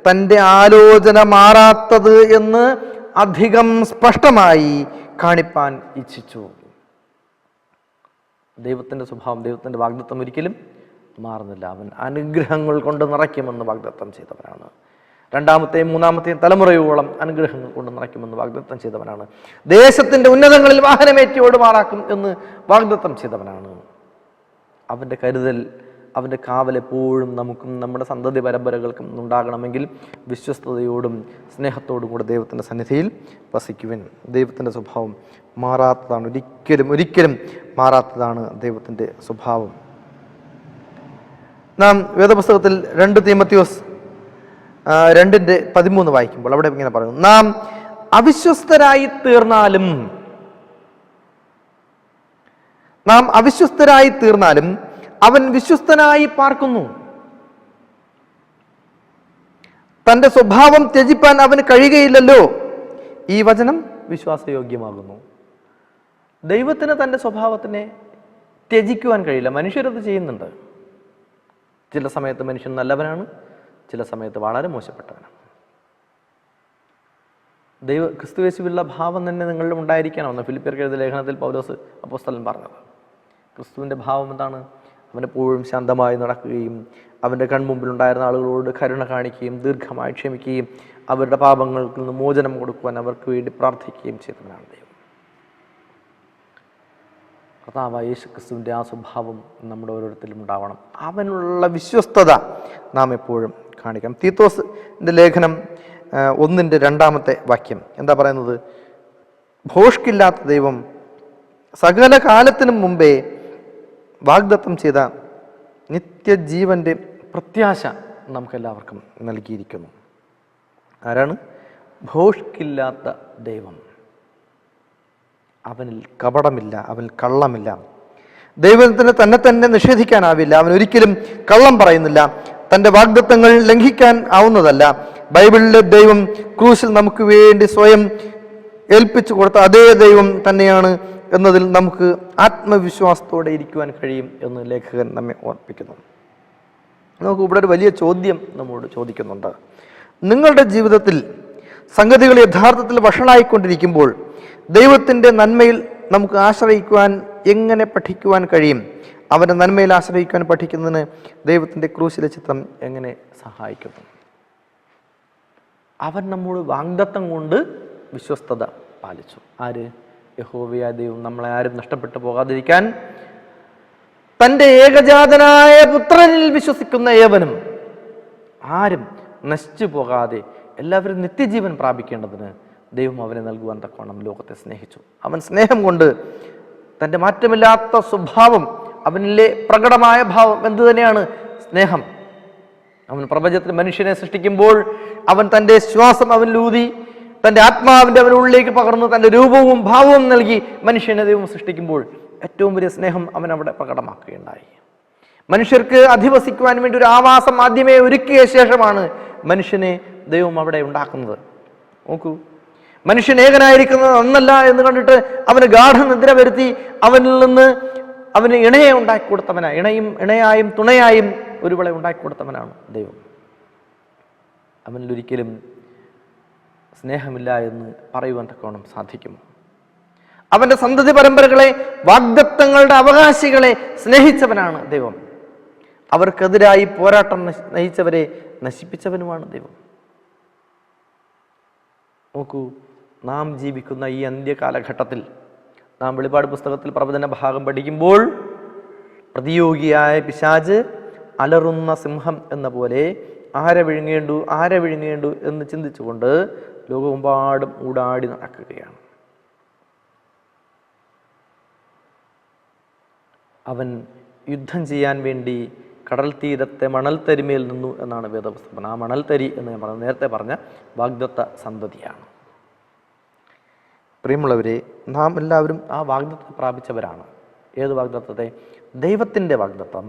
തൻ്റെ ആലോചന മാറാത്തത് എന്ന് അധികം സ്പഷ്ടമായി കാണിപ്പാൻ ഇച്ഛിച്ചു. ദൈവത്തിൻ്റെ സ്വഭാവം, ദൈവത്തിൻ്റെ വാഗ്ദത്തം ഒരിക്കലും മാറുന്നില്ല. അവൻ അനുഗ്രഹങ്ങൾ കൊണ്ട് നിറയ്ക്കുമെന്ന് വാഗ്ദത്തം ചെയ്തവനാണ്. രണ്ടാമത്തെയും മൂന്നാമത്തെയും തലമുറയോളം അനുഗ്രഹങ്ങൾ കൊണ്ട് നിറയ്ക്കുമെന്ന് വാഗ്ദത്തം ചെയ്തവനാണ്. ദേശത്തിൻ്റെ ഉന്നതങ്ങളിൽ വാഹനമേറ്റിയോട് മാറാക്കും എന്ന് വാഗ്ദത്തം ചെയ്തവനാണ്. അവൻ്റെ കരുതൽ, അവൻ്റെ കാവൽ എപ്പോഴും നമുക്കും നമ്മുടെ സന്തതി പരമ്പരകൾക്കും ഉണ്ടാകണമെങ്കിൽ വിശ്വസ്തയോടും സ്നേഹത്തോടും കൂടെ ദൈവത്തിൻ്റെ സന്നിധിയിൽ വസിക്കുവാൻ. ദൈവത്തിൻ്റെ സ്വഭാവം മാറാത്തതാണ്, ഒരിക്കലും മാറാത്തതാണ് ദൈവത്തിൻ്റെ സ്വഭാവം. നാം വേദപുസ്തകത്തിൽ 2 തീമോഥെയോസ് 2:13 വായിക്കുമ്പോൾ അവിടെ ഇങ്ങനെ പറയുന്നു, നാം അവിശ്വസ്തരായി തീർന്നാലും അവൻ വിശ്വസ്തനായി പാർക്കുന്നു. തൻ്റെ സ്വഭാവം ത്യജിപ്പാൻ അവന് കഴിയുകയില്ലല്ലോ. ഈ വചനം വിശ്വാസയോഗ്യമാകുന്നു. ദൈവത്തിന് തൻ്റെ സ്വഭാവത്തിനെ ത്യജിക്കുവാൻ കഴിയില്ല. മനുഷ്യരത് ചെയ്യുന്നുണ്ട്. ചില സമയത്ത് മനുഷ്യൻ നല്ലവനാണ്, ചില സമയത്ത് വളരെ മോശപ്പെട്ടവനാണ്. ക്രിസ്തുയേശുവിലുള്ള ഭാവം തന്നെ നിങ്ങളിൽ ഉണ്ടായിരിക്കണമെന്ന് ഫിലിപ്പിയർക്ക് എഴുതിയ ലേഖനത്തിൽ പൗലോസ് അപ്പോസ്തലൻ പറഞ്ഞത്. ക്രിസ്തുവിൻ്റെ ഭാവം എന്താണ്? അവനെപ്പോഴും ശാന്തമായി നടക്കുകയും അവൻ്റെ കൺമുമ്പിലുണ്ടായിരുന്ന ആളുകളോട് കരുണ കാണിക്കുകയും ദീർഘമായി ക്ഷമിക്കുകയും അവരുടെ പാപങ്ങൾക്ക് നിന്ന് മോചനം കൊടുക്കുവാൻ അവർക്ക് വേണ്ടി പ്രാർത്ഥിക്കുകയും ചെയ്തവനാണ് ദൈവം. കർത്താവായ യേശു ക്രിസ്തുവിൻ്റെ ആ സ്വഭാവം നമ്മുടെ ഓരോരുത്തരിലും ഉണ്ടാവണം. അവനുള്ള വിശ്വസ്തത നാം എപ്പോഴും കാണിക്കണം. തീത്തോസിൻ്റെ ലേഖനം 1:2 വാക്യം എന്താ പറയുന്നത്? ഭോഷ്കില്ലാത്ത ദൈവം സകല കാലത്തിനും മുമ്പേ വാഗ്ദത്തം ചെയ്ത നിത്യജീവൻ്റെ പ്രത്യാശ നമുക്കെല്ലാവർക്കും നൽകിയിരിക്കുന്നു. ആരാണ്? ഭോഷ്കില്ലാത്ത ദൈവം. അവനിൽ കപടമില്ല, അവനിൽ കള്ളമില്ല. ദൈവത്തിന് തന്നെ നിഷേധിക്കാനാവില്ല. അവൻ ഒരിക്കലും കള്ളം പറയുന്നില്ല. തൻ്റെ വാഗ്ദത്തങ്ങൾ ലംഘിക്കാൻ ആവുന്നതല്ല. ബൈബിളിലെ ദൈവം ക്രൂശിൽ നമുക്ക് വേണ്ടി സ്വയം ഏൽപ്പിച്ചു കൊടുത്ത അതേ ദൈവം തന്നെയാണ് എന്നതിൽ നമുക്ക് ആത്മവിശ്വാസത്തോടെ ഇരിക്കുവാൻ കഴിയും എന്ന് ലേഖകൻ നമ്മെ ഓർപ്പിക്കുന്നു. നമുക്ക് ഇവിടെ ഒരു വലിയ ചോദ്യം നമ്മോട് ചോദിക്കുന്നുണ്ട്. നിങ്ങളുടെ ജീവിതത്തിൽ സംഗതികൾ യഥാർത്ഥത്തിൽ വഷളായിക്കൊണ്ടിരിക്കുമ്പോൾ ദൈവത്തിൻ്റെ നന്മയിൽ നമുക്ക് ആശ്രയിക്കുവാൻ എങ്ങനെ പഠിക്കുവാൻ കഴിയും? അവൻ്റെ നന്മയിൽ ആശ്രയിക്കുവാൻ പഠിക്കുന്നതിന് ദൈവത്തിൻ്റെ ക്രൂശിലെ ചിത്രം എങ്ങനെ സഹായിക്കുന്നു? അവൻ നമ്മോട് വാഗ്ദത്തം കൊണ്ട് വിശ്വസ്തത പാലിച്ചു. ആര്? യഹോവയായ ദൈവം നമ്മളെ ആരും നഷ്ടപ്പെട്ടു പോകാതിരിക്കാൻ തൻ്റെ ഏകജാതനായ പുത്രനിൽ വിശ്വസിക്കുന്ന ഏവനും ആരും നശിച്ചു പോകാതെ എല്ലാവരും നിത്യജീവൻ പ്രാപിക്കേണ്ടതിന് ദൈവം അവനെ നൽകുവാൻ തക്കവണ്ണം ലോകത്തെ സ്നേഹിച്ചു. അവൻ സ്നേഹം കൊണ്ട് തൻ്റെ മാറ്റമില്ലാത്ത സ്വഭാവം, അവനിലെ പ്രകടമായ ഭാവം എന്തു തന്നെയാണ്? സ്നേഹം. അവൻ പ്രപഞ്ചത്തിൽ മനുഷ്യനെ സൃഷ്ടിക്കുമ്പോൾ അവൻ തൻ്റെ ശ്വാസം അവനിലൂതി തൻ്റെ ആത്മാവിൻ്റെ അവനുള്ളിലേക്ക് പകർന്ന് തൻ്റെ രൂപവും ഭാവവും നൽകി മനുഷ്യനെ ദൈവം സൃഷ്ടിക്കുമ്പോൾ ഏറ്റവും വലിയ സ്നേഹം അവൻ അവിടെ പ്രകടമാക്കുകയുണ്ടായി. മനുഷ്യർക്ക് അധിവസിക്കുവാൻ വേണ്ടി ഒരു ആവാസം ആദ്യമേ ഒരുക്കിയ ശേഷമാണ് മനുഷ്യനെ ദൈവം അവിടെ ഉണ്ടാക്കുന്നത്. നോക്കൂ, മനുഷ്യൻ ഏകനായിരിക്കുന്നത് നന്നല്ല എന്ന് കണ്ടിട്ട് അവന് ഗാഠനിദ്ര വരുത്തി അവനിൽ നിന്ന് അവന് ഇണയെ ഉണ്ടാക്കി കൊടുത്തവനാണ്. ഇണയായും തുണയായും ഒരുവളെ ഉണ്ടാക്കി കൊടുത്തവനാണ് ദൈവം. അവനിലൊരിക്കലും സ്നേഹമില്ല എന്ന് പറയുവാൻ തക്കവണ്ണം സാധിക്കുമോ? അവൻ്റെ സന്തതി പരമ്പരകളെ, വാഗ്ദത്തങ്ങളുടെ അവകാശികളെ സ്നേഹിച്ചവനാണ് ദൈവം. അവർക്കെതിരായി പോരാട്ടം നയിച്ചവരെ നശിപ്പിച്ചവനുമാണ് ദൈവം. നോക്കൂ, നാം ജീവിക്കുന്ന ഈ അന്ത്യകാലഘട്ടത്തിൽ നാം വെളിപ്പാട് പുസ്തകത്തിൽ പ്രവചന ഭാഗം പഠിക്കുമ്പോൾ പ്രതിയോഗിയായ പിശാച് അലറുന്ന സിംഹം എന്ന പോലെ ആരെ വിഴുങ്ങേണ്ടു എന്ന് ചിന്തിച്ചുകൊണ്ട് ലോകമെമ്പാടും ഊടാടി നടക്കുകയാണ്. അവൻ യുദ്ധം ചെയ്യാൻ വേണ്ടി കടൽ തീരത്തെ മണൽത്തരിമേൽ നിന്നു എന്നാണ് വേദപുസ്തകം. ആ മണൽത്തരി എന്ന് ഞാൻ പറഞ്ഞ നേരത്തെ പറഞ്ഞ വാഗ്ദത്ത സന്തതിയാണ്. പ്രിയമുള്ളവരെ, നാം എല്ലാവരും ആ വാഗ്ദത്തം പ്രാപിച്ചവരാണ്. ഏത് വാഗ്ദത്തത്തെ? ദൈവത്തിൻ്റെ വാഗ്ദത്തം.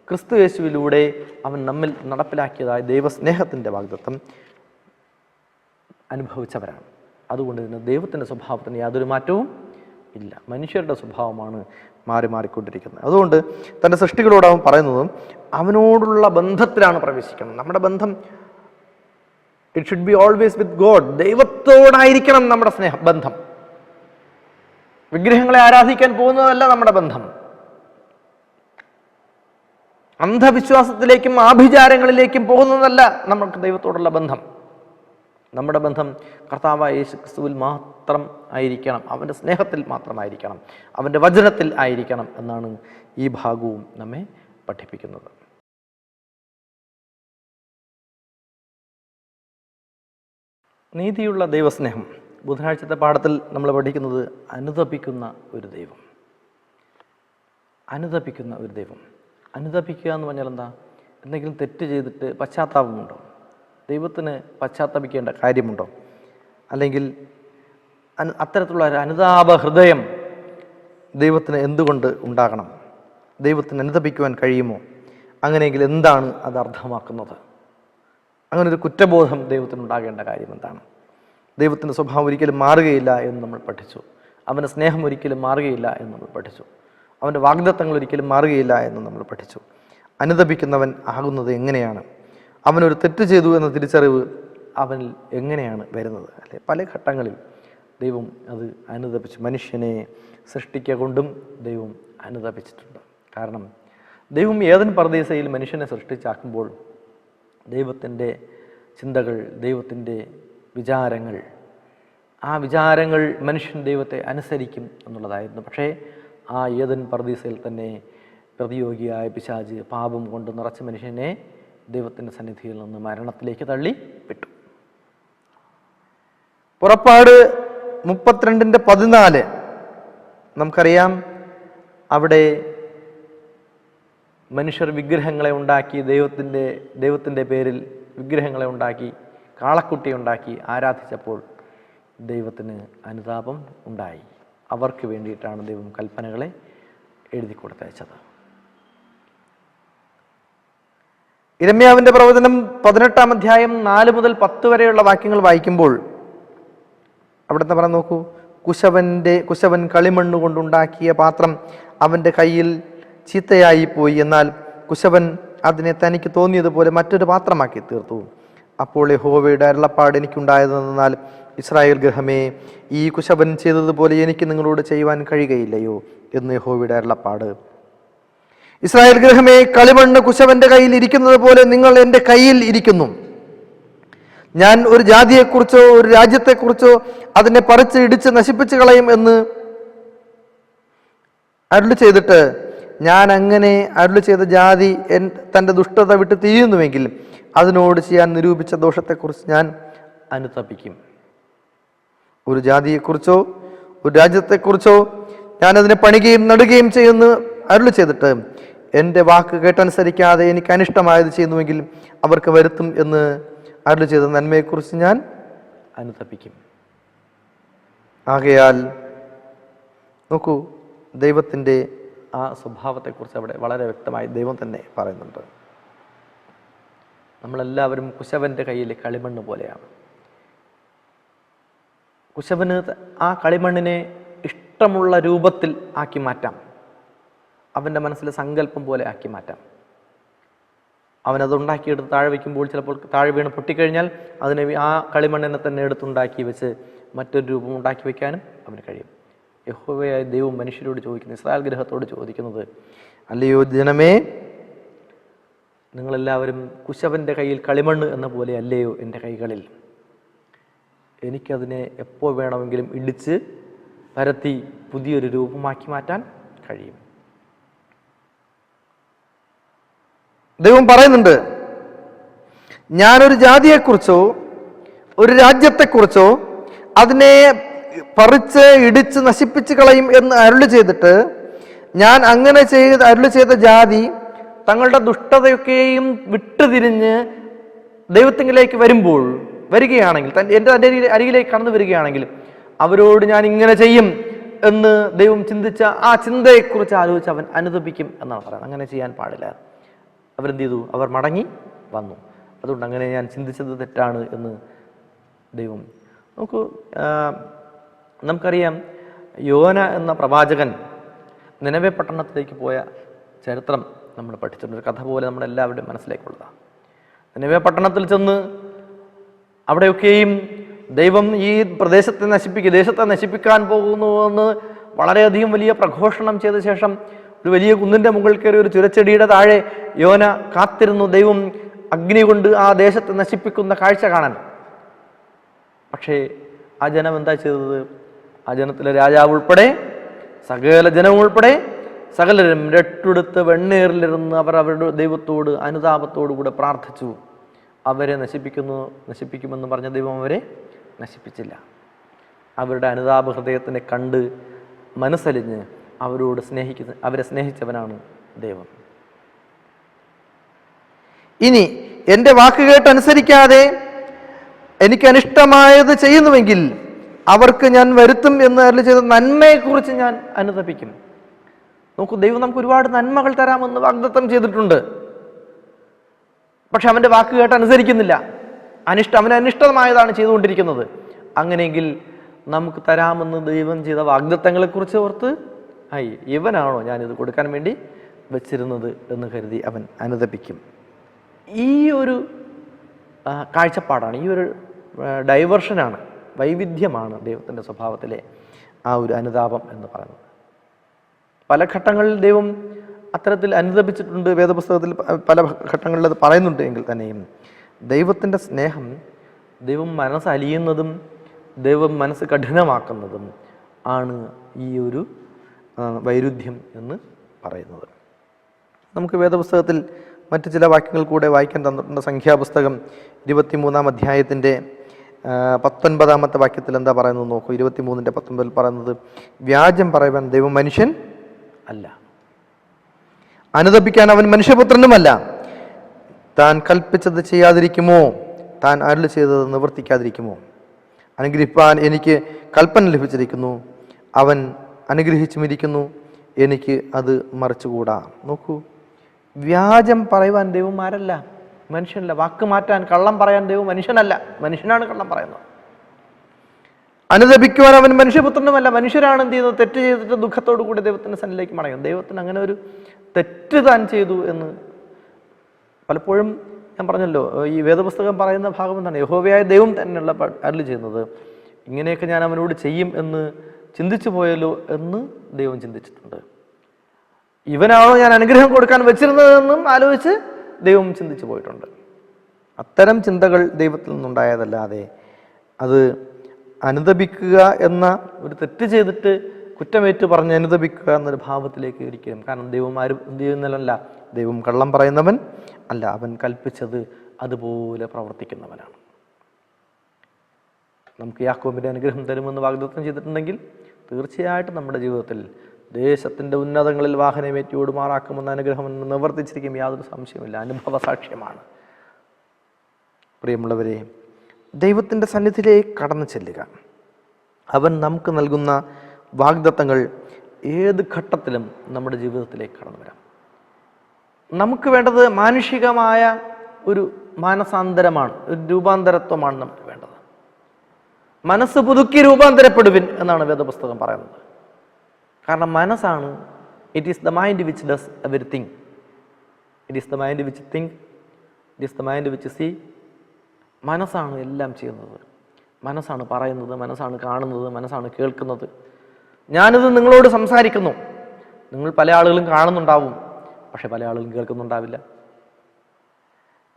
ക്രിസ്തു യേശുവിലൂടെ അവൻ നമ്മിൽ നടപ്പിലാക്കിയതായ ദൈവസ്നേഹത്തിൻ്റെ വാഗ്ദത്തം അനുഭവിച്ചവരാണ്. അതുകൊണ്ട് തന്നെ ദൈവത്തിൻ്റെ സ്വഭാവത്തിന് യാതൊരു മാറ്റവും ഇല്ല. മനുഷ്യരുടെ സ്വഭാവമാണ് മാറിക്കൊണ്ടിരിക്കുന്നത്. അതുകൊണ്ട് തൻ്റെ സൃഷ്ടികളോട് അവൻ പറയുന്നതും അവനോടുള്ള ബന്ധത്തിലാണ് പ്രവേശിക്കുന്നത്. നമ്മുടെ ബന്ധം it should be always with God. ദൈവത്തോടായിരിക്കണം നമ്മുടെ ബന്ധം. വിഗ്രഹങ്ങളെ ആരാധിക്കാൻ പോകുന്നതല്ല നമ്മുടെ ബന്ധം. അന്ധവിശ്വാസത്തിലേക്കും ആഭിചാരങ്ങളിലേക്കും പോകുന്നതല്ല നമുക്ക് ദൈവത്തോടുള്ള ബന്ധം. നമ്മുടെ ബന്ധം കർത്താവായ യേശു ക്രിസ്തുവിൽ മാത്രം ആയിരിക്കണം, അവൻ്റെ സ്നേഹത്തിൽ മാത്രമായിരിക്കണം, അവൻ്റെ വചനത്തിൽ ആയിരിക്കണം എന്നാണ് ഈ ഭാഗവും നമ്മെ പഠിപ്പിക്കുന്നത്. നീതിയുള്ള ദൈവസ്നേഹം. ബുധനാഴ്ചത്തെ പാഠത്തിൽ നമ്മൾ പഠിക്കുന്നത് അനുതപിക്കുന്ന ഒരു ദൈവം. അനുതപിക്കുന്ന ഒരു ദൈവം. അനുതപിക്കുക എന്ന് പറഞ്ഞാൽ എന്താ? എന്തെങ്കിലും തെറ്റ് ചെയ്തിട്ട് പശ്ചാത്താപമുണ്ടോ? ദൈവത്തിന് പശ്ചാത്തപിക്കേണ്ട കാര്യമുണ്ടോ? അല്ലെങ്കിൽ അത്തരത്തിലുള്ള ഒരു അനുതാപ ഹൃദയം ദൈവത്തിന് എന്തുകൊണ്ട് ഉണ്ടാകണം? ദൈവത്തിന് അനുതപിക്കുവാൻ കഴിയുമോ? അങ്ങനെയെങ്കിൽ എന്താണ് അത് അർത്ഥമാക്കുന്നത്? അങ്ങനെ ഒരു കുറ്റബോധം ദൈവത്തിന് ഉണ്ടാകേണ്ട കാര്യം എന്താണ്? ദൈവത്തിൻ്റെ സ്വഭാവം ഒരിക്കലും മാറുകയില്ല എന്ന് നമ്മൾ പഠിച്ചു. അവൻ്റെ സ്നേഹം ഒരിക്കലും മാറുകയില്ല എന്ന് നമ്മൾ പഠിച്ചു. അവൻ്റെ വാഗ്ദത്തങ്ങൾ ഒരിക്കലും മാറുകയില്ല എന്ന് നമ്മൾ പഠിച്ചു. അനുതപിക്കുന്നവൻ ആകുന്നത് എങ്ങനെയാണ്? അവനൊരു തെറ്റ് ചെയ്തു എന്ന തിരിച്ചറിവ് അവനിൽ എങ്ങനെയാണ് വരുന്നത്? അല്ലെ, പല ഘട്ടങ്ങളിൽ ദൈവം അത് അനുതപിച്ചു. മനുഷ്യനെ സൃഷ്ടിക്കുക കൊണ്ടും ദൈവം അനുതപിച്ചിട്ടുണ്ട്. കാരണം ദൈവം ഏദൻ പർദീസയിൽ മനുഷ്യനെ സൃഷ്ടിച്ചാക്കുമ്പോൾ ദൈവത്തിൻ്റെ ചിന്തകൾ, ദൈവത്തിൻ്റെ വിചാരങ്ങൾ, ആ വിചാരങ്ങൾ മനുഷ്യൻ ദൈവത്തെ അനുസരിക്കും എന്നുള്ളതായിരുന്നു. പക്ഷേ ആ ഏദൻ പർദീസയിൽ തന്നെ പ്രതിയോഗിയായ പിശാച് പാപം കൊണ്ട് നിറച്ച മനുഷ്യനെ ദൈവത്തിൻ്റെ സന്നിധിയിൽ നിന്ന് മരണത്തിലേക്ക് തള്ളി വിട്ടു. പുറപ്പാട് 32:14 നമുക്കറിയാം. അവിടെ മനുഷ്യർ വിഗ്രഹങ്ങളെ ഉണ്ടാക്കി, ദൈവത്തിൻ്റെ പേരിൽ വിഗ്രഹങ്ങളെ ഉണ്ടാക്കി, കാളക്കുട്ടിയെ ഉണ്ടാക്കി ആരാധിച്ചപ്പോൾ ദൈവത്തിന് അനുതാപം ഉണ്ടായി. അവർക്ക് വേണ്ടിയിട്ടാണ് ദൈവം കൽപ്പനകളെ എഴുതി കൊടുത്തയച്ചത്. യിരെമ്യാവിൻ്റെ പ്രവചനം 18-ാം അധ്യായം 4 മുതൽ 10 വരെയുള്ള വാക്യങ്ങൾ വായിക്കുമ്പോൾ അവിടുത്തെ പറയാൻ നോക്കൂ. കുശവൻ കളിമണ്ണ് കൊണ്ടുണ്ടാക്കിയ പാത്രം അവൻ്റെ കയ്യിൽ ചീത്തയായി പോയി. എന്നാൽ കുശവൻ അതിനെ തനിക്ക് തോന്നിയതുപോലെ മറ്റൊരു പാത്രമാക്കി തീർത്തു. അപ്പോൾ യഹോവയുടെ അരുളപ്പാട് എനിക്കുണ്ടായതെന്നാൽ ഇസ്രായേൽ ഗൃഹമേ, ഈ കുശവൻ ചെയ്തതുപോലെ എനിക്ക് നിങ്ങളോട് ചെയ്യുവാൻ കഴിയുകയില്ലയോ എന്ന് യഹോവയുടെ അരുളപ്പാട്. ഇസ്രായേൽ ഗൃഹമേ, കളിമണ്ണ് കുശവന്റെ കയ്യിൽ ഇരിക്കുന്നത് പോലെ നിങ്ങൾ എൻ്റെ കയ്യിൽ ഇരിക്കുന്നു. ഞാൻ ഒരു ജാതിയെക്കുറിച്ചോ ഒരു രാജ്യത്തെക്കുറിച്ചോ അതിനെ പറിച്ച് ഇടിച്ച് നശിപ്പിച്ചു കളയും എന്ന് അരുളി ചെയ്തിട്ട്, ഞാൻ അങ്ങനെ അരുളി ചെയ്ത ജാതി തൻ്റെ ദുഷ്ടത വിട്ട് തിരിയുന്നുവെങ്കിൽ അതിനോട് ചെയ്യാൻ നിരൂപിച്ച ദോഷത്തെക്കുറിച്ച് ഞാൻ അനുതപിക്കും. ഒരു ജാതിയെക്കുറിച്ചോ ഒരു രാജ്യത്തെക്കുറിച്ചോ ഞാൻ അതിനെ പണിയുകയും നടുകയും ചെയ്യുന്നു അരുളി ചെയ്തിട്ട്, എൻ്റെ വാക്ക് കേട്ടനുസരിക്കാതെ എനിക്ക് അനിഷ്ടമായത് ചെയ്യുന്നുവെങ്കിൽ അവർക്ക് വരുത്തും എന്ന് അരുളി ചെയ്ത നന്മയെക്കുറിച്ച് ഞാൻ അനുതപിക്കും. ആകയാൽ നോക്കൂ, ദൈവത്തിൻ്റെ ആ സ്വഭാവത്തെക്കുറിച്ച് അവിടെ വളരെ വ്യക്തമായി ദൈവം തന്നെ പറയുന്നുണ്ട്. നമ്മളെല്ലാവരും കുശവൻ്റെ കയ്യിലെ കളിമണ്ണ് പോലെയാണ്. കുശവന് ആ കളിമണ്ണിനെ ഇഷ്ടമുള്ള രൂപത്തിൽ ആക്കി മാറ്റാം, അവൻ്റെ മനസ്സിലെ സങ്കല്പം പോലെ ആക്കി മാറ്റാം. അവനത് ഉണ്ടാക്കിയെടുത്ത് താഴെ വയ്ക്കുമ്പോൾ ചിലപ്പോൾ താഴെ വീണ് പൊട്ടിക്കഴിഞ്ഞാൽ അതിനെ ആ കളിമണ്ണിനെ തന്നെ എടുത്തുണ്ടാക്കി വെച്ച് മറ്റൊരു രൂപം ഉണ്ടാക്കി വയ്ക്കാനും അവന് കഴിയും. യഹോവയായ ദൈവം മനുഷ്യരോട് ചോദിക്കുന്നത്, ഇസ്രായേൽ ഗൃഹത്തോട് ചോദിക്കുന്നത്, അല്ലയോ ജനമേ, നിങ്ങളെല്ലാവരും കുശവൻ്റെ കയ്യിൽ കളിമണ്ണ് എന്ന പോലെ അല്ലയോ എൻ്റെ കൈകളിൽ? എനിക്കതിനെ എപ്പോൾ വേണമെങ്കിലും ഇടിച്ച് പരത്തി പുതിയൊരു രൂപമാക്കി മാറ്റാൻ കഴിയും. ദൈവം പറയുന്നുണ്ട്, ഞാനൊരു ജാതിയെക്കുറിച്ചോ ഒരു രാജ്യത്തെക്കുറിച്ചോ അതിനെ പറിച്ച് ഇടിച്ച് നശിപ്പിച്ച് കളയും എന്ന് അരുളി ചെയ്തിട്ട്, ഞാൻ അങ്ങനെ അരുളി ചെയ്ത ജാതി തങ്ങളുടെ ദുഷ്ടതയൊക്കെയും വിട്ടുതിരിഞ്ഞ് ദൈവത്തിങ്കിലേക്ക് വരികയാണെങ്കിൽ, എൻ്റെ അരികിലേക്ക് കടന്നു വരികയാണെങ്കിൽ അവരോട് ഞാൻ ഇങ്ങനെ ചെയ്യും എന്ന് ദൈവം ചിന്തിച്ച ആ ചിന്തയെക്കുറിച്ച് ആലോചിച്ച് അവൻ അനുതപിക്കും എന്നാണ് പറയുന്നത്. അങ്ങനെ ചെയ്യാൻ പാടില്ല. അവരെന്ത് ചെയ്തു? അവർ മടങ്ങി വന്നു. അതുകൊണ്ട് അങ്ങനെ ഞാൻ ചിന്തിച്ചത് തെറ്റാണ് എന്ന് ദൈവം. നമുക്കറിയാം, യോന എന്ന പ്രവാചകൻ നിനവെ പട്ടണത്തിലേക്ക് പോയ ചരിത്രം നമ്മൾ പഠിച്ചിട്ടുണ്ട്. ഒരു കഥ പോലെ നമ്മളെല്ലാവരുടെയും മനസ്സിലേക്കുള്ളതാണ്. നിനവെ പട്ടണത്തിൽ ചെന്ന് അവിടെയൊക്കെയും ദൈവം ഈ ദേശത്തെ നശിപ്പിക്കാൻ പോകുന്നുവെന്ന് വളരെയധികം വലിയ പ്രഘോഷണം ചെയ്ത ശേഷം ഒരു വലിയ കുന്നിൻ്റെ മുകളിൽ കയറി ഒരു ചുരച്ചെടിയുടെ താഴെ യോന കാത്തിരുന്നു, ദൈവം അഗ്നി കൊണ്ട് ആ ദേശത്തെ നശിപ്പിക്കുന്ന കാഴ്ച കാണാൻ. പക്ഷേ ആ ജനം എന്താ ചെയ്തത്? ആ ജനത്തിലെ രാജാവ് ഉൾപ്പെടെ സകല ജനവും ഉൾപ്പെടെ സകലരും രട്ടെടുത്ത് വെണ്ണീറിലിരുന്ന് അവർ അവരുടെ ദൈവത്തോട് അനുതാപത്തോടു കൂടെ പ്രാർത്ഥിച്ചു. അവരെ നശിപ്പിക്കുമെന്ന് പറഞ്ഞ ദൈവം അവരെ നശിപ്പിച്ചില്ല. അവരുടെ അനുതാപ ഹൃദയത്തിനെ കണ്ട് മനസ്സലിഞ്ഞ് അവരെ സ്നേഹിച്ചവനാണ് ദൈവം. ഇനി എൻ്റെ വാക്ക് കേട്ടനുസരിക്കാതെ എനിക്ക് അനിഷ്ടമായത് ചെയ്യുന്നുവെങ്കിൽ അവർക്ക് ഞാൻ വരുത്തും എന്ന് അരുളി ചെയ്ത നന്മയെക്കുറിച്ച് ഞാൻ അനുതപിക്കും. നോക്കൂ, ദൈവം നമുക്ക് ഒരുപാട് നന്മകൾ തരാമെന്ന് വാഗ്ദത്തം ചെയ്തിട്ടുണ്ട്. പക്ഷെ അവൻ്റെ വാക്ക് കേട്ട് അനുസരിക്കുന്നില്ല. അവന് അനിഷ്ടമായതാണ് ചെയ്തുകൊണ്ടിരിക്കുന്നത്. അങ്ങനെയെങ്കിൽ നമുക്ക് തരാമെന്ന് ദൈവം ചെയ്ത വാഗ്ദത്തങ്ങളെക്കുറിച്ച് ഓർത്ത്, ഇവനാണോ ഞാനിത് കൊടുക്കാൻ വേണ്ടി വെച്ചിരുന്നത് എന്ന് കരുതി അവൻ അനുതപിക്കും. ഈ ഒരു കാഴ്ചപ്പാടാണ്, ഈ ഒരു ഡൈവേർഷനാണ്, വൈവിധ്യമാണ് ദൈവത്തിൻ്റെ സ്വഭാവത്തിലെ ആ ഒരു അനുതാപം എന്ന് പറയുന്നത്. പല ഘട്ടങ്ങളിൽ ദൈവം അത്തരത്തിൽ അനുതപിച്ചിട്ടുണ്ട്. വേദപുസ്തകത്തിൽ പല ഘട്ടങ്ങളിൽ അത് പറയുന്നുണ്ട്. എങ്കിൽ തന്നെയും ദൈവത്തിൻ്റെ സ്നേഹം, ദൈവം മനസ്സ് അലിയുന്നതും ദൈവം മനസ്സ് കഠിനമാക്കുന്നതും ആണ് ഈ ഒരു വൈരുദ്ധ്യം എന്ന് പറയുന്നത്. നമുക്ക് വേദപുസ്തകത്തിൽ മറ്റ് ചില വാക്യങ്ങൾ കൂടെ വായിക്കാൻ തന്നിട്ടുണ്ട്. സംഖ്യാപുസ്തകം 23-ാം അധ്യായത്തിൻ്റെ 19-ാമത്തെ വാക്യത്തിൽ എന്താ പറയുന്നത് നോക്കൂ. 23-19 പറയുന്നത്, വ്യാജം പറയുവാൻ ദൈവം മനുഷ്യൻ അല്ല, അനുതപിക്കാൻ അവൻ മനുഷ്യപുത്രനുമല്ല. താൻ കൽപ്പിച്ചത് ചെയ്യാതിരിക്കുമോ? താൻ അരുളി ചെയ്തത് നിവർത്തിക്കാതിരിക്കുമോ? അനുഗ്രഹിപ്പാൻ എനിക്ക് കൽപ്പന ലഭിച്ചിരിക്കുന്നു, അവൻ അനുഗ്രഹിച്ചുമിരിക്കുന്നു, എനിക്ക് അത് മറിച്ചുകൂടാ. നോക്കൂ, വ്യാജം പറയുവാൻ ദൈവം ആരല്ല? മനുഷ്യനല്ല. വാക്ക് മാറ്റാൻ, കള്ളം പറയാൻ ദൈവം മനുഷ്യനല്ല, മനുഷ്യനാണ് കള്ളം പറയുന്നത്. അനുതപിക്കുവാൻ അവൻ മനുഷ്യപുത്രനുമല്ല. മനുഷ്യരാണ് എന്ത് ചെയ്യുന്നത്? തെറ്റ് ചെയ്തിട്ട് ദുഃഖത്തോടു കൂടി ദൈവത്തിൻ്റെ സന്നിധിയിലേക്ക് മടങ്ങും. ദൈവത്തിന് അങ്ങനെ ഒരു തെറ്റ് താൻ ചെയ്തു എന്ന് പലപ്പോഴും ഞാൻ പറഞ്ഞല്ലോ. ഈ വേദപുസ്തകം പറയുന്ന ഭാഗം എന്താണ്? യഹോവയായ ദൈവം തന്നെയുള്ള അരുളി ചെയ്യുന്നത്, ഇങ്ങനെയൊക്കെ ഞാൻ അവനോട് ചെയ്യും എന്ന് ചിന്തിച്ചു പോയല്ലോ എന്ന് ദൈവം ചിന്തിച്ചിട്ടുണ്ട്. ഇവനാണോ ഞാൻ അനുഗ്രഹം കൊടുക്കാൻ വെച്ചിരുന്നതെന്നും ആലോചിച്ച് ദൈവം ചിന്തിച്ചു പോയിട്ടുണ്ട്. അത്തരം ചിന്തകൾ ദൈവത്തിൽ നിന്നുണ്ടായതല്ലാതെ അത് അനുതപിക്കുക എന്ന ഒരു തെറ്റ് ചെയ്തിട്ട് കുറ്റമേറ്റ് പറഞ്ഞ് അനുതപിക്കുക എന്നൊരു ഭാവത്തിലേക്ക് ഇരിക്കും. കാരണം ദൈവം ആരും എന്ത് ചെയ്യുന്നല്ല, ദൈവം കള്ളം പറയുന്നവൻ അല്ല, അവൻ കൽപ്പിച്ചത് അതുപോലെ പ്രവർത്തിക്കുന്നവനാണ്. നമുക്ക് യാക്കോബിൻ്റെ അനുഗ്രഹം തരുമെന്ന് വാഗ്ദത്തം ചെയ്തിട്ടുണ്ടെങ്കിൽ തീർച്ചയായിട്ടും നമ്മുടെ ജീവിതത്തിൽ ദേശത്തിൻ്റെ ഉന്നതങ്ങളിൽ വാഹനമേറ്റി ഓടുമാറാക്കുമെന്ന അനുഗ്രഹം നിവർത്തിച്ചിരിക്കും, യാതൊരു സംശയമില്ല, അനുഭവ സാക്ഷ്യമാണ്. പ്രിയമുള്ളവരെ, ദൈവത്തിൻ്റെ സന്നിധിയിലേക്ക് കടന്നു ചെല്ലുക. അവൻ നമുക്ക് നൽകുന്ന വാഗ്ദത്തങ്ങൾ ഏത് ഘട്ടത്തിലും നമ്മുടെ ജീവിതത്തിലേക്ക് കടന്നു വരാം. നമുക്ക് വേണ്ടത് മാനുഷികമായ ഒരു മാനസാന്തരമാണ്, ഒരു രൂപാന്തരത്വമാണ് നമുക്ക് വേണ്ടത്. മനസ്സ് പുതുക്കി രൂപാന്തരപ്പെടുവിൻ എന്നാണ് വേദപുസ്തകം പറയുന്നത്. കാരണം മനസ്സാണ്, it is the mind which does everything. It is the mind which think, it is the mind which see. മനസ്സാണ് എല്ലാം ചെയ്യുന്നത്, മനസ്സാണ് പറയുന്നത്, മനസ്സാണ് കാണുന്നത്, മനസ്സാണ് കേൾക്കുന്നത്. ഞാനിത് നിങ്ങളോട് സംസാരിക്കുന്നു, നിങ്ങൾ പല ആളുകളും കാണുന്നുണ്ടാവും, പക്ഷെ പല ആളുകളും കേൾക്കുന്നുണ്ടാവില്ല.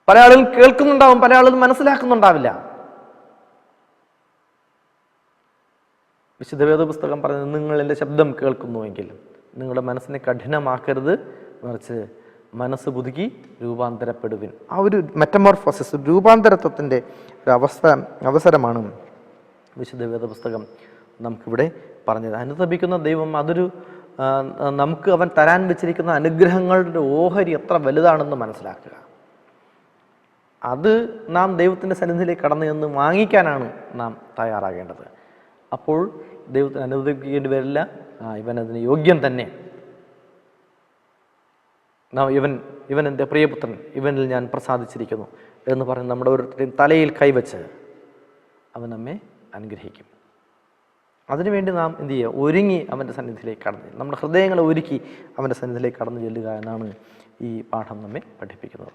പല ആളുകളും കേൾക്കുന്നുണ്ടാവും, പല ആളുകളും മനസ്സിലാക്കുന്നുണ്ടാവില്ല. വിശുദ്ധ വേദപുസ്തകം പറയുന്നത്, നിങ്ങൾ എൻ്റെ ശബ്ദം കേൾക്കുന്നുവെങ്കിൽ നിങ്ങളുടെ മനസ്സിനെ കഠിനമാക്കരുത്, മറിച്ച് മനസ്സ് പുതുക്കി രൂപാന്തരപ്പെടുവിൻ. ആ ഒരു മെറ്റമോർഫോസിസ്, രൂപാന്തരത്വത്തിൻ്റെ ഒരു അവസരമാണ് വിശുദ്ധ വേദപുസ്തകം നമുക്കിവിടെ പറഞ്ഞത്. അനുതപിക്കുന്ന ദൈവം അതൊരു നമുക്ക് അവൻ തരാൻ വെച്ചിരിക്കുന്ന അനുഗ്രഹങ്ങളുടെ ഓഹരി എത്ര വലുതാണെന്ന് മനസ്സിലാക്കുക. അത് നാം ദൈവത്തിൻ്റെ സന്നിധിയിലേക്ക് കടന്നു ചെന്ന് വാങ്ങിക്കാനാണ് നാം തയ്യാറാകേണ്ടത്. അപ്പോൾ ദൈവത്തിന് അനുവദിക്കേണ്ടി വരില്ല, ഇവനതിന് യോഗ്യൻ തന്നെ, ഇവൻ എൻ്റെ പ്രിയപുത്രൻ, ഇവനിൽ ഞാൻ പ്രസാദിച്ചിരിക്കുന്നു എന്ന് പറഞ്ഞ് നമ്മുടെ ഓരോരുത്തരെയും തലയിൽ കൈവച്ച് അവൻ നമ്മെ അനുഗ്രഹിക്കും. അതിനുവേണ്ടി നാം എന്ത് ചെയ്യുക? ഒരുങ്ങി അവൻ്റെ സന്നിധിയിലേക്ക് കടന്ന്, നമ്മുടെ ഹൃദയങ്ങളെ ഒരുക്കി അവൻ്റെ സന്നിധിയിലേക്ക് കടന്നു ചെല്ലുക എന്നാണ് ഈ പാഠം നമ്മെ പഠിപ്പിക്കുന്നത്.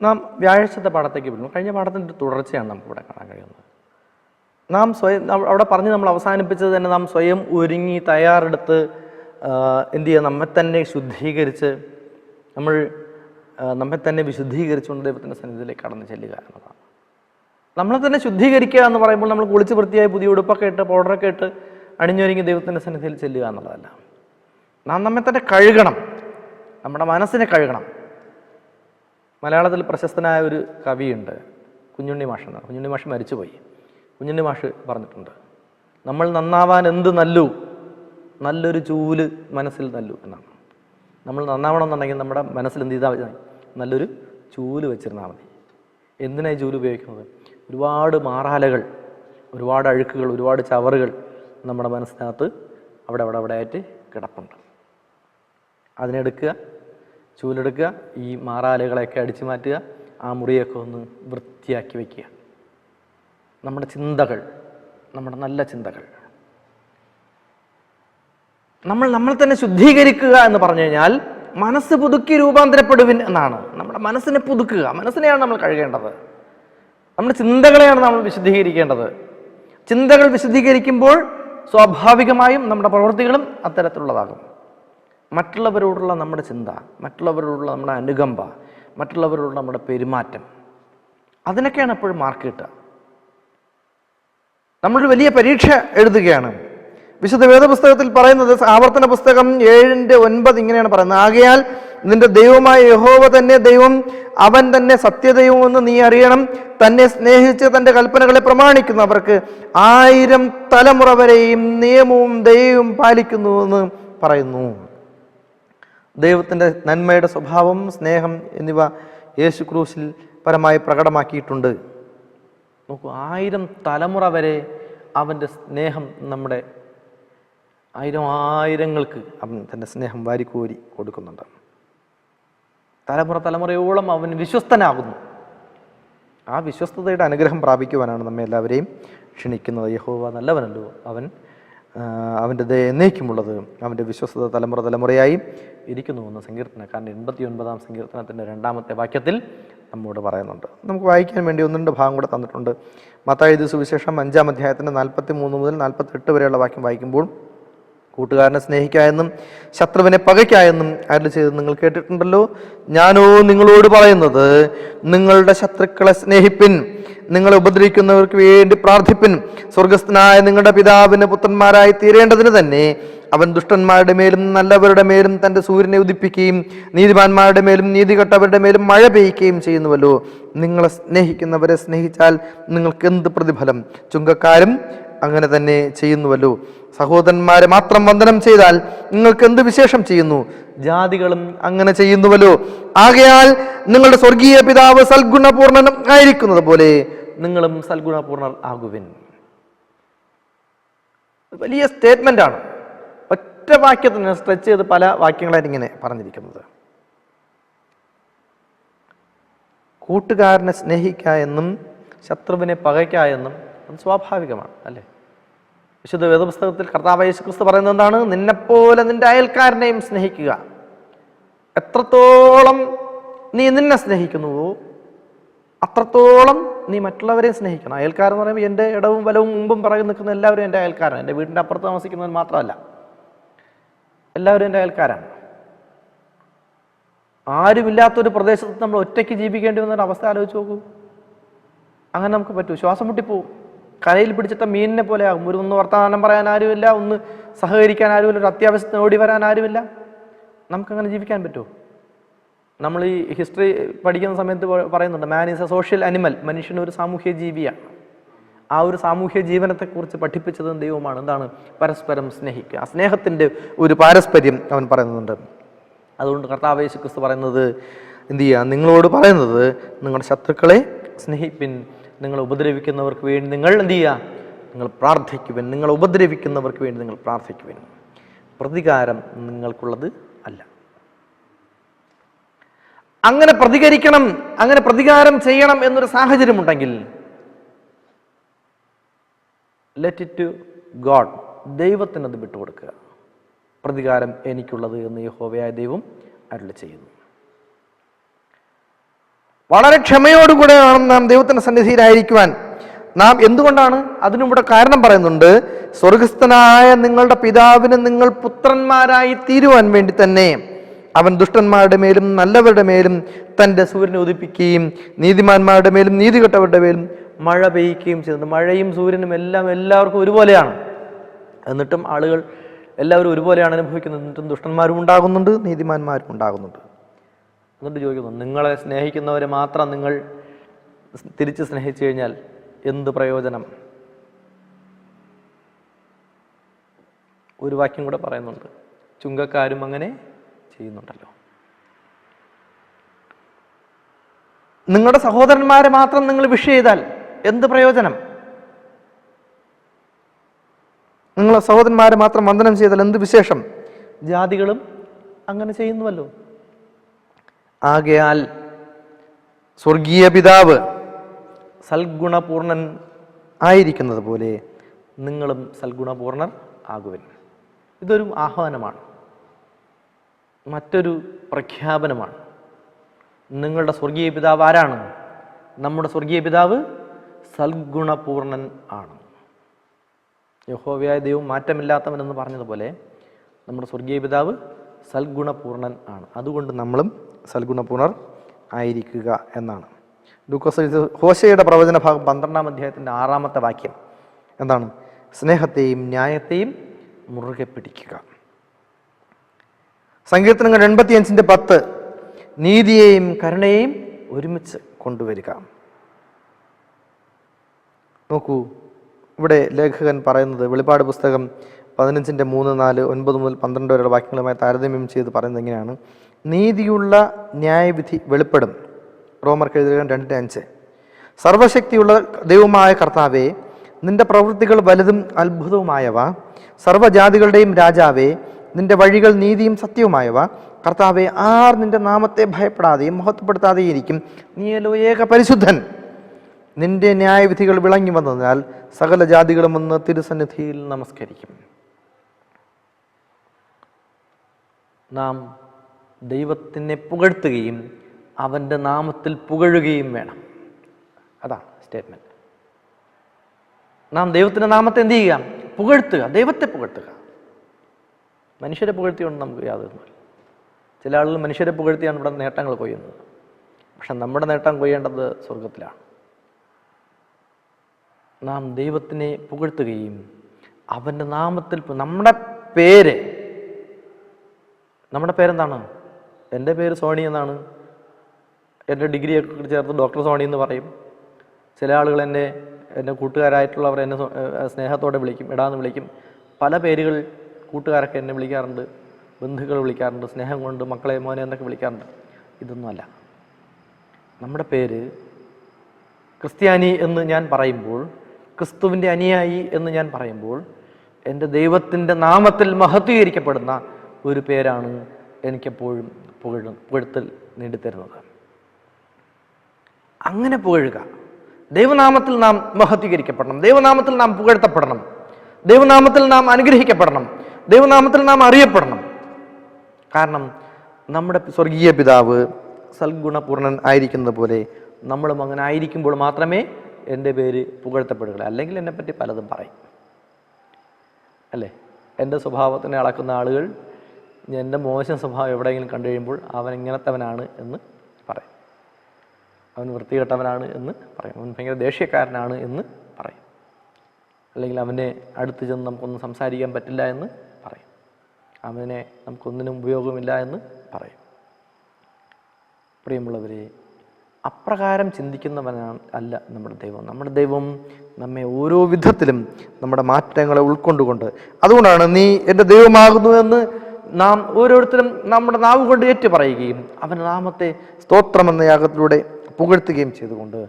നാം വ്യാഴാഴ്ചത്തെ പാഠത്തേക്ക് വരുന്നു. കഴിഞ്ഞ പാഠത്തിൻ്റെ ഒരു തുടർച്ചയാണ് നമുക്കിവിടെ കാണാൻ കഴിയുന്നത്. നാം സ്വയം അവിടെ പറഞ്ഞ് നമ്മൾ അവസാനിപ്പിച്ചത് തന്നെ, നാം സ്വയം ഒരുങ്ങി തയ്യാറെടുത്ത് എന്ത് ചെയ്യുക? നമ്മെ തന്നെ ശുദ്ധീകരിച്ച്, നമ്മെ തന്നെ വിശുദ്ധീകരിച്ചുകൊണ്ട് ദൈവത്തിൻ്റെ സന്നിധിയിലേക്ക് കടന്നു ചെല്ലുക എന്നതാണ്. നമ്മളെ തന്നെ ശുദ്ധീകരിക്കുക എന്ന് പറയുമ്പോൾ നമ്മൾ കുളിച്ച് വൃത്തിയായി പുതിയ ഉടുപ്പൊക്കെ ഇട്ട് പൗഡറൊക്കെ ഇട്ട് അണിഞ്ഞൊരുങ്ങി ദൈവത്തിൻ്റെ സന്നിധിയിൽ ചെല്ലുക എന്നുള്ളതല്ല. നാം നമ്മെ തന്നെ കഴുകണം, നമ്മുടെ മനസ്സിനെ കഴുകണം. മലയാളത്തിൽ പ്രശസ്തനായ ഒരു കവിയുണ്ട്, കുഞ്ഞുണ്ണി മാഷ് എന്നാണ്. കുഞ്ഞുണ്ണി മാഷ് മരിച്ചുപോയി. കുഞ്ഞുണ്ണി മാഷ് പറഞ്ഞിട്ടുണ്ട്, നമ്മൾ നന്നാവാൻ എന്ത് നല്ലു, നല്ലൊരു ചൂല് മനസ്സിൽ നല്ലു എന്നാണ്. നമ്മൾ നന്നാവണമെന്നുണ്ടെങ്കിൽ നമ്മുടെ മനസ്സിൽ എന്ത് ചെയ്താൽ മതി? നല്ലൊരു ചൂല് വെച്ചിരുന്നാൽ മതി. എന്തിനായി ചൂല് ഉപയോഗിക്കുന്നത്? ഒരുപാട് മാറാലകൾ, ഒരുപാട് അഴുക്കുകൾ, ഒരുപാട് ചവറുകൾ നമ്മുടെ മനസ്സിനകത്ത് അവിടെ ആയിട്ട് കിടപ്പുണ്ട്. അതിനെടുക്കുക, ചൂലെടുക്കുക, ഈ മാറാലകളെയൊക്കെ അടിച്ചു മാറ്റുക, ആ മുറിയൊക്കെ ഒന്ന് വൃത്തിയാക്കി വയ്ക്കുക. നമ്മുടെ ചിന്തകൾ, നമ്മുടെ നല്ല ചിന്തകൾ, നമ്മൾ തന്നെ ശുദ്ധീകരിക്കുക എന്ന് പറഞ്ഞു കഴിഞ്ഞാൽ മനസ്സ് പുതുക്കി രൂപാന്തരപ്പെടുവിൻ എന്നാണ്. നമ്മുടെ മനസ്സിനെ പുതുക്കുക, മനസ്സിനെയാണ് നമ്മൾ കഴുകേണ്ടത്. നമ്മുടെ ചിന്തകളെയാണ് നമ്മൾ വിശുദ്ധീകരിക്കേണ്ടത്. ചിന്തകൾ വിശുദ്ധീകരിക്കുമ്പോൾ സ്വാഭാവികമായും നമ്മുടെ പ്രവൃത്തികളും അത്തരത്തിലുള്ളതാകും. മറ്റുള്ളവരോടുള്ള നമ്മുടെ ചിന്ത, മറ്റുള്ളവരോടുള്ള നമ്മുടെ അനുകമ്പ, മറ്റുള്ളവരോടുള്ള നമ്മുടെ പെരുമാറ്റം, അതിനൊക്കെയാണ് എപ്പോഴും മാർക്ക് കിട്ടുക. നമ്മളൊരു വലിയ പരീക്ഷ എഴുതുകയാണ്. വിശുദ്ധ വേദപുസ്തകത്തിൽ പറയുന്നത്, ആവർത്തന പുസ്തകം 7:9 ഇങ്ങനെയാണ് പറയുന്നത്: ആകയാൽ നിന്റെ ദൈവമായ യഹോവ തന്നെ ദൈവം, അവൻ തന്നെ സത്യദൈവം എന്ന് നീ അറിയണം. തന്നെ സ്നേഹിച്ച് തൻ്റെ കൽപ്പനകളെ പ്രമാണിക്കുന്നവർക്ക് 1000 തലമുറ വരെയും നിയമവും ദയവും പാലിക്കുന്നുവെന്ന് പറയുന്നു. ദൈവത്തിൻ്റെ നന്മയുടെ സ്വഭാവം, സ്നേഹം എന്നിവ യേശു ക്രൂശിൽ പരമായി പ്രകടമാക്കിയിട്ടുണ്ട്. നോക്കൂ, 1000 തലമുറ വരെ അവൻ്റെ സ്നേഹം, നമ്മുടെ ആയിരങ്ങൾക്ക് അവൻ തൻ്റെ സ്നേഹം വാരിക്കോരി കൊടുക്കുന്നുണ്ട്. തലമുറയോളം അവൻ വിശ്വസ്തനാകുന്നു. ആ വിശ്വസ്തതയുടെ അനുഗ്രഹം പ്രാപിക്കുവാനാണ് നമ്മെ എല്ലാവരെയും ക്ഷണിക്കുന്നത്. യഹോവ നല്ലവനല്ലോ, അവൻ്റെ ദയ എന്നേക്കുമുള്ളത്, അവൻ്റെ വിശ്വസ്തത തലമുറയായി ഇരിക്കുന്നുവെന്ന് സങ്കീർത്തനക്കാരൻ്റെ 89-ാം സങ്കീർത്തനത്തിൻ്റെ 2-ാമത്തെ വാക്യത്തിൽ നമ്മോട് പറയുന്നുണ്ട്. നമുക്ക് വായിക്കാൻ വേണ്ടി 1-2 ഭാഗം കൂടെ തന്നിട്ടുണ്ട്. മത്തായി എഴുതിയ സുവിശേഷം 5-ാം അധ്യായത്തിൻ്റെ 43 മുതൽ 48 വരെയുള്ള വാക്യം വായിക്കുമ്പോൾ, കൂട്ടുകാരനെ സ്നേഹിക്കായെന്നും ശത്രുവിനെ പകയ്ക്കായെന്നും അരുളി ചെയ്ത് നിങ്ങൾ കേട്ടിട്ടുണ്ടല്ലോ. ഞാനോ നിങ്ങളോട് പറയുന്നത്, നിങ്ങളുടെ ശത്രുക്കളെ സ്നേഹിപ്പിൻ, നിങ്ങളെ ഉപദ്രവിക്കുന്നവർക്ക് വേണ്ടി പ്രാർത്ഥിപ്പിൻ. സ്വർഗസ്ഥനായ നിങ്ങളുടെ പിതാവിന് പുത്രന്മാരായി തീരേണ്ടതിന് തന്നെ അവൻ ദുഷ്ടന്മാരുടെ മേലും നല്ലവരുടെ മേലും തൻ്റെ സൂര്യനെ ഉദിപ്പിക്കുകയും നീതിമാന്മാരുടെ മേലും നീതികെട്ടവരുടെ മേലും മഴ പെയ്യുകയും ചെയ്യുന്നുവല്ലോ. നിങ്ങളെ സ്നേഹിക്കുന്നവരെ സ്നേഹിച്ചാൽ നിങ്ങൾക്ക് എന്ത് പ്രതിഫലം? ചുങ്കക്കാരും അങ്ങനെ തന്നെ ചെയ്യുന്നുവല്ലോ. സഹോദരന്മാരെ മാത്രം വന്ദനം ചെയ്താൽ നിങ്ങൾക്ക് എന്ത് വിശേഷം ചെയ്യുന്നു? ജാതികളും അങ്ങനെ ചെയ്യുന്നുവല്ലോ. ആകയാൽ നിങ്ങളുടെ സ്വർഗീയ പിതാവ് സൽഗുണപൂർണനും ആയിരിക്കുന്നത് പോലെ നിങ്ങളും സൽഗുണപൂർണർ ആകുവിൻ. വലിയ സ്റ്റേറ്റ്മെന്റ് ആണ്. ഒറ്റ വാക്യത്തിന് സ്ട്രെച്ച് ചെയ്ത് പല വാക്യങ്ങളായിട്ട് ഇങ്ങനെ പറഞ്ഞിരിക്കുന്നത്. കൂട്ടുകാരനെ സ്നേഹിക്കുക എന്നും ശത്രുവിനെ പകയ്ക്കുക എന്നും അത് സ്വാഭാവികമാണ്, അല്ലേ? വിശുദ്ധ വേദപുസ്തകത്തിൽ കർത്താവായ യേശുക്രിസ്തു പറയുന്നത് എന്താണ്? നിന്നെപ്പോലെ നിന്റെ അയൽക്കാരനെയും സ്നേഹിക്കുക. എത്രത്തോളം നീ നിന്നെ സ്നേഹിക്കുന്നുവോ അത്രത്തോളം നീ മറ്റുള്ളവരെ സ്നേഹിക്കണം. അയൽക്കാരെന്ന് പറയുമ്പോൾ എൻ്റെ ഇടവും വലവും മുമ്പും പിറകെ നിൽക്കുന്ന എല്ലാവരും എൻ്റെ അയൽക്കാരാണ്. എൻ്റെ വീടിൻ്റെ അപ്പുറത്ത് താമസിക്കുന്നവർ മാത്രമല്ല, എല്ലാവരും എൻ്റെ അയൽക്കാരാണ്. ആരുമില്ലാത്തൊരു പ്രദേശത്ത് നമ്മൾ ഒറ്റയ്ക്ക് ജീവിക്കേണ്ടി വന്നൊരു അവസ്ഥ ആലോചിച്ച് നോക്കൂ. അങ്ങനെ നമുക്ക് പറ്റൂ? ശ്വാസം മുട്ടിപ്പോവും. കരയിൽ പിടിച്ചിട്ട മീനിനെ പോലെ ആകും. ഒന്ന് വർത്തമാനം പറയാൻ ആരുമില്ല, ഒന്ന് സഹകരിക്കാൻ ആരുമില്ല, ഒരു അത്യാവശ്യത്തിന് ഓടി വരാൻ ആരുമില്ല. നമുക്കങ്ങനെ ജീവിക്കാൻ പറ്റുമോ? നമ്മൾ ഈ ഹിസ്റ്ററി പഠിക്കുന്ന സമയത്ത് പറയുന്നുണ്ട്, man is A social animal. മനുഷ്യൻ ഒരു സാമൂഹ്യ ജീവിയാണ്. ആ ഒരു സാമൂഹ്യ ജീവനത്തെക്കുറിച്ച് പഠിപ്പിച്ചത് ദൈവമാണ്. എന്താണ്? പരസ്പരം സ്നേഹിക്കുക. സ്നേഹത്തിൻ്റെ ഒരു പാരസ്പര്യം അവൻ പറയുന്നുണ്ട്. അതുകൊണ്ട് കർത്താവ് യേശുക്രിസ്തു പറയുന്നത് എന്ത് ചെയ്യുക? നിങ്ങളോട് പറയുന്നത്, നിങ്ങളുടെ ശത്രുക്കളെ സ്നേഹിപ്പിൻ, നിങ്ങൾ ഉപദ്രവിക്കുന്നവർക്ക് വേണ്ടി നിങ്ങൾ എന്ത് ചെയ്യുക? നിങ്ങൾ പ്രാർത്ഥിക്കുവിൻ. നിങ്ങൾ ഉപദ്രവിക്കുന്നവർക്ക് വേണ്ടി നിങ്ങൾ പ്രാർത്ഥിക്കുവിൻ. പ്രതികാരം നിങ്ങൾക്കുള്ളത് അല്ല. അങ്ങനെ പ്രതികരിക്കണം, അങ്ങനെ പ്രതികാരം ചെയ്യണം എന്നൊരു സാഹചര്യമുണ്ടെങ്കിൽ ലെറ്റ് ഇറ്റ് ടു ഗോഡ്. ദൈവത്തിനത് വിട്ടുകൊടുക്കുക. പ്രതികാരം എനിക്കുള്ളത് എന്ന് യഹോവയായ ദൈവം അരുളി ചെയ്യുന്നു. വളരെ ക്ഷമയോടുകൂടെ വേണം നാം ദൈവത്തിൻ്റെ സന്നിധിയിലായിരിക്കുവാൻ. നാം എന്തുകൊണ്ടാണ്? അതിനുകൂടെ കാരണം പറയുന്നുണ്ട്. സ്വർഗസ്ഥനായ നിങ്ങളുടെ പിതാവിന് നിങ്ങൾ പുത്രന്മാരായി തീരുവാൻ വേണ്ടി തന്നെ അവൻ ദുഷ്ടന്മാരുടെ മേലും നല്ലവരുടെ മേലും തൻ്റെ സൂര്യനെ ഉദിപ്പിക്കുകയും നീതിമാന്മാരുടെ മേലും നീതികെട്ടവരുടെ മേലും മഴ പെയ്യുകയും ചെയ്യുന്നുണ്ട്. മഴയും സൂര്യനും എല്ലാം എല്ലാവർക്കും ഒരുപോലെയാണ്. എന്നിട്ടും ആളുകൾ എല്ലാവരും ഒരുപോലെയാണ് അനുഭവിക്കുന്നത്. എന്നിട്ടും ദുഷ്ടന്മാരും ഉണ്ടാകുന്നുണ്ട്, നീതിമാന്മാരും ഉണ്ടാകുന്നുണ്ട്. എന്നിട്ട് ചോദിക്കുന്നു, നിങ്ങളെ സ്നേഹിക്കുന്നവരെ മാത്രം നിങ്ങൾ തിരിച്ച് സ്നേഹിച്ചു കഴിഞ്ഞാൽ എന്ത് പ്രയോജനം? ഒരു വാക്യം കൂടെ പറയുന്നുണ്ട്, ചുങ്കക്കാരും അങ്ങനെ ചെയ്യുന്നുണ്ടല്ലോ. നിങ്ങളുടെ സഹോദരന്മാരെ മാത്രം നിങ്ങൾ വിഷ് ചെയ്താൽ എന്ത് പ്രയോജനം? നിങ്ങളെ സഹോദരന്മാരെ മാത്രം വന്ദനം ചെയ്താൽ എന്ത് വിശേഷം? ജാതികളും അങ്ങനെ ചെയ്യുന്നുവല്ലോ. ആകയാൽ സ്വർഗീയ പിതാവ് സൽഗുണപൂർണൻ ആയിരിക്കുന്നത് പോലെ നിങ്ങളും സൽഗുണപൂർണർ ആകുവിൻ. ഇതൊരു ആഹ്വാനമാണ്, മറ്റൊരു പ്രഖ്യാപനമാണ്. നിങ്ങളുടെ സ്വർഗീയ പിതാവ് ആരാണ്? നമ്മുടെ സ്വർഗീയ പിതാവ് സൽഗുണപൂർണൻ ആണ്. യഹോവയായ ദൈവം മാറ്റമില്ലാത്തവനെന്ന് പറഞ്ഞതുപോലെ നമ്മുടെ സ്വർഗീയ പിതാവ് സൽഗുണപൂർണൻ ആണ്. അതുകൊണ്ട് നമ്മളും സൽഗുണപൂർണർ ആയിരിക്കുക എന്നാണ്. ഹോശയുടെ പ്രവചന ഭാഗം 12-ാം അധ്യായത്തിൻ്റെ 6-ാമത്തെ വാക്യം എന്താണ്? സ്നേഹത്തെയും ന്യായത്തെയും മുറുകെ പിടിക്കുക. സങ്കീർത്തനങ്ങൾ 85:10 നീതിയെയും കരുണയെയും ഒരുമിച്ച് കൊണ്ടുവരിക. നോക്കൂ, ഇവിടെ ലേഖകൻ പറയുന്നത്, വെളിപ്പാട് പുസ്തകം 15:3, 4, 9 മുതൽ 12 വരെയുള്ള വാക്യങ്ങളുമായി താരതമ്യം ചെയ്ത് പറയുന്നത് എങ്ങനെയാണ്? നീതിയുള്ള ന്യായവിധി വെളിപ്പെടും. റോമർക്ക് എഴുതിയ 2:5 സർവശക്തിയുള്ള ദൈവമായ കർത്താവേ, നിന്റെ പ്രവൃത്തികൾ വലുതും അത്ഭുതവുമായവ. സർവ്വജാതികളുടെയും രാജാവേ, നിന്റെ വഴികൾ നീതിയും സത്യവുമായവ. കർത്താവെ, ആർ നിന്റെ നാമത്തെ ഭയപ്പെടാതെയും മഹത്വപ്പെടുത്താതെയും ഇരിക്കും? നീയല്ലോ ഏക പരിശുദ്ധൻ. നിന്റെ ന്യായവിധികൾ വിളങ്ങി വന്നതിനാൽ സകല ജാതികളും വന്ന് തിരുസന്നിധിയിൽ നമസ്കരിക്കും. നാം ദൈവത്തിനെ പുകഴ്ത്തുകയും അവൻ്റെ നാമത്തിൽ പുകഴുകയും വേണം. അതാണ് സ്റ്റേറ്റ്മെൻറ്റ്. നാം ദൈവത്തിൻ്റെ നാമത്തെ എന്ത് ചെയ്യുക? പുകഴ്ത്തുക, ദൈവത്തെ പുകഴ്ത്തുക. മനുഷ്യരെ പുകഴ്ത്തിയോണ്ട് നമുക്ക് യാതൊന്നുമില്ല. ചില ആളുകൾ മനുഷ്യരെ പുകഴ്ത്തിയാണ് ഇവിടെ നേട്ടങ്ങൾ കൊയ്യുന്നത്. പക്ഷെ നമ്മുടെ നേട്ടം കൊയ്യേണ്ടത് സ്വർഗത്തിലാണ്. നാം ദൈവത്തിനെ പുകഴ്ത്തുകയും അവൻ്റെ നാമത്തിൽ നമ്മുടെ പേരെന്താണ്? എൻ്റെ പേര് സോണി എന്നാണ്. എൻ്റെ ഡിഗ്രിയൊക്കെ ചേർത്ത് ഡോക്ടർ സോണി എന്ന് പറയും. ചില ആളുകൾ എൻ്റെ കൂട്ടുകാരായിട്ടുള്ളവർ എന്നെ സ്നേഹത്തോടെ വിളിക്കും, ഇടാന്ന് വിളിക്കും. പല പേരുകൾ കൂട്ടുകാരൊക്കെ എന്നെ വിളിക്കാറുണ്ട്, ബന്ധുക്കൾ വിളിക്കാറുണ്ട്, സ്നേഹം കൊണ്ട് മക്കളെ മോനെ എന്നൊക്കെ വിളിക്കാറുണ്ട്. ഇതൊന്നുമല്ല. നമ്മുടെ പേര് ക്രിസ്ത്യാനി എന്ന് ഞാൻ പറയുമ്പോൾ, ക്രിസ്തുവിൻ്റെ അനുയായി എന്ന് ഞാൻ പറയുമ്പോൾ, എൻ്റെ ദൈവത്തിൻ്റെ നാമത്തിൽ മഹത്വീകരിക്കപ്പെടുന്ന ഒരു പേരാണ് എനിക്കെപ്പോഴും പുകഴ്ത്തൽ നേടിത്തരുന്നത്. അങ്ങനെ പുകഴുക. ദൈവനാമത്തിൽ നാം മഹത്വീകരിക്കപ്പെടണം, ദൈവനാമത്തിൽ നാം പുകഴ്ത്തപ്പെടണം, ദൈവനാമത്തിൽ നാം അനുഗ്രഹിക്കപ്പെടണം, ദൈവനാമത്തിൽ നാം അറിയപ്പെടണം. കാരണം നമ്മുടെ സ്വർഗീയ പിതാവ് സൽഗുണപൂർണൻ ആയിരിക്കുന്നത് പോലെ നമ്മളും അങ്ങനെ ആയിരിക്കുമ്പോൾ മാത്രമേ എൻ്റെ പേര് പുകഴ്ത്തപ്പെടുക. അല്ലെങ്കിൽ എന്നെപ്പറ്റി പലതും പറയും അല്ലേ? എൻ്റെ സ്വഭാവത്തിനെ അളക്കുന്ന ആളുകൾ എൻ്റെ മോശം സ്വഭാവം എവിടെയെങ്കിലും കണ്ടു കഴിയുമ്പോൾ അവൻ ഇങ്ങനത്തവനാണ് എന്ന് പറയും, അവൻ വൃത്തികെട്ടവനാണ് എന്ന് പറയും, അവൻ ഭയങ്കര ദേഷ്യക്കാരനാണ് എന്ന് പറയും, അല്ലെങ്കിൽ അവനെ അടുത്ത് ചെന്ന് നമുക്കൊന്നും സംസാരിക്കാൻ പറ്റില്ല എന്ന് പറയും, അവനെ നമുക്കൊന്നിനും ഉപയോഗമില്ല എന്ന് പറയും. പ്രിയമുള്ളവരെ, അപ്രകാരം ചിന്തിക്കുന്നവനാണ് അല്ല നമ്മുടെ ദൈവം. നമ്മുടെ ദൈവം നമ്മെ ഓരോ വിധത്തിലും നമ്മുടെ മാറ്റങ്ങളെ ഉൾക്കൊണ്ടുകൊണ്ട്, അതുകൊണ്ടാണ് നീ എൻ്റെ ദൈവമാകുന്നു എന്ന് നാം ഓരോരുത്തരും നമ്മുടെ നാവ് കൊണ്ട് ഏറ്റു പറയുകയും അവൻ്റെ നാമത്തെ സ്തോത്രമെന്ന യാഗത്തിലൂടെ പുകഴ്ത്തുകയും ചെയ്തുകൊണ്ട്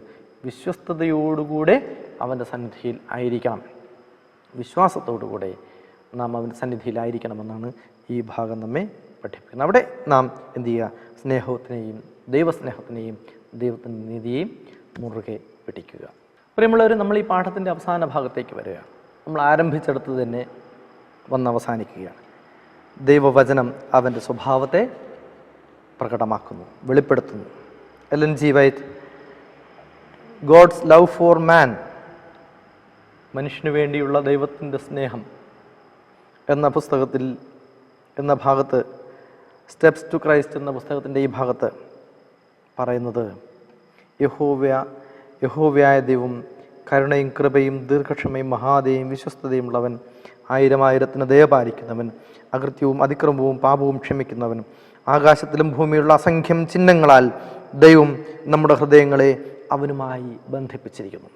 വിശ്വസ്തയോടുകൂടെ അവൻ്റെ സന്നിധിയിൽ ആയിരിക്കണം. വിശ്വാസത്തോടുകൂടെ നാം അവൻ്റെ സന്നിധിയിലായിരിക്കണമെന്നാണ് ഈ ഭാഗം നമ്മെ പഠിപ്പിക്കുന്നത്. അവിടെ നാം എന്ത് ചെയ്യുക? സ്നേഹത്തിനെയും ദൈവസ്നേഹത്തിനെയും ദൈവത്തിൻ്റെ നീതിയെയും മുറുകെ പിടിക്കുക. പ്രിയമുള്ളവർ, നമ്മൾ ഈ പാഠത്തിൻ്റെ അവസാന ഭാഗത്തേക്ക് വരിക. നമ്മൾ ആരംഭിച്ചെടുത്ത് തന്നെ അവസാനിക്കുകയാണ്. ദൈവവചനം അവൻ്റെ സ്വഭാവത്തെ പ്രകടമാക്കുന്നു, വെളിപ്പെടുത്തുന്നു. Ellen G White God's love for man, മനുഷ്യന് വേണ്ടിയുള്ള ദൈവത്തിൻ്റെ സ്നേഹം എന്ന ഭാഗത്ത്, സ്റ്റെപ്സ് ടു ക്രൈസ്റ്റ് എന്ന പുസ്തകത്തിൻ്റെ ഈ ഭാഗത്ത് പറയുന്നത്, യഹോവയായ ദൈവം കരുണയും കൃപയും ദീർഘക്ഷമയും മഹാദയും വിശ്വസ്തതയും ഉള്ളവൻ, ആയിരത്തിന് ദയ പാലിക്കുന്നവൻ, അകൃത്യവും അതിക്രമവും പാപവും ക്ഷമിക്കുന്നവൻ, ആകാശത്തിലും ഭൂമിയിലുള്ള അസംഖ്യം ചിഹ്നങ്ങളാൽ ദൈവം നമ്മുടെ ഹൃദയങ്ങളെ അവനുമായി ബന്ധിപ്പിച്ചിരിക്കുന്നു.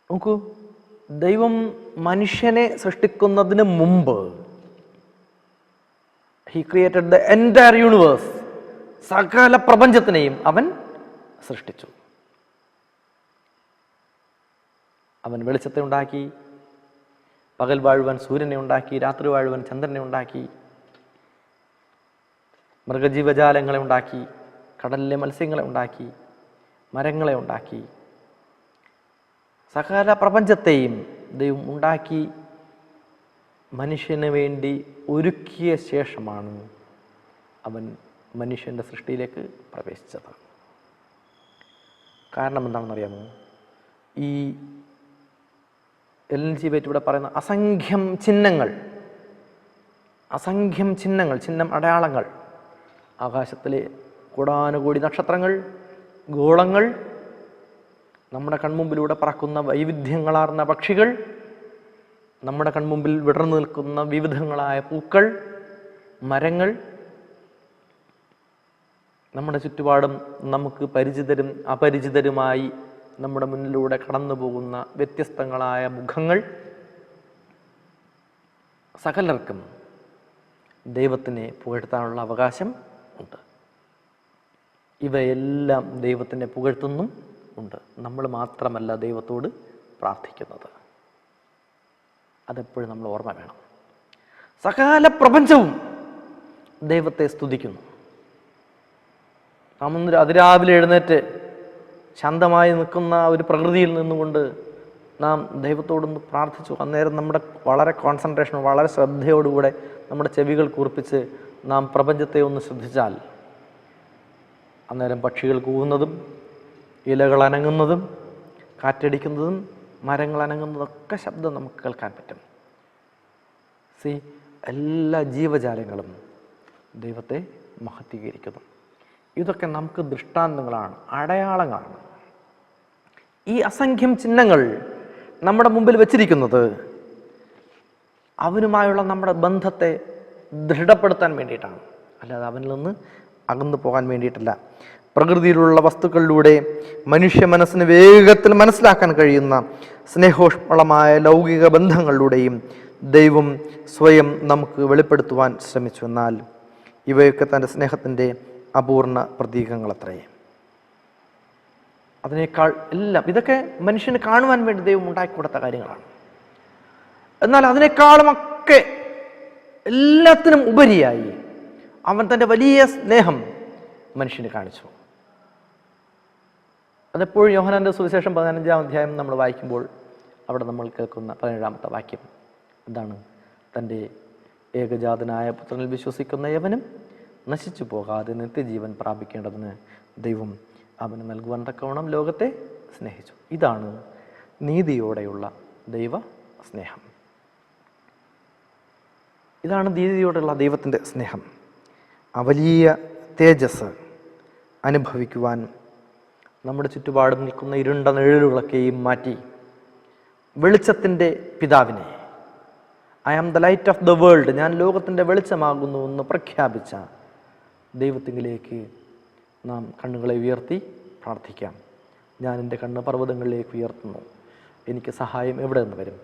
നോക്കൂ, ദൈവം മനുഷ്യനെ സൃഷ്ടിക്കുന്നതിന് മുമ്പ് he created the entire universe, സകല പ്രപഞ്ചത്തിനെയും അവൻ സൃഷ്ടിച്ചു. അവൻ വെളിച്ചത്തെ ഉണ്ടാക്കി, പകൽ വാഴുവാൻ സൂര്യനെ ഉണ്ടാക്കി, രാത്രി വാഴുവാൻ ചന്ദ്രനെ ഉണ്ടാക്കി, മൃഗജീവജാലങ്ങളെ ഉണ്ടാക്കി, കടലിലെ മത്സ്യങ്ങളെ ഉണ്ടാക്കി, മരങ്ങളെ ഉണ്ടാക്കി, സകല പ്രപഞ്ചത്തെയും ദൈവം ഉണ്ടാക്കി മനുഷ്യന് വേണ്ടി ഒരുക്കിയ ശേഷമാണ് അവൻ മനുഷ്യൻ്റെ സൃഷ്ടിയിലേക്ക് പ്രവേശിച്ചത്. കാരണം എന്താണെന്നറിയാമോ? ഈ എൽ ജി വൈറ്റ് ഇവിടെ പറയുന്ന അസംഖ്യം ചിഹ്നങ്ങൾ, ചിഹ്നം അടയാളങ്ങൾ, ആകാശത്തിലെ കോടാനുകോടി നക്ഷത്രങ്ങൾ, ഗോളങ്ങൾ, നമ്മുടെ കൺമുമ്പിലൂടെ പറക്കുന്ന വൈവിധ്യങ്ങളാർന്ന പക്ഷികൾ, നമ്മുടെ കൺമുമ്പിൽ വിടർന്നു നിൽക്കുന്ന വിവിധങ്ങളായ പൂക്കൾ, മരങ്ങൾ, നമ്മുടെ ചുറ്റുപാടും നമുക്ക് പരിചിതരും അപരിചിതരുമായി നമ്മുടെ മുന്നിലൂടെ കടന്നു പോകുന്ന വ്യത്യസ്തങ്ങളായ മുഖങ്ങൾ, സകലർക്കും ദൈവത്തിനെ പുകഴ്ത്താനുള്ള അവകാശം ഉണ്ട്. ഇവയെല്ലാം ദൈവത്തിനെ പുകഴ്ത്തുന്നും ഉണ്ട്. നമ്മൾ മാത്രമല്ല ദൈവത്തോട് പ്രാർത്ഥിക്കുന്നത്. അതെപ്പോഴും നമ്മൾ ഓർമ്മ വേണം. സകല പ്രപഞ്ചവും ദൈവത്തെ സ്തുതിക്കുന്നു. നാം അതിരാവിലെ എഴുന്നേറ്റ് ശാന്തമായി നിൽക്കുന്ന ഒരു പ്രകൃതിയിൽ നിന്നുകൊണ്ട് നാം ദൈവത്തോടൊന്ന് പ്രാർത്ഥിച്ചു. അന്നേരം നമ്മുടെ വളരെ കോൺസെൻട്രേഷൻ, വളരെ ശ്രദ്ധയോടുകൂടെ നമ്മുടെ ചെവികൾ കൂർപ്പിച്ച് നാം പ്രപഞ്ചത്തെ ഒന്ന് ശ്രദ്ധിച്ചാൽ അന്നേരം പക്ഷികൾ കൂവുന്നതും ഇലകൾ അനങ്ങുന്നതും കാറ്റടിക്കുന്നതും മരങ്ങൾ അനങ്ങുന്നതൊക്കെ ശബ്ദം നമുക്ക് കേൾക്കാൻ പറ്റും. എല്ലാ ജീവജാലങ്ങളും ദൈവത്തെ മഹത്വീകരിക്കുന്നു. ഇതൊക്കെ നമുക്ക് ദൃഷ്ടാന്തങ്ങളാണ്, അടയാളങ്ങളാണ്. ഈ അസംഖ്യം ചിഹ്നങ്ങൾ നമ്മുടെ മുമ്പിൽ വച്ചിരിക്കുന്നത് അവനുമായുള്ള നമ്മുടെ ബന്ധത്തെ ദൃഢപ്പെടുത്താൻ വേണ്ടിയിട്ടാണ്, അല്ലാതെ അവനിൽ നിന്ന് അകന്നു പോകാൻ വേണ്ടിയിട്ടല്ല. പ്രകൃതിയിലുള്ള വസ്തുക്കളിലൂടെ മനുഷ്യ മനസ്സിന് വേഗത്തിൽ മനസ്സിലാക്കാൻ കഴിയുന്ന സ്നേഹോഷ്മളമായ ലൗകിക ബന്ധങ്ങളിലൂടെയും ദൈവം സ്വയം നമുക്ക് വെളിപ്പെടുത്തുവാൻ ശ്രമിച്ചു. എന്നാൽ ഇവയൊക്കെ തൻ്റെ സ്നേഹത്തിൻ്റെ അപൂർണ പ്രതീകങ്ങളത്രേ. അതിനേക്കാൾ എല്ലാം ഇതൊക്കെ മനുഷ്യന് കാണുവാൻ വേണ്ടി ദൈവം ഉണ്ടാക്കിക്കൊടുത്ത കാര്യങ്ങളാണ്. എന്നാൽ അതിനേക്കാളുമൊക്കെ എല്ലാത്തിനും ഉപരിയായി അവൻ തൻ്റെ വലിയ സ്നേഹം മനുഷ്യന് കാണിച്ചു. അതെപ്പോഴും യോഹന്നാൻ്റെ സുവിശേഷം 15-ാം അധ്യായം നമ്മൾ വായിക്കുമ്പോൾ അവിടെ നമ്മൾ കേൾക്കുന്ന 17-ാമത്തെ വാക്യം എന്താണ്? തൻ്റെ ഏകജാതനായ പുത്രനിൽ വിശ്വസിക്കുന്ന യവനും നശിച്ചു പോകാതെ നിത്യജീവൻ പ്രാപിക്കേണ്ടതിന് ദൈവം അവന് നൽകുവാൻ തക്കവണ്ണം ലോകത്തെ സ്നേഹിച്ചു. ഇതാണ് നീതിയോടെയുള്ള ദൈവ സ്നേഹം. ഇതാണ് നീതിയോടുള്ള ദൈവത്തിൻ്റെ സ്നേഹം. ആ വലിയ തേജസ് അനുഭവിക്കുവാൻ നമ്മുടെ ചുറ്റുപാടും നിൽക്കുന്ന ഇരുണ്ട നിഴലുകളൊക്കെയും മാറ്റി വെളിച്ചത്തിൻ്റെ പിതാവിനെ, I am the light of the world, ഞാൻ ലോകത്തിൻ്റെ വെളിച്ചമാകുന്നു എന്ന് പ്രഖ്യാപിച്ച ദൈവത്തിങ്കിലേക്ക് നാം കണ്ണുകളെ ഉയർത്തി പ്രാർത്ഥിക്കാം. ഞാൻ എൻ്റെ കണ്ണ് പർവ്വതങ്ങളിലേക്ക് ഉയർത്തുന്നു, എനിക്ക് സഹായം എവിടെ നിന്ന് വരും?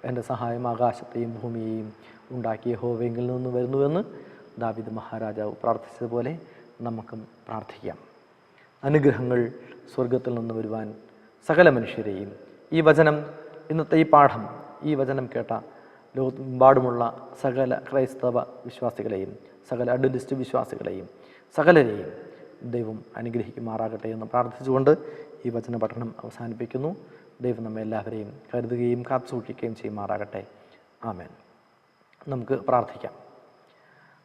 എൻ്റെ സഹായം ആകാശത്തെയും ഭൂമിയെയും ഉണ്ടാക്കിയ യഹോവയിൽ നിന്ന് വരുന്നുവെന്ന് ദാവീദ് മഹാരാജാവ് പ്രാർത്ഥിച്ചതുപോലെ നമുക്കും പ്രാർത്ഥിക്കാം. അനുഗ്രഹങ്ങൾ സ്വർഗത്തിൽ നിന്ന് വരുവാൻ സകല മനുഷ്യരെയും ഈ വചനം, ഇന്നത്തെ ഈ പാഠം, ഈ വചനം കേട്ട ലോകമെമ്പാടുമുള്ള സകല ക്രൈസ്തവ വിശ്വാസികളെയും സകല അഡ്വന്റിസ്റ്റ് വിശ്വാസികളെയും സകലരെയും ദൈവം അനുഗ്രഹിക്കുമാറാകട്ടെ എന്ന് പ്രാർത്ഥിച്ചുകൊണ്ട് ഈ വചന പഠനം അവസാനിപ്പിക്കുന്നു. ദൈവം നമ്മെ എല്ലാവരെയും കരുതുകയും കാത്തുസൂക്ഷിക്കുകയും ചെയ്യുമാറാകട്ടെ. ആമേൻ. നമുക്ക് പ്രാർത്ഥിക്കാം.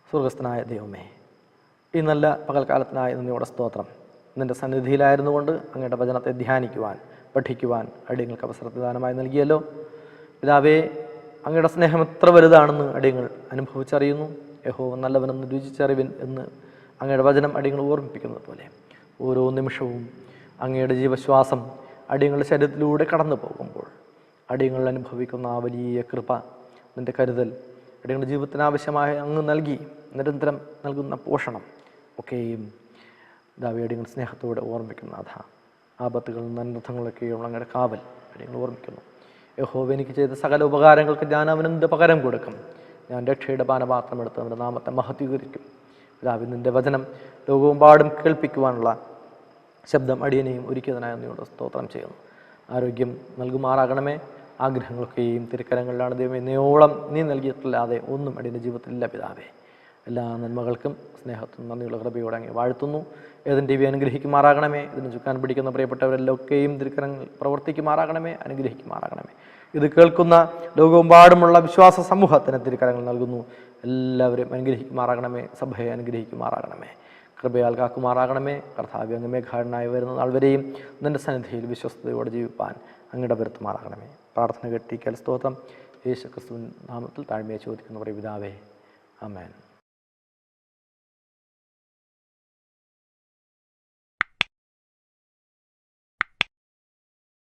സ്വർഗസ്ഥനായ ദൈവമേ, ഈ നല്ല പകൽക്കാലത്തിനായി നന്ദിയോടെ സ്തോത്രം. നിൻ്റെ സന്നിധിയിലായിരുന്നു കൊണ്ട് അങ്ങയുടെ വചനത്തെ ധ്യാനിക്കുവാൻ, പഠിക്കുവാൻ അടിയങ്ങൾക്ക് അവസരപ്രദാനമായി നൽകിയല്ലോ. പിതാവേ, അങ്ങയുടെ സ്നേഹം എത്ര വലുതാണെന്ന് അടിയങ്ങൾ അനുഭവിച്ചറിയുന്നു. യഹോവ നല്ലവനെന്ന് രുചിച്ചറിവിൻ എന്ന് അങ്ങയുടെ വചനം അടിയങ്ങൾ ഓർമ്മിപ്പിക്കുന്നത് പോലെ ഓരോ നിമിഷവും അങ്ങയുടെ ജീവശ്വാസം അടിയങ്ങളുടെ ശരീരത്തിലൂടെ കടന്നു പോകുമ്പോൾ അടിയങ്ങൾ അനുഭവിക്കുന്ന ആ വലിയ കൃപ, നിൻ്റെ കരുതൽ, അടിയങ്ങളുടെ ജീവിതത്തിന് ആവശ്യമായ അങ്ങ് നൽകി നിരന്തരം നൽകുന്ന പോഷണം ഒക്കെയും ദാവീദിന്റെ സ്നേഹത്തോടെ ഓർമ്മിക്കുന്ന ആപത്തുകളിൽ നിന്ന് അനർത്ഥങ്ങളൊക്കെയുള്ള അങ്ങയുടെ കാവൽ അടിയങ്ങൾ ഓർമ്മിക്കുന്നു. യഹോവ എനിക്ക് ചെയ്ത സകല ഉപകാരങ്ങൾക്ക് ഞാൻ അവനെന്ത് പകരം കൊടുക്കും? ഞാൻ രക്ഷയുടെ പാനപാത്രം എടുത്ത് അവൻ്റെ നാമത്തെ മഹത്വീകരിക്കും. പിതാവേ, നിൻ്റെ വചനം ലോകമെമ്പാടും കേൾപ്പിക്കുവാനുള്ള ശബ്ദം അടിയനെയും ഒരുക്കിയതിനായി നീയോട് സ്തോത്രം ചെയ്യുന്നു. ആരോഗ്യം നൽകുമാറാകണമേ. ആഗ്രഹങ്ങളൊക്കെയും തിരുക്കരങ്ങളിലാണ് ദൈവം എന്നോളം നീ നൽകിയിട്ടില്ലാതെ ഒന്നും അടിയൻ്റെ ജീവിതത്തിലില്ല പിതാവേ. എല്ലാ നന്മകൾക്കും സ്നേഹത്തിനും നന്ദിയുള്ള കൃപയോടെ അങ്ങ് വാഴ്ത്തുന്നു. ഏതിൻ്റെ ദിവ്യ അനുഗ്രഹിക്കുമാറാകണമേ. ഇതിന് ചുക്കാൻ പിടിക്കുന്ന പ്രിയപ്പെട്ടവരെല്ലൊക്കെയും തിരുക്കരങ്ങൾ പ്രവർത്തിക്കുമാറാകണമേ, അനുഗ്രഹിക്കുമാറാകണമേ. ഇത് കേൾക്കുന്ന ലോകമെമ്പാടുമുള്ള വിശ്വാസ സമൂഹത്തിന് തിരുക്കരങ്ങൾ നൽകുന്നു. എല്ലാവരും അനുഗ്രഹിക്കുമാറാകണമേ, സഭയെ അനുഗ്രഹിക്കുമാറാകണമേ, കൃപയാൽ കാക്കുമാറാകണമേ. കർത്താവ്യ അങ്ങ് മേഘാടനായി വരുന്ന നാൾ വരെയും നിൻ്റെ സന്നിധിയിൽ വിശ്വസ്തയോടെ ജീവിപ്പാൻ അങ്ങയുടെ വരുത്തുമാറാകണമേ. പ്രാർത്ഥന കേട്ടിരിക്കൽ സ്തോത്രം. യേശു ക്രിസ്തുവിൻ നാമത്തിൽ താഴ്മയെ ചോദിക്കുന്ന പിതാവേ, ആമേൻ.